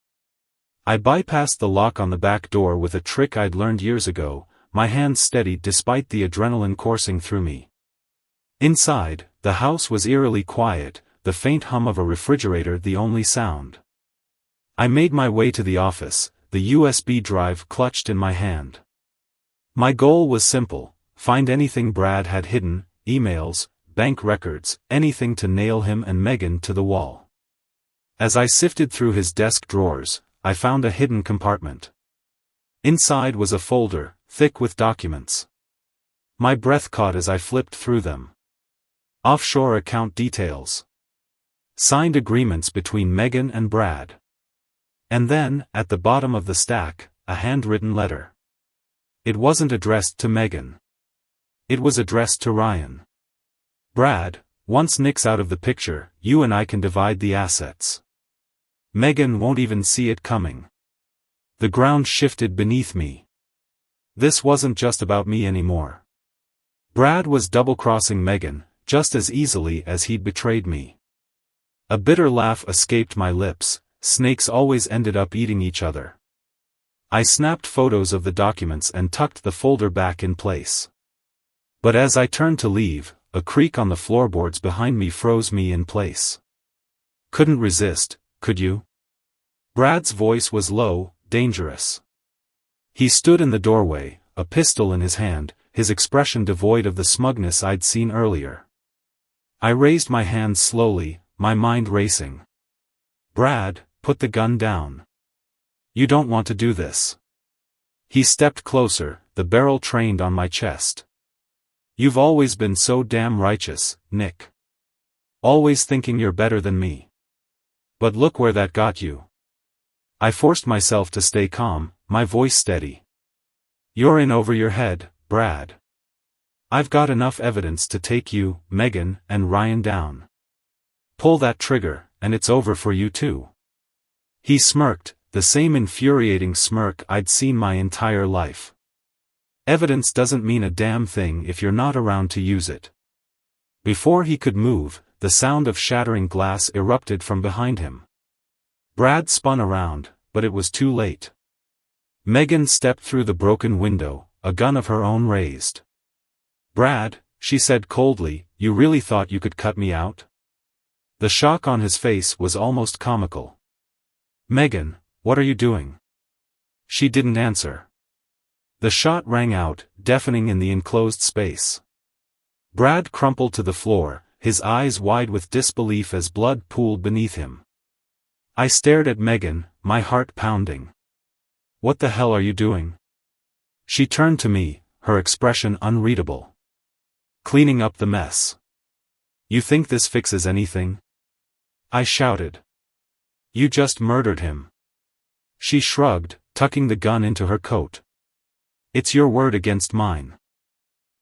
I bypassed the lock on the back door with a trick I'd learned years ago, my hands steady despite the adrenaline coursing through me. Inside, the house was eerily quiet, the faint hum of a refrigerator the only sound. I made my way to the office, the USB drive clutched in my hand. My goal was simple: find anything Brad had hidden, emails, bank records, anything to nail him and Megan to the wall. As I sifted through his desk drawers, I found a hidden compartment. Inside was a folder, thick with documents. My breath caught as I flipped through them. Offshore account details. Signed agreements between Megan and Brad. And then, at the bottom of the stack, a handwritten letter. It wasn't addressed to Megan. It was addressed to Ryan. "Brad, once Nick's out of the picture, you and I can divide the assets. Megan won't even see it coming." The ground shifted beneath me. This wasn't just about me anymore. Brad was double-crossing Megan, just as easily as he'd betrayed me. A bitter laugh escaped my lips. Snakes always ended up eating each other. I snapped photos of the documents and tucked the folder back in place. But as I turned to leave, a creak on the floorboards behind me froze me in place. "Couldn't resist, could you?" Brad's voice was low, dangerous. He stood in the doorway, a pistol in his hand, his expression devoid of the smugness I'd seen earlier. I raised my hands slowly, my mind racing. "Brad, put the gun down. You don't want to do this." He stepped closer, the barrel trained on my chest. "You've always been so damn righteous, Nick. Always thinking you're better than me. But look where that got you." I forced myself to stay calm, my voice steady. "You're in over your head, Brad. I've got enough evidence to take you, Megan, and Ryan down. Pull that trigger, and it's over for you too." He smirked, the same infuriating smirk I'd seen my entire life. Evidence doesn't mean a damn thing if you're not around to use it. Before he could move, the sound of shattering glass erupted from behind him. Brad spun around, but it was too late. Megan stepped through the broken window, a gun of her own raised. "Brad," she said coldly, "you really thought you could cut me out?" The shock on his face was almost comical. "Megan, what are you doing?" She didn't answer. The shot rang out, deafening in the enclosed space. Brad crumpled to the floor, his eyes wide with disbelief as blood pooled beneath him. I stared at Megan, my heart pounding. "What the hell are you doing?" She turned to me, her expression unreadable. "Cleaning up the mess. You think this fixes anything?" I shouted. "You just murdered him." She shrugged, tucking the gun into her coat. "It's your word against mine.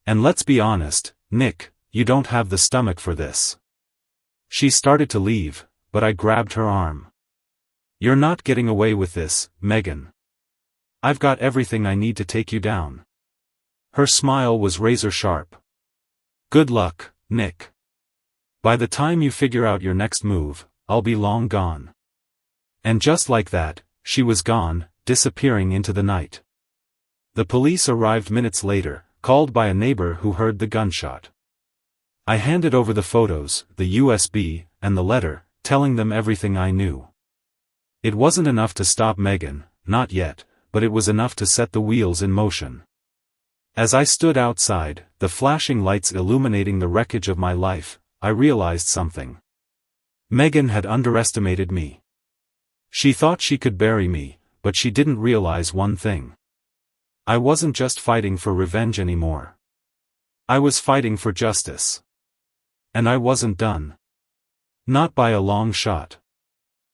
And let's be honest, Nick, you don't have the stomach for this." She started to leave, but I grabbed her arm. "You're not getting away with this, Megan. I've got everything I need to take you down." Her smile was razor sharp. "Good luck, Nick. By the time you figure out your next move, I'll be long gone." And just like that, she was gone, disappearing into the night. The police arrived minutes later, called by a neighbor who heard the gunshot. I handed over the photos, the USB, and the letter, telling them everything I knew. It wasn't enough to stop Megan, not yet, but it was enough to set the wheels in motion. As I stood outside, the flashing lights illuminating the wreckage of my life, I realized something. Megan had underestimated me. She thought she could bury me, but she didn't realize one thing. I wasn't just fighting for revenge anymore. I was fighting for justice. And I wasn't done. Not by a long shot.